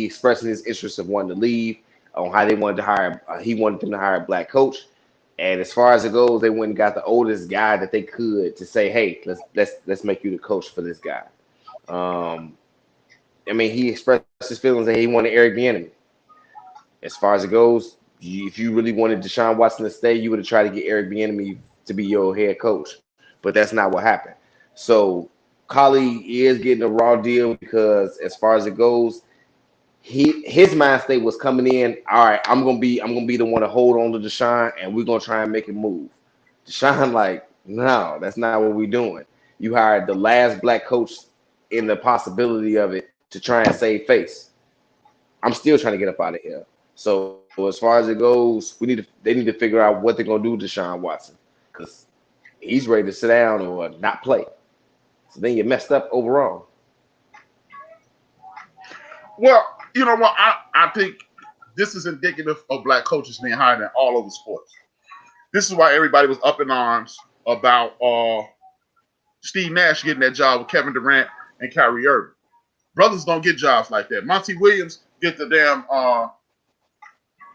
expressing his interest of wanting to leave, on how they wanted to hire. He wanted them to hire a black coach. And as far as it goes, they went and got the oldest guy that they could to say, "Hey, let's make you the coach for this guy." I mean, he expressed his feelings that he wanted Eric Bieniemy. As far as it goes, if you really wanted Deshaun Watson to stay, you would have tried to get Eric Bieniemy to be your head coach, but that's not what happened. So Colley is getting a raw deal because, as far as it goes, his mind state was coming in. All right, I'm gonna be the one to hold on to Deshaun, and we're gonna try and make it move. Deshaun, like, no, that's not what we're doing. You hired the last black coach in the possibility of it to try and save face. I'm still trying to get up out of here. So as far as it goes, they need to figure out what they're gonna do to Deshaun Watson because he's ready to sit down or not play. So then you're messed up overall. Well, you know what? I think this is indicative of black coaches being hired in all over sports. This is why everybody was up in arms about Steve Nash getting that job with Kevin Durant and Kyrie Irving. Brothers don't get jobs like that. Monty Williams get the damn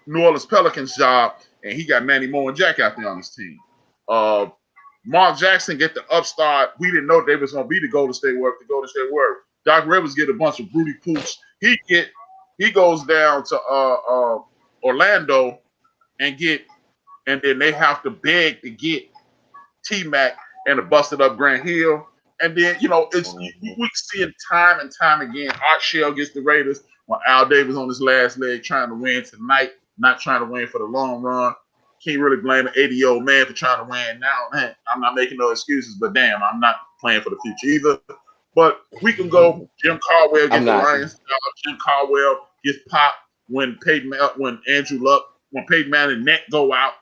New Orleans Pelicans job, and he got Manny Moore and Jack out there on his team. Mark Jackson get the upstart. We didn't know they was going to be the Golden State Warriors. Doc Rivers get a bunch of Rudy Pooch. He goes down to Orlando and then they have to beg to get T-Mac and a busted up Grant Hill. And then, we see it time and time again. Art Shell gets the Raiders when Al Davis on his last leg trying to win tonight, not trying to win for the long run. Can't really blame an 80-year-old man for trying to win now. Man, I'm not making no excuses, but damn, I'm not playing for the future either. But we can go. Jim Caldwell gets the Lions. Jim Caldwell gets popped when Peyton Manning and Net go out.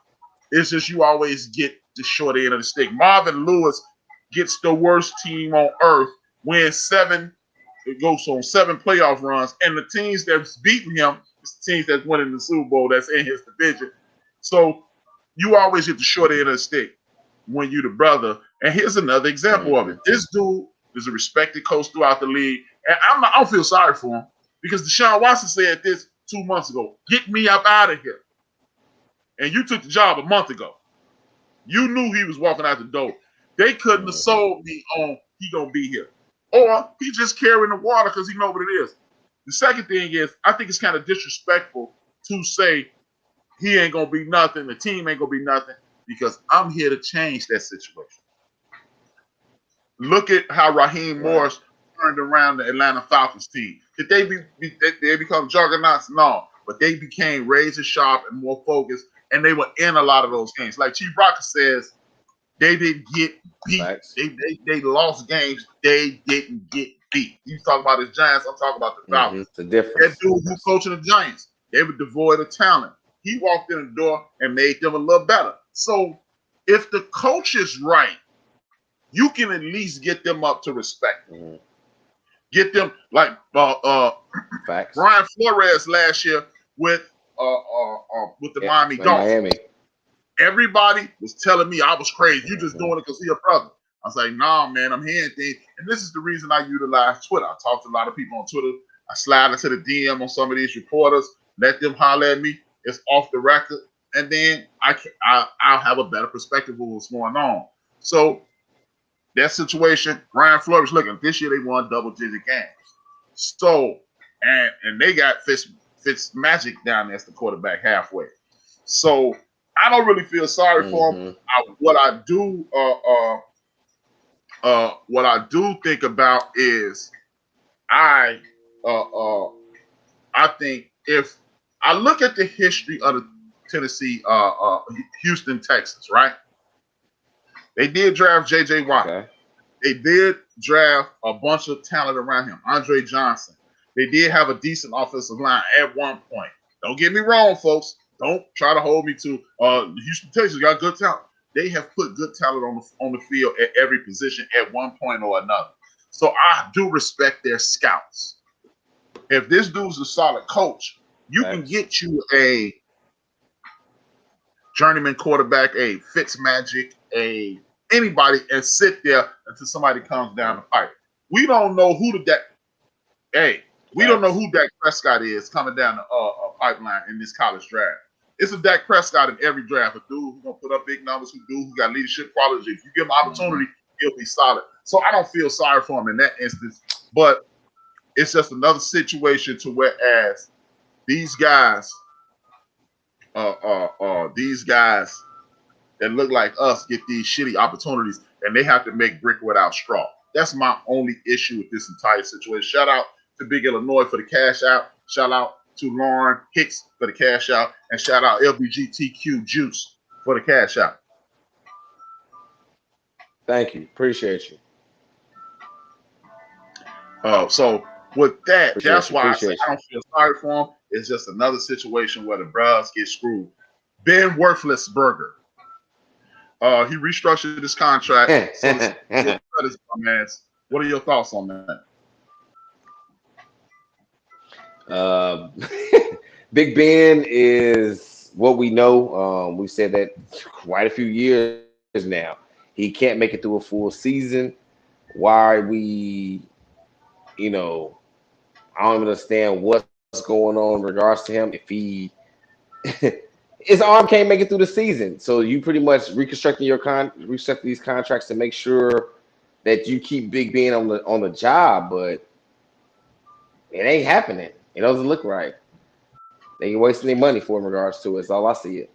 It's just you always get the short end of the stick. Marvin Lewis gets the worst team on earth, wins 7. It goes on 7 playoff runs, and the teams that's beating him is the teams that's winning the Super Bowl that's in his division. So you always get the short end of the stick when you the brother. And here's another example of it. This dude is a respected coach throughout the league, and I don't feel sorry for him because Deshaun Watson said this 2 months ago: "Get me up out of here." And you took the job a month ago. You knew he was walking out the door. They couldn't have sold me on he gonna be here, or he just carrying the water because he know what it is. The second thing is, I think it's kind of disrespectful to say he ain't gonna be nothing, the team ain't gonna be nothing, because I'm here to change that situation. Look at how Raheem Morris turned around the Atlanta Falcons team. Did they become juggernauts? No, but they became razor sharp and more focused, and they were in a lot of those games. Like Chief Rocker says, they didn't get beat. They lost games. They didn't get beat. You talk about the Giants, I'm talking about the Falcons. It's a difference. That dude who's coaching the Giants, they were devoid of talent. He walked in the door and made them a little better. So if the coach is right, you can at least get them up to respect. Get them like Brian Flores last year with the Yeah, Miami in Dolphins. Miami. Everybody was telling me I was crazy. You just doing it because he a brother. I was like, nah, man, I'm hearing things. And this is the reason I utilize Twitter. I talk to a lot of people on Twitter. I slide into the DM on some of these reporters, let them holler at me. It's off the record. And then I'll have a better perspective of what's going on. So that situation, Brian Flores, looking, this year they won double-digit games. So, and they got Fitz Magic down there as the quarterback halfway. So I don't really feel sorry for him. What I do think about is I think if I look at the history of the Tennessee, Houston, Texas, right? They did draft J.J. Watt. Okay. They did draft a bunch of talent around him. Andre Johnson. They did have a decent offensive line at one point. Don't get me wrong, folks. Don't try to hold me to the Houston Texans got good talent. They have put good talent on the field at every position at one point or another. So I do respect their scouts. If this dude's a solid coach, you can get you a journeyman quarterback, a Fitzmagic, anybody, and sit there until somebody comes down the pipe. We don't know who we don't know who Dak Prescott is coming down the pipeline in this college draft. It's a Dak Prescott in every draft. A dude who's gonna put up big numbers, who got leadership qualities. If you give him opportunity, he'll be solid. So I don't feel sorry for him in that instance. But it's just another situation to whereas these guys that look like us get these shitty opportunities and they have to make brick without straw. That's my only issue with this entire situation. Shout out to Big Illinois for the cash out. Shout out to Lauren Hicks for the cash out. And shout out LBGTQ Juice for the cash out. Thank you. Appreciate you. So with that, that's why I say I don't feel sorry for him. It's just another situation where the Browns get screwed. Ben Worthlessberger. He restructured his contract. So what are your thoughts on that? Big Ben is what we know. We said that quite a few years now. He can't make it through a full season. Why are we, I don't understand what's going on in regards to him. If he his arm can't make it through the season, so you pretty much reconstructing these contracts to make sure that you keep Big Ben on the job, but it ain't happening. It doesn't look right. They wasting their money in regards to it. That's all I see it.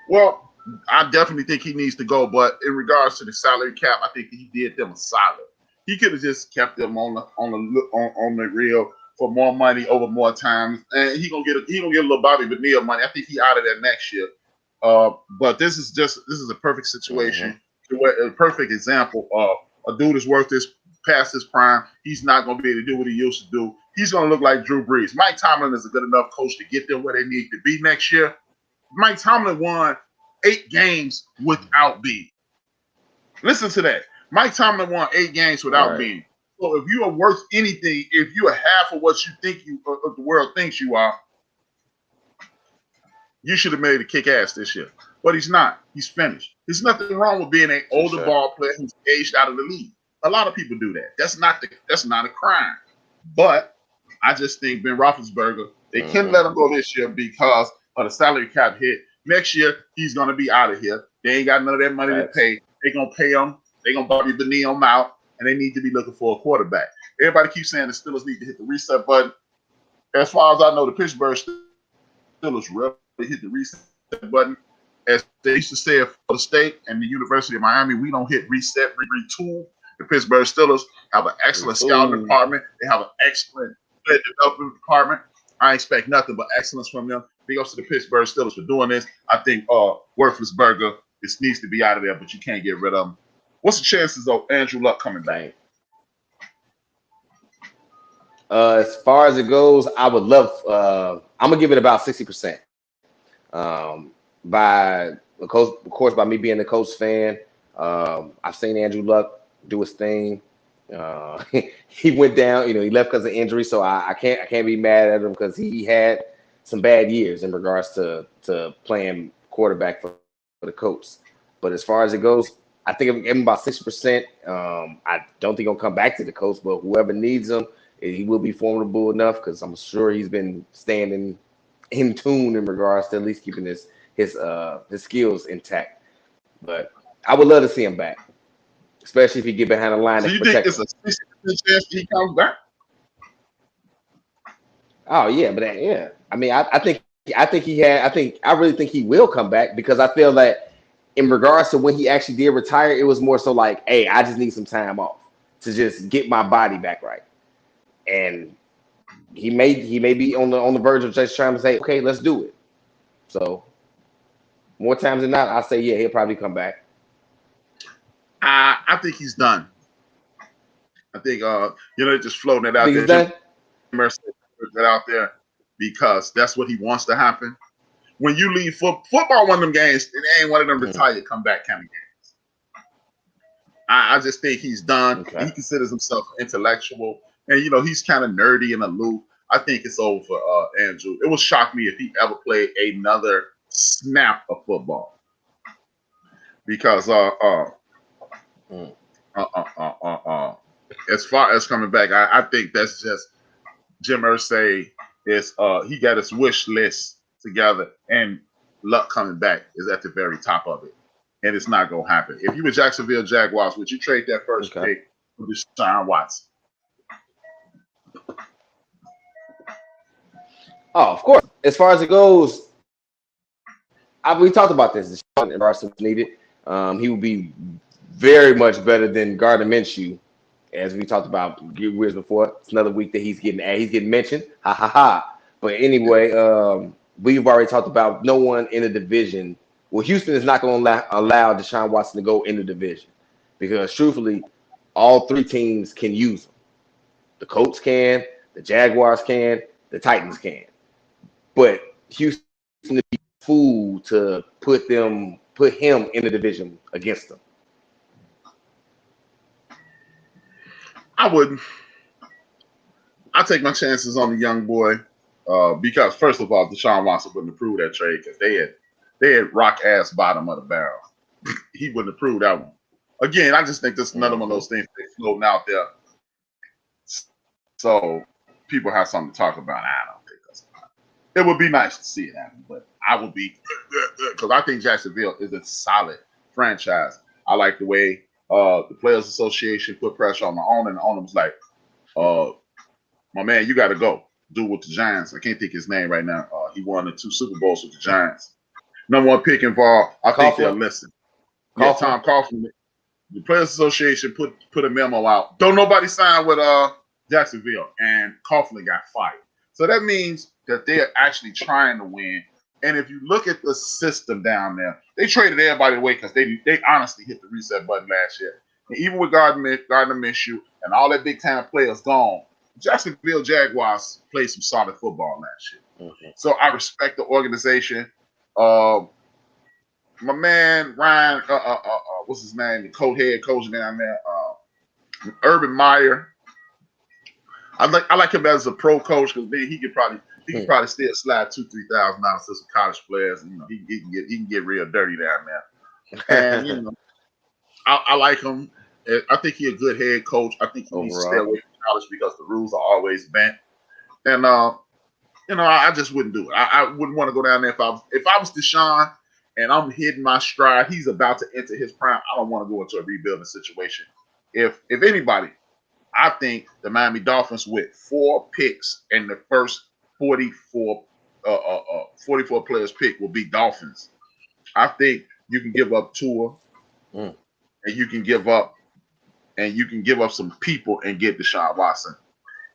Well, I definitely think he needs to go, but in regards to the salary cap, I think he did them a solid. He could have just kept them on the reel for more money over more times, and he gonna get a little Bobby Bonilla money. I think he out of that next year. But this is a perfect situation, a perfect example of a dude is worth this past his prime. He's not gonna be able to do what he used to do. He's gonna look like Drew Brees. Mike Tomlin is a good enough coach to get them where they need to be next year. Mike Tomlin won 8 games without being. Listen to that. Mike Tomlin won 8 games without being. So if you are worth anything, if you are half of what you think the world thinks you are, you should have made a kick ass this year. But he's not. He's finished. There's nothing wrong with being an older ball player who's aged out of the league. A lot of people do that. That's not a crime. But I just think Ben Roethlisberger, they couldn't let him go this year because of the salary cap hit. Next year, he's going to be out of here. They ain't got none of that money to pay. They're going to pay him. They're going to Bobby Bonilla him out, and they need to be looking for a quarterback. Everybody keeps saying the Steelers need to hit the reset button. As far as I know, the Pittsburgh Steelers rarely hit the reset button. As they used to say at Florida State and the University of Miami, we don't hit reset, retool. The Pittsburgh Steelers have an excellent scouting department. They have an excellent player development department. I expect nothing but excellence from them. Big ups to the Pittsburgh Steelers for doing this. I think Worthlessberger needs to be out of there, but you can't get rid of him. What's the chances of Andrew Luck coming back? As far as it goes, I would love. I'm gonna give it about 60%. By the coach, of course, by me being a Colts fan, I've seen Andrew Luck do his thing. Uh, he went down. He left because of injury, so I can't be mad at him because he had some bad years in regards to playing quarterback for the Colts. But as far as it goes, I think I'm giving him about 60%. I don't think he'll come back to the Colts, but whoever needs him, he will be formidable enough because I'm sure he's been staying in tune in regards to at least keeping his skills intact. But I would love to see him back, especially if he get behind the line So that you can think protect it's him. a 60% chance he comes back? Oh yeah, but yeah, I mean, I really think he will come back because I feel that in regards to when he actually did retire, it was more so like, hey, I just need some time off to just get my body back right, and he may be on the verge of just trying to say, okay, let's do it. So more times than not, I say yeah, he'll probably come back. I think he's done. I think just floating it You out think there. he's Jim done? Mercer put that out there because that's what he wants to happen. When you leave football, one of them games, it ain't one of them retire, come back kind of games. I just think he's done. Okay. He considers himself intellectual, and he's kind of nerdy and aloof. I think it's over for Andrew. It would shock me if he ever played another snap of football because Mm. as far as coming back, I think that's just Jim Irsay is he got his wish list together, and luck coming back is at the very top of it, and it's not gonna happen. If you were Jacksonville Jaguars, would you trade that first Okay. pick for Deshaun Watson? Oh, of course. As far as it goes, we talked about this. Deshaun in regards to what's needed. He would be very much better than Gardner Minshew, as we talked about years before. It's another week that he's getting mentioned. Ha ha ha. But anyway, we've already talked about no one in the division. Well, Houston is not going to allow Deshaun Watson to go in the division because, truthfully, all three teams can use him. The Colts can, the Jaguars can, the Titans can. But Houston would be a fool to put him in the division against them. I wouldn't. I take my chances on the young boy because first of all, Deshaun Watson wouldn't approve that trade because they had rock ass bottom of the barrel. He wouldn't approve that one. Again, I just think this is another one of those things that's floating out there, so people have something to talk about. I don't think that's. It would be nice to see it happen, but I would be because I think Jacksonville is a solid franchise. I like the way the Players Association put pressure on the owner, and the owner was like, my man, you got to go. Do with the Giants. I can't think his name right now. He won the 2 Super Bowls with the Giants. Number 1 pick involved. I think they'll listen. Yeah, Tom Coughlin. The Players Association put a memo out. Don't nobody sign with Jacksonville, and Coughlin got fired. So that means that they're actually trying to win. And if you look at the system down there, they traded everybody away because they honestly hit the reset button last year. And even with Gardner Minshew and all that big time players gone, Jacksonville Jaguars played some solid football last year. Mm-hmm. So I respect the organization. My man Ryan, what's his name? The head coach down there, Urban Meyer. I like him as a pro coach because he could probably still slide $2,000-$3,000 to some college players, and he can get real dirty down there. And I like him. I think he's a good head coach. I think he needs to stay away from college because the rules are always bent. And I just wouldn't do it. I wouldn't want to go down there if I was Deshaun and I'm hitting my stride. He's about to enter his prime. I don't want to go into a rebuilding situation. If anybody, I think the Miami Dolphins with 4 picks and the first 44 players pick will be Dolphins. I think you can give up Tua, and you can give up some people and get Deshaun Watson.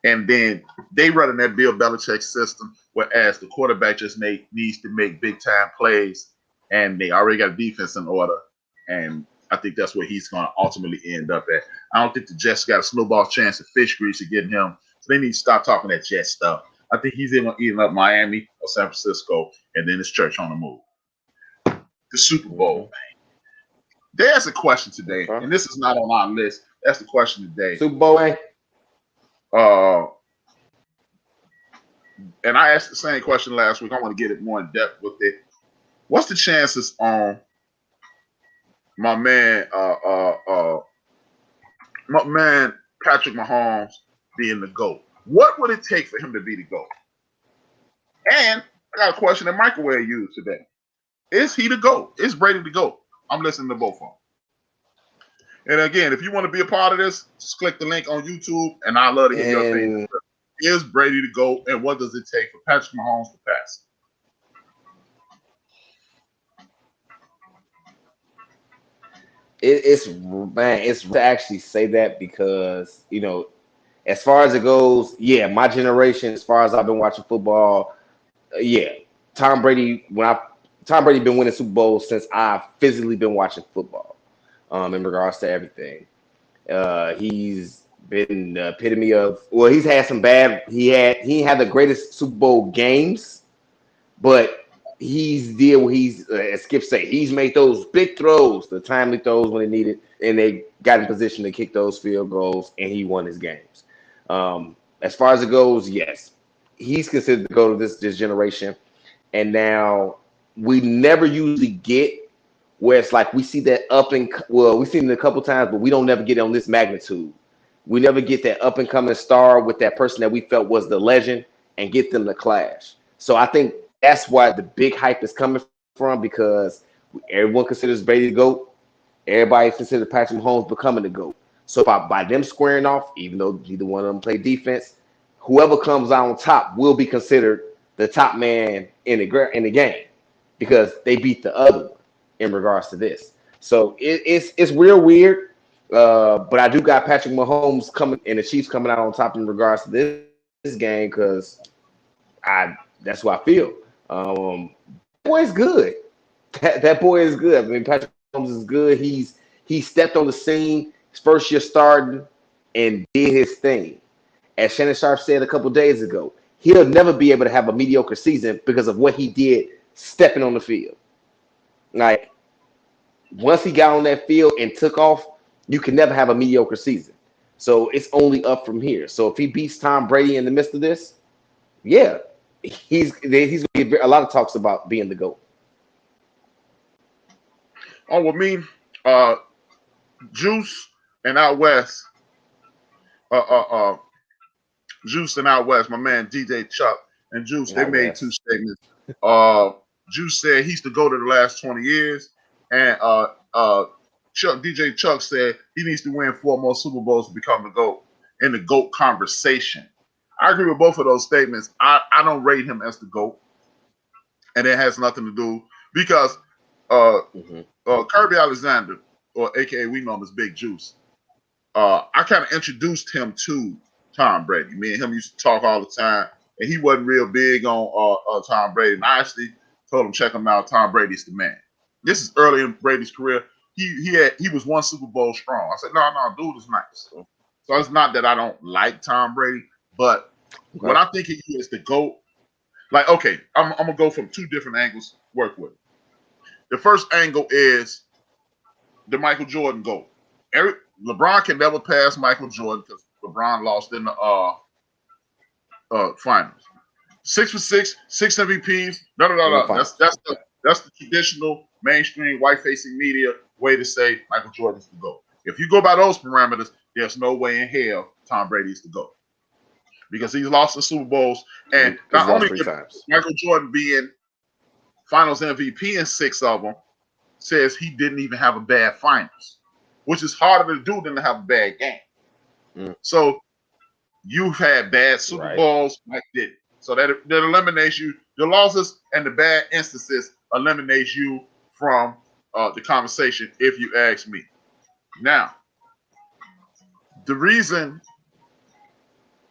And then they running that Bill Belichick system, whereas the quarterback just needs to make big time plays, and they already got defense in order. And I think that's where he's going to ultimately end up at. I don't think the Jets got a snowball chance of fish grease to get him. So they need to stop talking that Jet stuff. I think he's eating up Miami or San Francisco, and then it's church on the move. The Super Bowl. There's a question today, and this is not on our list, That's the question today. Super Bowl, man. Uh, and I asked the same question last week. I want to get it more in depth with it. What's the chances on my man, Patrick Mahomes being the GOAT? What would it take for him to be the GOAT? And I got a question that Microwave used today. Is he the GOAT? Is Brady the GOAT? I'm listening to both of them. And again, if you want to be a part of this, just click the link on YouTube, and I'd love to hear your opinion. Is Brady the GOAT, and what does it take for Patrick Mahomes to pass? It's to actually say that because, as far as it goes, yeah, my generation, as far as I've been watching football, yeah, Tom Brady been winning Super Bowls since I've physically been watching football. In regards to everything, he's been the epitome of. Well, he's had some bad. He had the greatest Super Bowl games, but as Skip say, he's made those big throws, the timely throws when they needed, and they got in position to kick those field goals, and he won his games. As far as it goes, yes, he's considered to go to this generation, and now we never usually get where it's like we see that we've seen it a couple times, but we don't never get it on this magnitude. We never get that up and coming star with that person that we felt was the legend and get them to clash. So I think that's why the big hype is coming from, because everyone considers Brady the GOAT. Everybody considers Patrick Mahomes becoming the GOAT. So by them squaring off, even though neither one of them play defense, whoever comes out on top will be considered the top man in the game because they beat the other one in regards to this. So it's real weird. But I do got Patrick Mahomes coming and the Chiefs coming out on top in regards to this game because that's what I feel. Boy's good. That boy is good. I mean, Patrick Mahomes is good. He stepped on the scene his first year starting and did his thing. As Shannon Sharp said a couple days ago, he'll never be able to have a mediocre season because of what he did stepping on the field. Like, once he got on that field and took off, you can never have a mediocre season. So it's only up from here. So if he beats Tom Brady in the midst of this, yeah, he's going to get a lot of talks about being the GOAT. Oh, with me, Juice and out west, Juice and out west, my man DJ Chuck and Juice, they made two statements. Juice said he's the GOAT of the last 20 years, and DJ Chuck said he needs to win 4 more Super Bowls to become the GOAT in the GOAT conversation. I agree with both of those statements. I don't rate him as the GOAT, and it has nothing to do because Kirby Alexander, or AKA we know him as Big Juice, I kind of introduced him to Tom Brady. Me and him used to talk all the time, and he wasn't real big on Tom Brady. And I actually told him, check him out. Tom Brady's the man. This is early in Brady's career. He was 1 Super Bowl strong. I said, no, dude is nice. So it's not that I don't like Tom Brady, but when I think he is the GOAT, like, okay, I'm gonna go from 2 different angles. Work with it. The first angle is the Michael Jordan GOAT. LeBron can never pass Michael Jordan because LeBron lost in the finals. 6 for 6, 6 MVPs. No. That's the traditional mainstream white-facing media way to say Michael Jordan's the GOAT. If you go by those parameters, there's no way in hell Tom Brady's the GOAT because he's lost the Super Bowls, and not only Michael Jordan being Finals MVP in 6 of them, says he didn't even have a bad finals, which is harder to do than to have a bad game. So you've had bad Super Bowls, Mike did. So that eliminates you. The losses and the bad instances eliminates you from the conversation, if you ask me. Now, the reason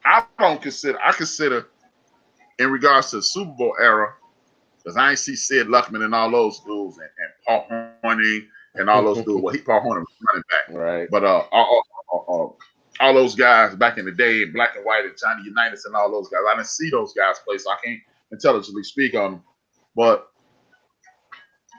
I consider in regards to the Super Bowl era, because I ain't see Sid Luckman and all those dudes and Paul Hornung and all those dudes. Well, Paul Hornung was running back. Right. But all those guys back in the day, Black and White and Johnny Unitas and all those guys, I didn't see those guys play, so I can't intelligently speak on them. But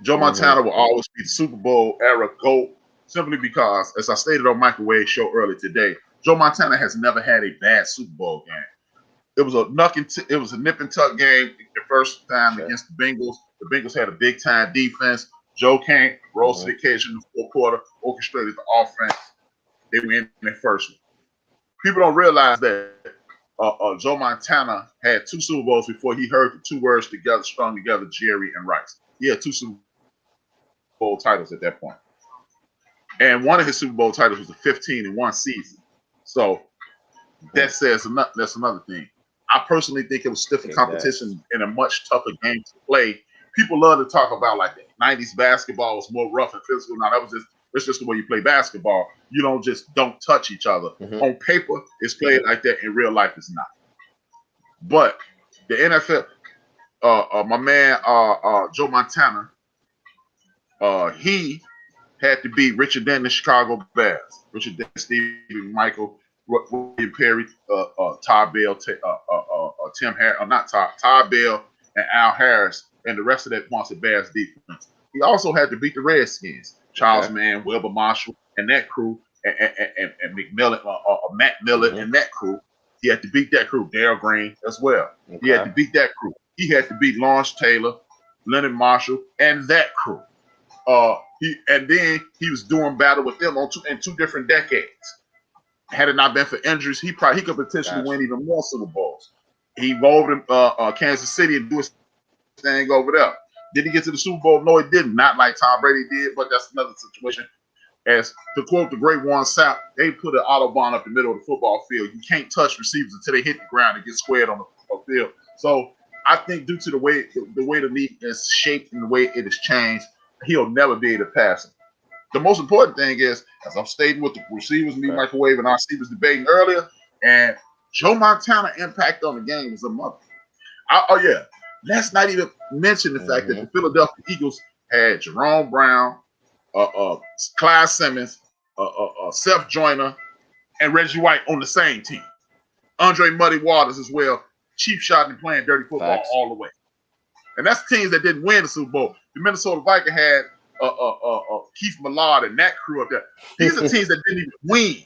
Joe Montana will always be the Super Bowl era GOAT. simply because, as I stated on Microwave Show earlier today, Joe Montana has never had a bad Super Bowl game. It was a nip and tuck game the first time against the Bengals. The Bengals had a big time defense. Joe came, rose to the occasion in the fourth quarter, orchestrated the offense. They win in the first one. People don't realize that Joe Montana had 2 Super Bowls before he heard the 2 words together, strung together, Jerry and Rice. He had 2 Super Bowl titles at that point. And one of his Super Bowl titles was a 15-1 season. So that says that's another thing. I personally think it was stiffer competition and a much tougher game to play. People love to talk about like the 90s basketball was more rough and physical. Now it's just the way you play basketball. You don't touch each other. On paper, it's played like that. In real life, it's not. But the NFL, my man Joe Montana, he had to beat Richard Denton, the Chicago Bears. Richard Denton, Stephen Michael, William Perry, Todd Bell, Tim Harris, Todd Bell, and Al Harris, and the rest of that Monster Bears defense. He also had to beat the Redskins, Charles Mann, Wilbur Marshall, and that crew, and McMillan, Matt Miller, and that crew. He had to beat that crew, Darryl Green as well. He had to beat that crew. He had to beat Lawrence Taylor, Leonard Marshall, and that crew. And then he was doing battle with them in 2 different decades. Had it not been for injuries, he could potentially win even more Super Bowls. He rolled in Kansas City and do his thing over there. Did he get to the Super Bowl? No, he didn't. Not like Tom Brady did, but that's another situation. As to quote the great Warren Sapp, they put an Autobahn up the middle of the football field. You can't touch receivers until they hit the ground and get squared on the field. So I think due to the way the league is shaped and the way it has changed, he'll never be able to pass it. The most important thing is, as I'm stating with the receivers, me, Microwave, and our receivers debating earlier, and Joe Montana impact on the game was a mother. Let's not even mention the fact that the Philadelphia Eagles had Jerome Brown, Clyde Simmons, Seth Joyner, and Reggie White on the same team. Andre Muddy Waters as well, cheap shot and playing dirty football all the way. And that's teams that didn't win the Super Bowl. The Minnesota Vikings had Keith Millard and that crew up there. These are teams that didn't even win.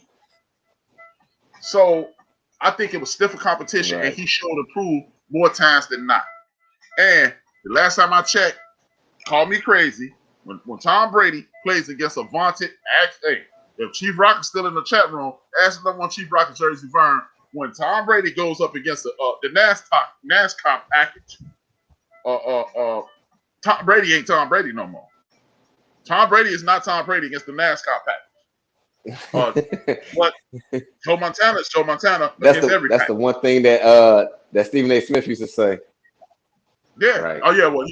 So I think it was stiffer competition, and he showed and proved more times than not. And the last time I checked, call me crazy, when Tom Brady plays against a vaunted, if Chief Rock is still in the chat room, ask them on Chief Rock and Jersey Vern, when Tom Brady goes up against the NASCAR package, Tom Brady ain't Tom Brady no more. Tom Brady is not Tom Brady against the NASCAR package. But Joe Montana is Joe Montana against every package. That's the one thing that Stephen A. Smith used to say. Yeah. Right. Oh yeah. Well,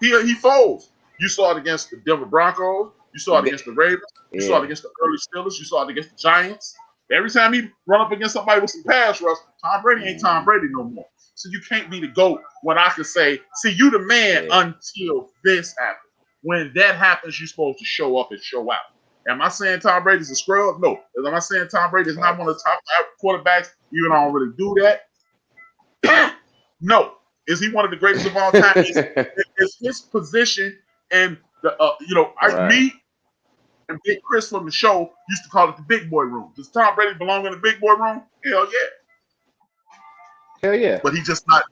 he folds. You saw it against the Denver Broncos. You saw it against the Ravens. You saw it against the early Steelers. You saw it against the Giants. Every time he run up against somebody with some pass rush, Tom Brady ain't Tom Brady no more. So you can't be the GOAT when I can say, see, you the man until this happens. When that happens, you're supposed to show up and show out. Am I saying Tom Brady's a scrub? No. Am I saying Tom Brady is not one of the top quarterbacks, even though I don't really do that? No. Is he one of the greatest of all time? It's his position, and me and Big Chris from the show used to call it the big boy room. Does Tom Brady belong in the big boy room? Hell yeah. Hell yeah. But he's just not.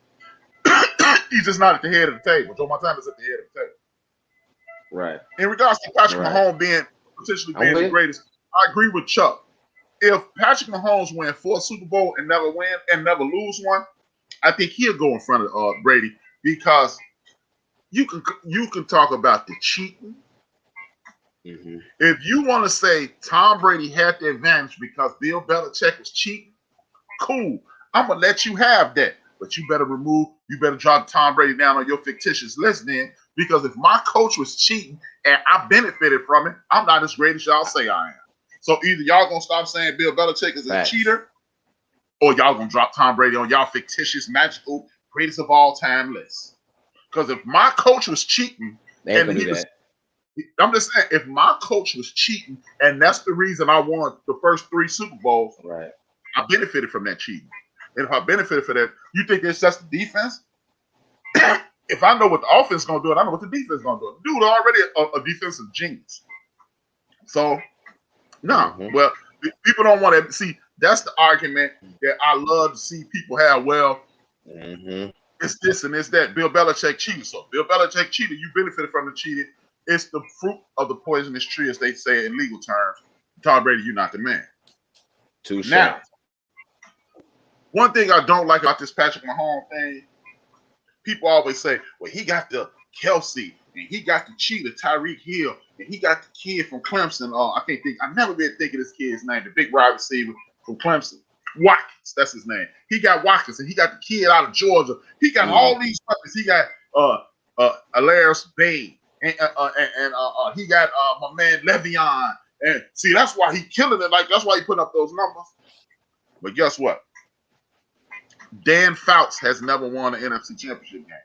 He's just not at the head of the table. Joe Montana's at the head of the table. Right. In regards to Patrick Mahomes potentially being the greatest, I agree with Chuck. If Patrick Mahomes win 4 Super Bowl and never lose one, I think he'll go in front of Brady, because you can talk about the cheating. If you want to say Tom Brady had the advantage because Bill Belichick was cheating, cool. I'm gonna let you have that, but you better drop Tom Brady down on your fictitious list then, because if my coach was cheating and I benefited from it, I'm not as great as y'all say I am. So either y'all gonna stop saying Bill Belichick is a cheater, or y'all gonna drop Tom Brady on y'all fictitious, magical, greatest of all time list. Because if my coach was cheating, I'm just saying, if my coach was cheating, and that's the reason I won the first 3 Super Bowls, I benefited from that cheating. And if I benefited from that, you think it's just the defense? If I know what the offense is going to do, and I know what the defense is going to do. Dude already a defensive genius. So no, Mm-hmm. well, people don't want to see. That's the argument that I love to see people have. Well, Mm-hmm. it's this and it's that. Bill Belichick cheated. So Bill Belichick cheated. You benefited from the cheating. It's the fruit of the poisonous tree, as they say in legal terms. Tom Brady, you're not the man. Touche. Now, one thing I don't like about this Patrick Mahomes thing, people always say, well, he got the Kelsey, and he got the cheater, Tyreek Hill, and he got the kid from Clemson. I've never been thinking this kid's name, the big wide receiver from Clemson. Watkins, that's his name. He got Watkins, and he got the kid out of Georgia. He got all these weapons. He got Alaris Bay, and he got my man Le'Veon. And see, that's why he killing it. Like that's why he putting up those numbers. But guess what? Dan Fouts has never won an NFC Championship game,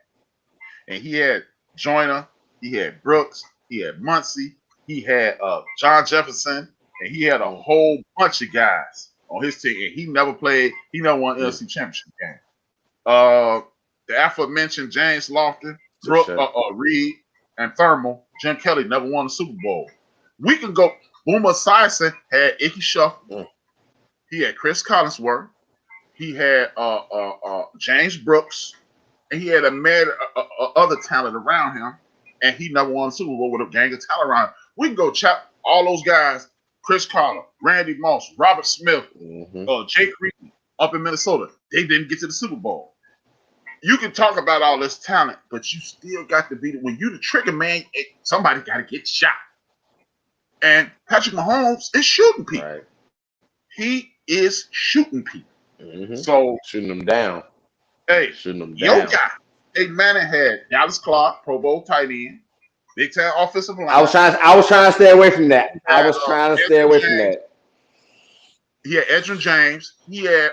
and he had Joyner, he had Brooks, he had Muncie, he had John Jefferson, and he had a whole bunch of guys on his team, and he never won an NFC Championship game. The aforementioned James Lofton, Brooke, Reed, and Thermal, Jim Kelly never won a Super Bowl. We can go. Boomer Esiason had Icky Shuffle. He had Chris Collinsworth. He had James Brooks, and he had other talent around him, and he never won a Super Bowl with a gang of talent around him. We can go chop all those guys: Chris Carter, Randy Moss, Robert Smith, Jake Reed up in Minnesota. They didn't get to the Super Bowl. You can talk about all this talent, but you still got to be when you the trigger man. Somebody got to get shot, and Patrick Mahomes is shooting people. Right. He is shooting people. So shooting them down. Hey, shooting them your down. guy, Hey Manning had Dallas Clark, Pro Bowl tight end, big time offensive line. I was trying to stay away from that. I was trying to stay away from that. He had Edgerrin James, he had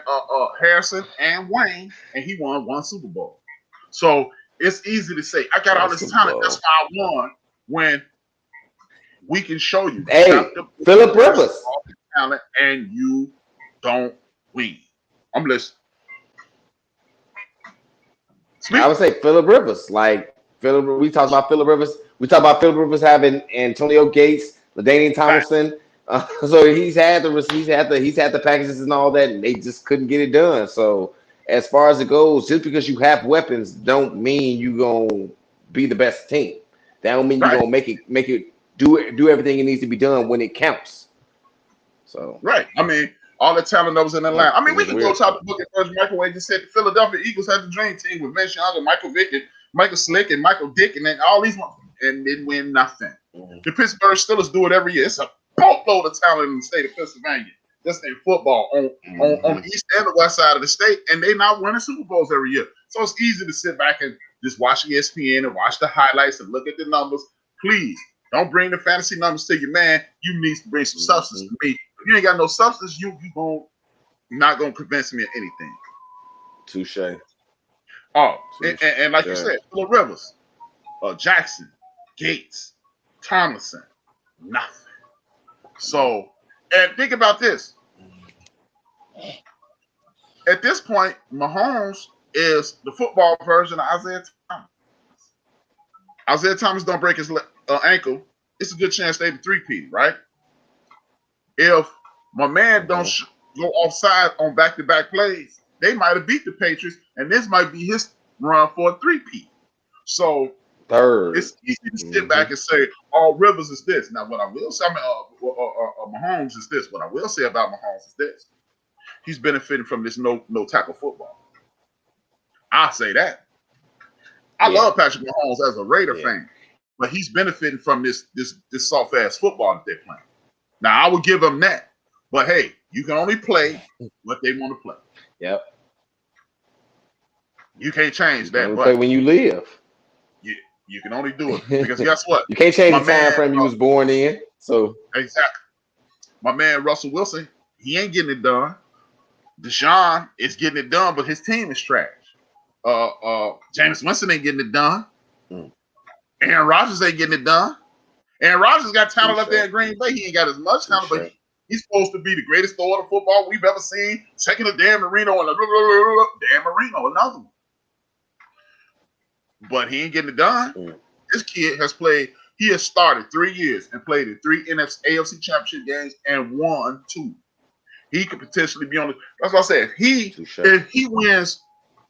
Harrison and Wayne, and he won one Super Bowl. So it's easy to say, I got all this talent. That's why I won. When we can show you, hey, Philip Rivers, all the talent, and you don't win. I'm listening. I would say Philip Rivers. We talked about Philip Rivers. We talked about Philip Rivers having Antonio Gates, LaDainian Tomlinson. So he's had the packages and all that, and they just couldn't get it done. So as far as it goes, just because you have weapons, don't mean you gonna be the best team. That don't mean you're gonna make it do everything it needs to be done when it counts. So I mean, all the talent that was in Atlanta. I mean, we can go top the book at first. Michael Wade just said the Philadelphia Eagles had the dream team with Vince Young and Michael Vick and Michael Slick and Michael Dick and then all these ones, and didn't win nothing. The Pittsburgh Steelers do it every year. It's a boatload of talent in the state of Pennsylvania. Just in football on the east and the west side of the state, and they not winning Super Bowls every year. So it's easy to sit back and just watch ESPN and watch the highlights and look at the numbers. Please don't bring the fantasy numbers to your man. You need to bring some substance to me. If you ain't got no substance, you not gonna convince me of anything. Touche. And like you said, Phillip Rivers, Jackson, Gates, Tomlinson, nothing. So, and think about this. At this point, Mahomes is the football version of Isaiah Thomas. Isaiah Thomas don't break his ankle. It's a good chance they the 3P, right? If my man don't go offside on back-to-back plays, they might have beat the Patriots, and this might be his run for a 3P. So it's easy to sit back and say, "Oh, Rivers is this." Now, what I will say, Mahomes is this. What I will say about Mahomes is this: he's benefiting from this no tackle football. I'll say that. I love Patrick Mahomes as a Raider fan, but he's benefiting from this soft ass football that they're playing. Now, I would give them that, but hey, you can only play what they want to play. Yep. You can't change that. But play when you live. You can only do it because guess what? You can't change the time frame you was born in. So exactly. My man Russell Wilson, he ain't getting it done. Deshaun is getting it done, but his team is trash. Jameis Winston ain't getting it done. Aaron Rodgers ain't getting it done. Aaron Rodgers got talent up there in Green Bay. He ain't got as much talent, but he's supposed to be the greatest thrower of football we've ever seen. Second to Dan Marino and Dan Marino, another one. But he ain't getting it done. This kid has played He has started 3 years and played in 3 AFC Championship games and won 2. He could potentially be on the. That's what I said. If he wins,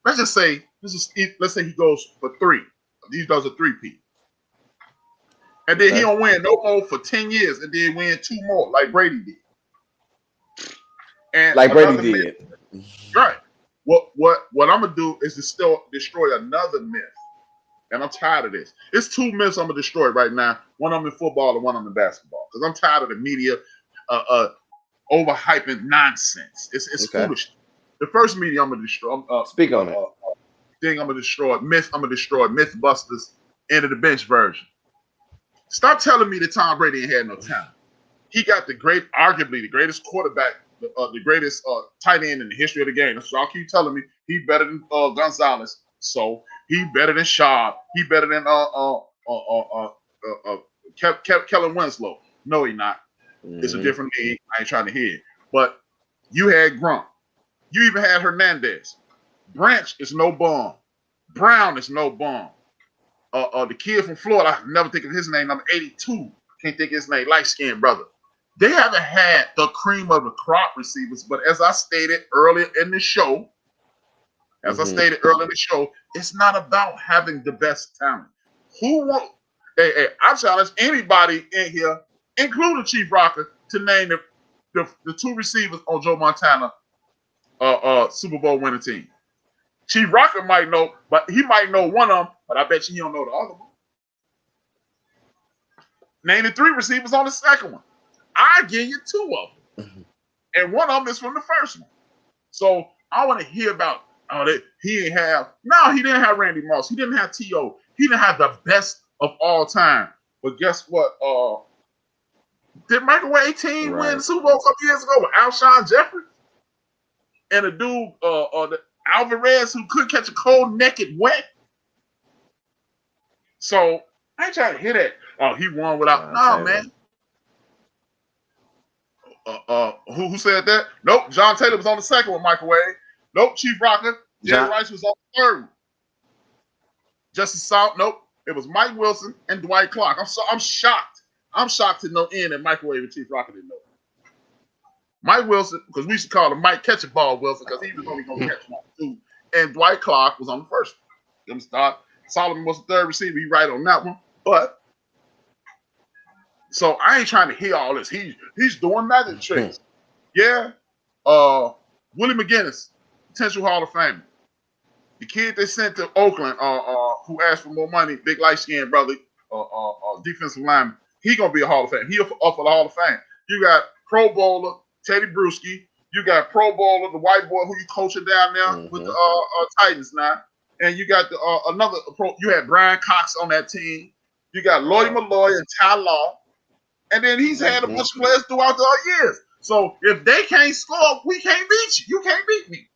let's say he goes for 3. He does a 3-peat. And then he don't win no more for 10 years, and then win 2 more like Brady did. And like Brady did. Right. What I'm gonna do is to still destroy another myth. And I'm tired of this. It's 2 myths I'm gonna destroy right now. One of them in football and one of them in basketball. Because I'm tired of the media overhyping nonsense. It's foolish. The first media I'm gonna destroy. Speak on it. Thing I'm gonna destroy. Myth I'm gonna destroy. Mythbusters end of the bench version. Stop telling me that Tom Brady ain't had no talent. He got arguably the greatest quarterback, the greatest tight end in the history of the game. That's what y'all keep telling me. He better than Gonzalez. So he better than Schaub. He better than Kellen Winslow. No, he not. Mm-hmm. It's a different league. I ain't trying to hear it. But you had Grunt. You even had Hernandez. Branch is no bum. Brown is no bum. The kid from Florida, I never think of his name, number 82. Can't think of his name, light-skinned brother. They haven't had the cream of the crop receivers, but as I stated earlier in the show, it's not about having the best talent. Hey, I challenge anybody in here, including Chief Rocker, to name the 2 receivers on Joe Montana Super Bowl winning team. Chief Rocker might know, but he might know one of them, but I bet you he don't know the other one. Name the 3 receivers on the second one. I give you 2 of them. And one of them is from the first one. So I want to hear about he didn't have Randy Moss. He didn't have T.O. He didn't have the best of all time. But guess what? Did Michael Way 18 win the Super Bowl a couple years ago with Alshon Jeffrey? And a dude, Alvarez, who could catch a cold naked wet. So I ain't trying to hear that. Oh, he won without. No, man. Who said that? Nope. John Taylor was on the second with Michael Wade. Nope. Chief Rocker. Jerry Rice was on the third. Justice Salt. Nope. It was Mike Wilson and Dwight Clark. I'm shocked. I'm shocked to no end that Michael Wade and Chief Rocker didn't know. Mike Wilson, because we used to call him Mike Catch a Ball Wilson, because he was only going to catch one too. And Dwight Clark was on the first one. Solomon was the third receiver. He right on that one. But so I ain't trying to hear all this. He's doing magic tricks. Yeah. Willie McGinnis, potential Hall of Famer. The kid they sent to Oakland, who asked for more money, big light-skinned brother, defensive lineman, he gonna be a Hall of Fame. He up for the Hall of Fame. You got Pro Bowler Teddy Bruschi. You got Pro Bowler, the white boy who you coaching down there with the Titans now. And you got the another pro. You had Brian Cox on that team. You got Lloyd Malloy and Ty Law. And then he's had a bunch of players throughout the years. So if they can't score, we can't beat you. You can't beat me.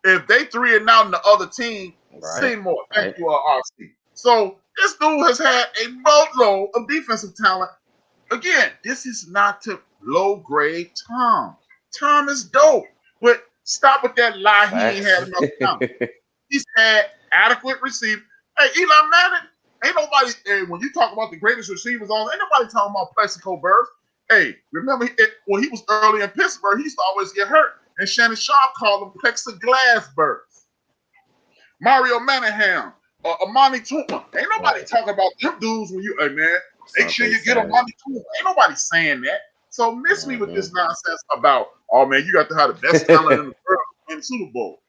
If they 3-0 in the other team, say more. Thank you, RC. So this dude has had a boatload of defensive talent. Again, this is not to low-grade Tom. Tom is dope. But stop with that lie. He ain't had enough talent. He's had adequate receivers. Hey, Eli Manning, ain't nobody, when you talk about the greatest receivers on, ain't nobody talking about Plexico Burrs. Hey, remember when he was early in Pittsburgh, he used to always get hurt. And Shannon Sharp called him plexiglass Burrs. Mario Manningham, Amani Toomer. Ain't nobody talking about them dudes when you, hey man, make sure you get Amani Toomer. Ain't nobody saying that. So miss me with this nonsense about, oh man, you got to have the best talent in the world in the Super Bowl.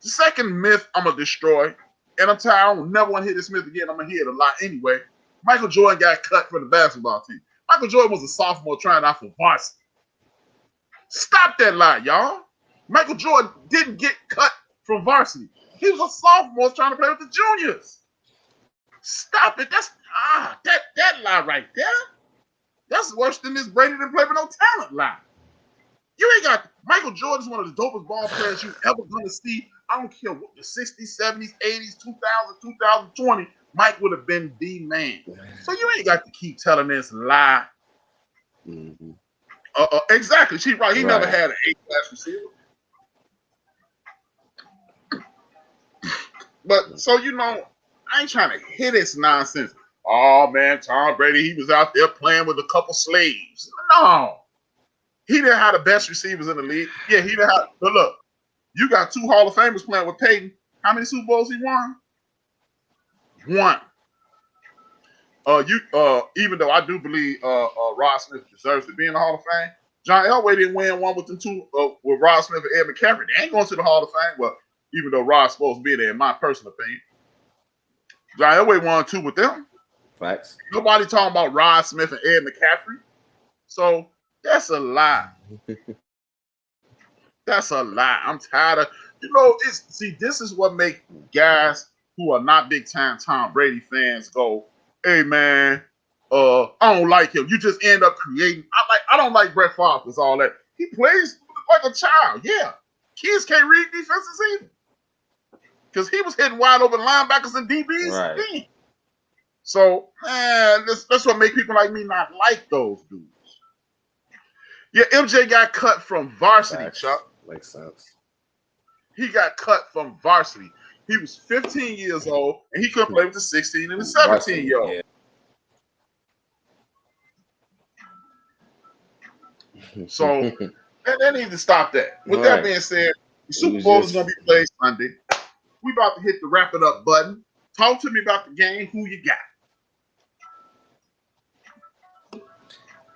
The second myth I'm going to destroy, and I'm tired, I don't never want to hear this myth again. I'm going to hear it a lot anyway. Michael Jordan got cut from the basketball team. Michael Jordan was a sophomore trying out for varsity. Stop that lie, y'all. Michael Jordan didn't get cut from varsity. He was a sophomore trying to play with the juniors. Stop it. That's that lie right there. That's worse than this Brady didn't play with no talent lie. You ain't got Michael Jordan's one of the dopest ball players you ever gonna see. I don't care what the 60s, 70s, 80s, 2000, 2020, Mike would have been the man. So you ain't got to keep telling this lie. Exactly. She right. He never had an A-class receiver. But so I ain't trying to hear this nonsense. Oh man, Tom Brady, he was out there playing with a couple slaves. No, he didn't have the best receivers in the league. Yeah, he didn't have. But look, you got 2 Hall of Famers playing with Peyton. How many Super Bowls he won? 1. Even though I do believe Rod Smith deserves to be in the Hall of Fame, John Elway didn't win one with them 2 with Rod Smith and Ed McCaffrey. They ain't going to the Hall of Fame. Well, even though Rod's supposed to be there, in my personal opinion, John Elway won 2 with them. Facts. Nobody talking about Rod Smith and Ed McCaffrey. So that's a lie. That's a lie. I'm tired of this is what make guys who are not big time Tom Brady fans go, hey man, I don't like him. You just end up creating. I don't like Brett Favre with all that. He plays like a child. Yeah. Kids can't read defenses either. Because he was hitting wide open linebackers and DBs. Right. So, man, that's what make people like me not like those dudes. Yeah, MJ got cut from varsity, Facts. Chuck. Makes sense. He got cut from varsity. He was 15 years old, and he couldn't play with the 16 and the 17-year-old. Yeah. So, they need to stop that. With that being said, the Super Bowl is going to be played Sunday. We about to hit the wrap it up button. Talk to me about the game. Who you got?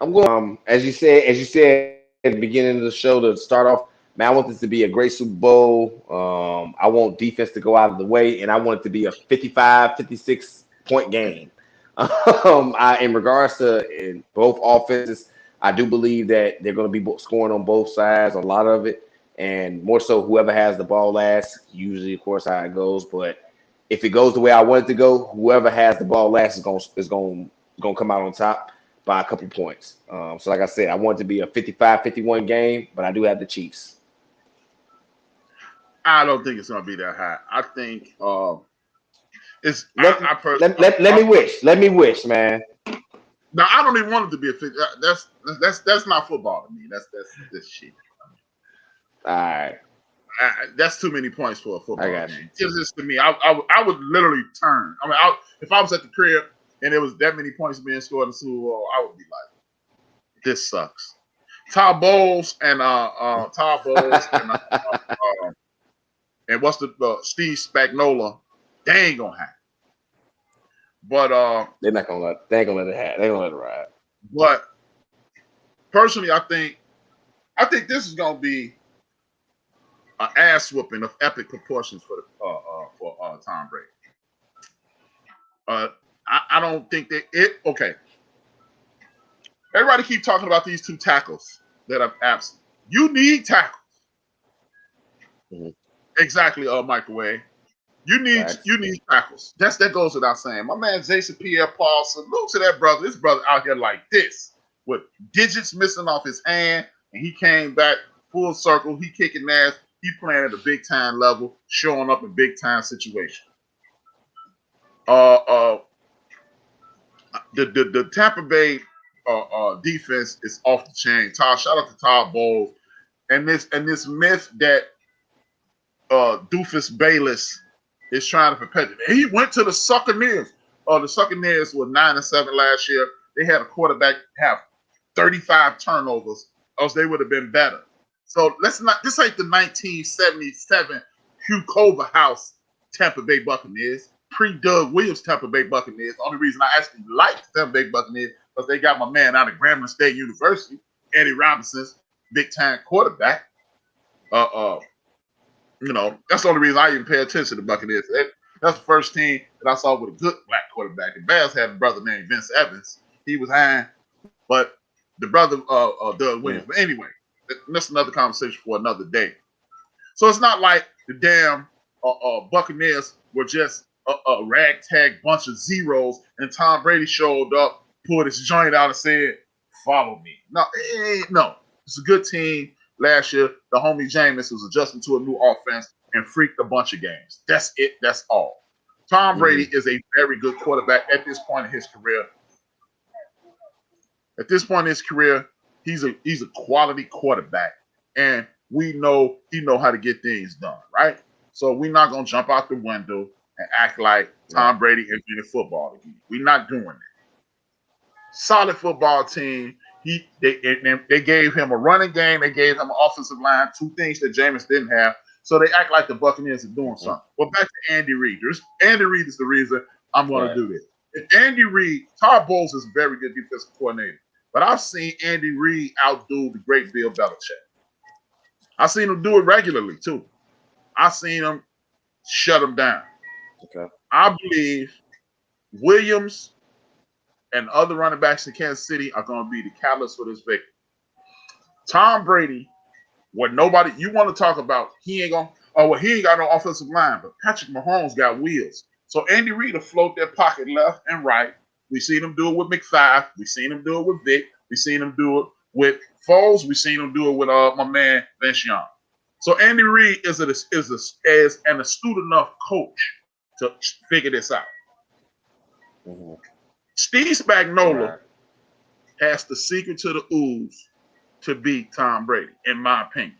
I'm going. As you said at the beginning of the show to start off, man, I want this to be a great Super Bowl. I want defense to go out of the way, and I want it to be a 55, 56 point game. In regards to in both offenses, I do believe that they're going to be scoring on both sides, a lot of it, and more so whoever has the ball last. Usually, of course, how it goes, but if it goes the way I want it to go, whoever has the ball last is going to come out on top by a couple points. So like I said, I want it to be a 55-51 game, but I do have the Chiefs. I don't think it's going to be that high. I think it's. Let me wish, man. Now I don't even want it to be a 50. That's not football to me. That's this shit. All right. That's too many points for a football game. Just to me, I would literally turn. I mean, if I was at the crib and there was that many points being scored in the Super Bowl, I would be like, "This sucks." Todd Bowles and and what's the Steve Spagnuolo? They ain't gonna happen. But they ain't gonna let it happen. They're gonna let it ride. But personally, I think this is gonna be an ass whooping of epic proportions for Tom Brady. I don't think that okay. Everybody keep talking about these 2 tackles that are absent. You need tackles. Mm-hmm. Exactly, microwave. You need tackles. That goes without saying. My man Jason Pierre-Paul, salute to that brother. This brother out here like this, with digits missing off his hand, and he came back full circle. He kicking ass. He playing at a big time level, showing up in big time situations. The Tampa Bay defense is off the chain. Shout out to Todd Bowles and this myth that Doofus Bayless is trying to perpetuate. He went to the Succaneers. The Succaneers were 9-7 last year. They had a quarterback have 35 turnovers, else they would have been better. So this ain't the 1977 Hugh Culverhouse Tampa Bay Buccaneers, pre-Doug Williams Tampa Bay Buccaneers. The only reason I actually liked Tampa Bay Buccaneers because they got my man out of Grambling State University, Eddie Robinson's big-time quarterback. That's the only reason I even pay attention to the Buccaneers. That's the first team that I saw with a good black quarterback. The Bears had a brother named Vince Evans. He was high, but the brother Doug Williams. But anyway, that's another conversation for another day. So it's not like the damn Buccaneers were just a ragtag bunch of zeros, and Tom Brady showed up, pulled his joint out, and said, "Follow me." No, it's a good team. Last year, the homie Jameis was adjusting to a new offense and freaked a bunch of games. That's it. That's all. Tom Brady is a very good quarterback at this point in his career. At this point in his career, he's a quality quarterback, and we know he know how to get things done, right? So we're not gonna jump out the window and act like Tom Brady invented football again. We're not doing that. Solid football team. They gave him a running game. They gave him an offensive line, two things that Jameis didn't have. So they act like the Buccaneers are doing something. But back to Andy Reid. Andy Reid is the reason I'm going to do this. And Andy Reid, Todd Bowles is a very good defensive coordinator. But I've seen Andy Reid outdo the great Bill Belichick. I've seen him do it regularly, too. I've seen him shut him down. Okay. I believe Williams and other running backs in Kansas City are going to be the catalyst for this victory. Tom Brady, what nobody you want to talk about, he ain't got no offensive line, but Patrick Mahomes got wheels. So Andy Reid will float that pocket left and right. We seen him do it with McFly. We seen him do it with Vic. We seen him do it with Foles. We seen him do it with my man Vince Young. So Andy Reid is an astute enough coach to figure this out. Mm-hmm. Steve Spagnuolo has the secret to the ooze to beat Tom Brady, in my opinion.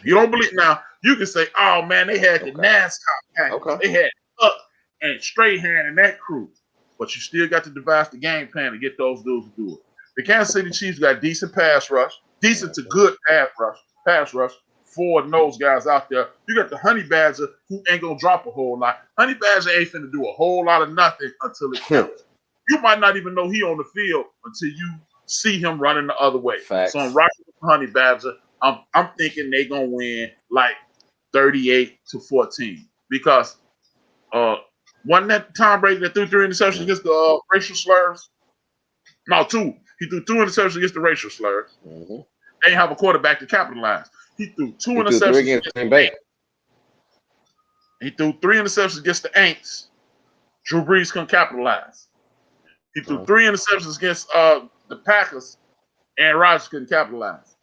You don't believe now? You can say, "Oh man, they had the NASCAR package. They had Huck and Strahan and that crew," but you still got to devise the game plan to get those dudes to do it. The Kansas City Chiefs got decent pass rush, decent to good pass rush. For those guys out there, you got the Honey Badger who ain't gonna drop a whole lot. Honey Badger ain't finna do a whole lot of nothing until it counts. You might not even know he on the field until you see him running the other way. Facts. So I'm rocking with Honey Badger. I'm thinking they gonna win like 38-14 because wasn't that Tom Brady that threw 3 interceptions against the racial slurs? No, 2. He threw 2 interceptions against the racial slurs. Mm-hmm. They didn't have a quarterback to capitalize. He threw 2 interceptions 3 against Green Bay. He threw 3 interceptions against the Aints. Drew Brees couldn't capitalize. He threw 3 interceptions against the Packers, and Rodgers couldn't capitalize.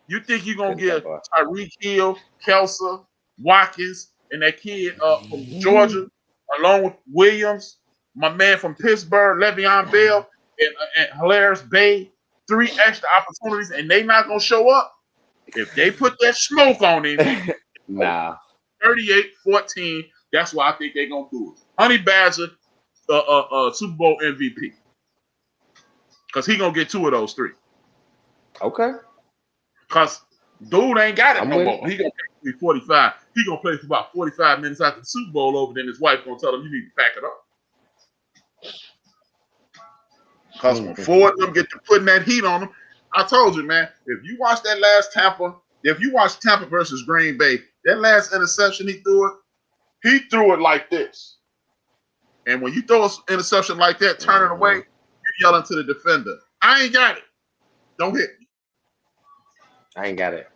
You think you're going to get Tyreek Hill, Kelce, Watkins, and that kid from Georgia, along with Williams, my man from Pittsburgh, Le'Veon Bell, and Hilarious Bay, 3 extra opportunities, and they not going to show up? If they put that smoke on him, 38-14, that's why I think they're going to do it. Honey Badger, Super Bowl MVP. Because he going to get 2 of those 3. Okay. Because dude ain't got it no with more. He going to play 45. He going to play for about 45 minutes after the Super Bowl over. Then his wife going to tell him, you need to pack it up. Because when 4 of them get to putting that heat on them, I told you, man, if you watch that last Tampa versus Green Bay, that last interception he threw it like this. And when you throw an interception like that, turn it away, you're yelling to the defender, I ain't got it. Don't hit me. I ain't got it.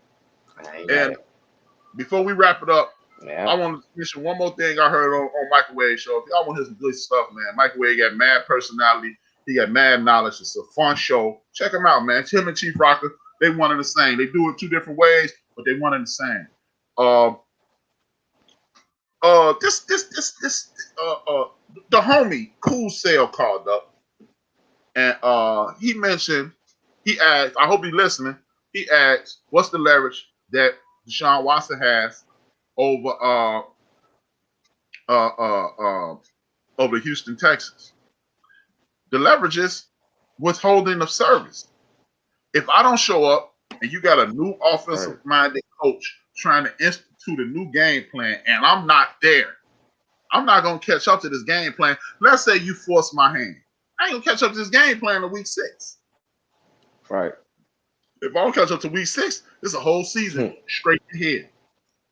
Before we wrap it up, Yeah. I want to mention one more thing I heard on Microwave Show. If y'all want to hear some good stuff, man, Microwave got mad personality. He got mad knowledge. It's a fun show. Check him out, man. Him and Chief Rocker, they one and the same. They do it 2 different ways, but they one and the same. The homie Cool Sale called up, and he mentioned, he asked, I hope he's listening. He asked, what's the leverage that Deshaun Watson has over Houston, Texas? The leverage is withholding of service. If I don't show up and you got a new offensive-minded coach trying to institute a new game plan and I'm not there, I'm not going to catch up to this game plan. Let's say you force my hand. I ain't going to catch up to this game plan in week 6. Right. If I don't catch up to week 6, it's a whole season straight ahead.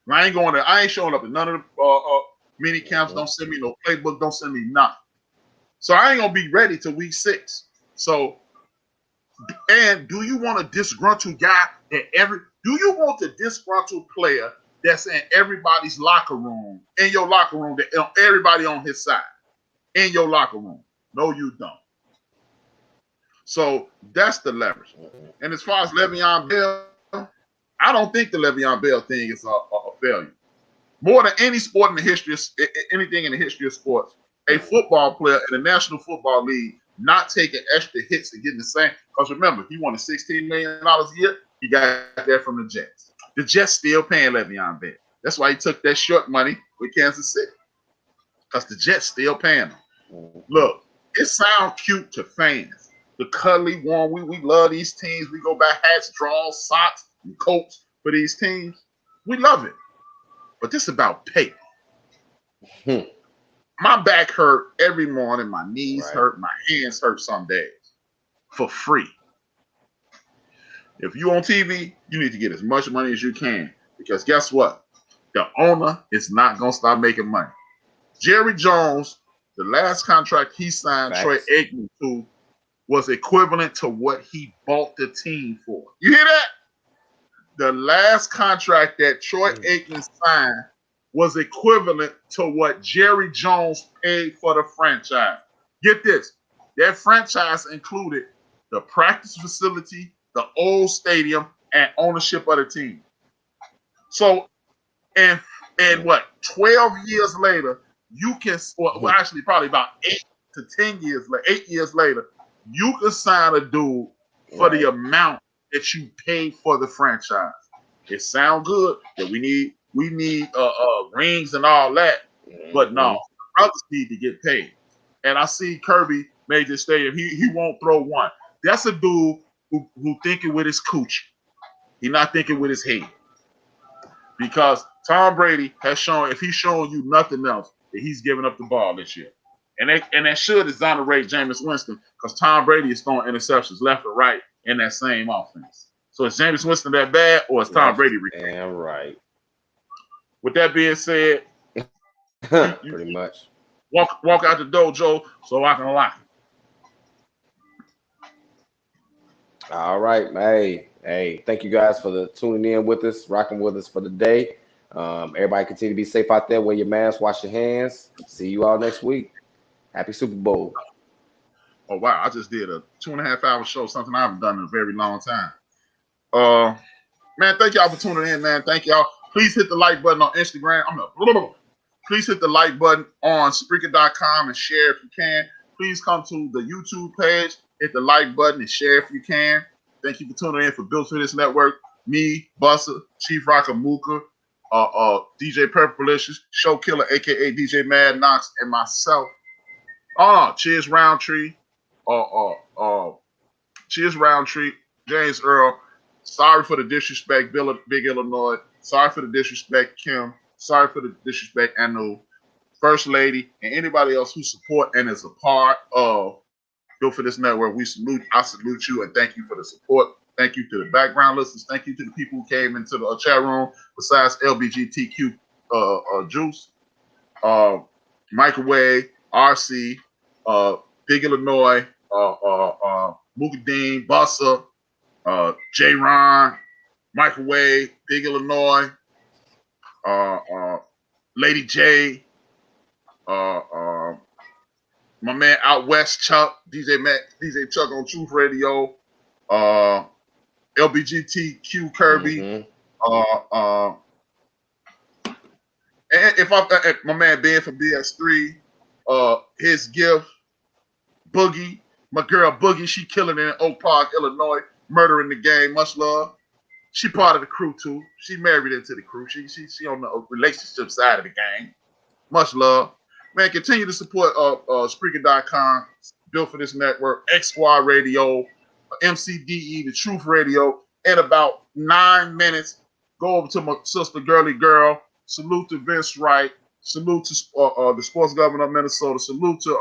I ain't showing up at none of the mini camps. Don't send me no playbook. Don't send me nothing. So I ain't gonna be ready till week 6. So, and do you want a disgruntled guy do you want a disgruntled player that's in everybody's locker room, in your locker room, that everybody on his side, in your locker room? No, you don't. So that's the leverage. And as far as Le'Veon Bell, I don't think the Le'Veon Bell thing is a failure. More than any sport in the history, anything in the history of sports, a football player in the National Football League not taking extra hits and getting the same. Because remember, he won $16 million a year. He got that from the Jets. The Jets still paying Le'Veon Bell. That's why he took that short money with Kansas City. because the Jets still paying them. Mhm. Look, it sounds cute to fans. The cuddly one, we love these teams. We go buy hats, draws, socks, and coats for these teams. We love it. But this is about pay. Hmm. My back hurt every morning. My knees Right. hurt. My hands hurt some days. For free. If you on TV, you need to get as much money as you can. Because guess what? The owner is not going to stop making money. Jerry Jones, the last contract he signed Troy Facts. Aikman to was equivalent to what he bought the team for. You hear that? The last contract that Troy Aikman signed was equivalent to what Jerry Jones paid for the franchise. Get this. That franchise included the practice facility, the old stadium, and ownership of the team. So, and what, 12 years later, you can, well, actually probably about 8 to 10 years later, 8 years later, you can sign a dude for the amount that you paid for the franchise. It sounds good that we need rings and all that, but no, brothers need to get paid. And I see Kirby made this statement. He won't throw one. That's a dude who thinking with his coochie. He's not thinking with his head. Because Tom Brady has shown, if he's showing you nothing else, that he's giving up the ball this year. And that should exonerate Jameis Winston, because Tom Brady is throwing interceptions left or right in that same offense. So is Jameis Winston that bad, or is Tom Brady? Damn right. With that being said, pretty much walk out the dojo so I can lock it. All right, hey, thank you guys for tuning in with us, rocking with us for the day. Everybody continue to be safe out there. Wear your mask, wash your hands. See you all next week. Happy Super Bowl. Oh wow, I just did a 2.5 hour show, something I haven't done in a very long time. Man, thank y'all for tuning in, man. Thank y'all. Please hit the like button on Instagram. Please hit the like button on Spreaker.com and share if you can. Please come to the YouTube page, hit the like button and share if you can. Thank you for tuning in for Built for This Network. Me, Buster, Chief Rocker Mooka, DJ Purplelicious, Show Killer, aka DJ Mad Knox, and myself. Cheers Roundtree. Cheers Roundtree, James Earl. Sorry for the disrespect, Big Illinois. Sorry for the disrespect, Kim. Sorry for the disrespect, Anu, First Lady, and anybody else who support and is a part of Built for This Network. I salute you and thank you for the support. Thank you to the background listeners. Thank you to the people who came into the chat room besides LBGTQ Juice, Microwave, RC, Big Illinois, Mukadeen, Bussa, J. Ron, Microwave, Big Illinois, Lady J, my man Out West Chuck, DJ Chuck on Truth Radio, LBGTQ Kirby, and if my man Ben from BS3, his gift, Boogie, my girl Boogie, she killing it in Oak Park, Illinois, murdering the game. Much love. She part of the crew too. She married into the crew. She on the relationship side of the game. Much love. Man, continue to support Spreaker.com, Built for This Network, X Squad Radio, MCDE, The Truth Radio. In about 9 minutes, go over to my sister Girly Girl. Salute to Vince Wright. Salute to the sports governor of Minnesota. Salute to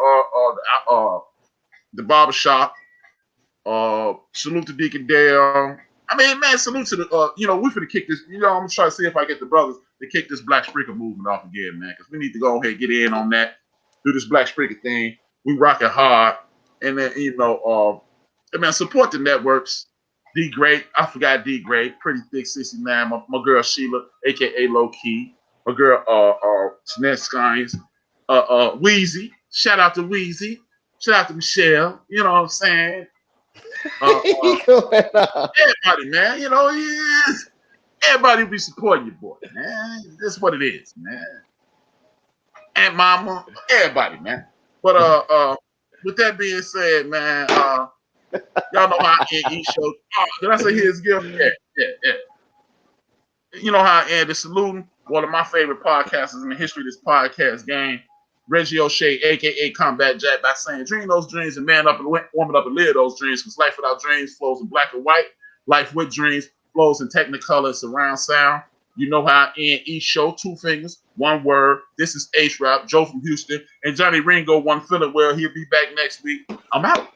the barbershop. Salute to Deacon Dale. I mean, man, salute to the, we finna kick this. I'm gonna try to see if I get the brothers to kick this Black Spreaker movement off again, man, because we need to go ahead and get in on that, do this Black Spreaker thing. We rock it hard. And then, man, support the networks. D Great, I forgot D Great, Pretty Thick 69, my girl Sheila, aka Low Key, my girl Jeanette Skynes, Wheezy, shout out to Wheezy, shout out to Michelle, you know what I'm saying? Everybody, man, everybody be supporting your boy, man. That's what it is, man. And mama, everybody, man. But with that being said, man, y'all know how I end each show. Did I say his gift? Yeah. You know how I end it. Saluting one of my favorite podcasters in the history of this podcast game. Reggie O'Shea, a.k.a. Combat Jack, by saying, dream those dreams and man up and warm it up and live those dreams, because life without dreams flows in black and white. Life with dreams flows in technicolor surround sound. You know how I end each show, 2 fingers, 1 word. This is HRap, Joe from Houston, and Johnny Ringo, one feeling well. He'll be back next week. I'm out.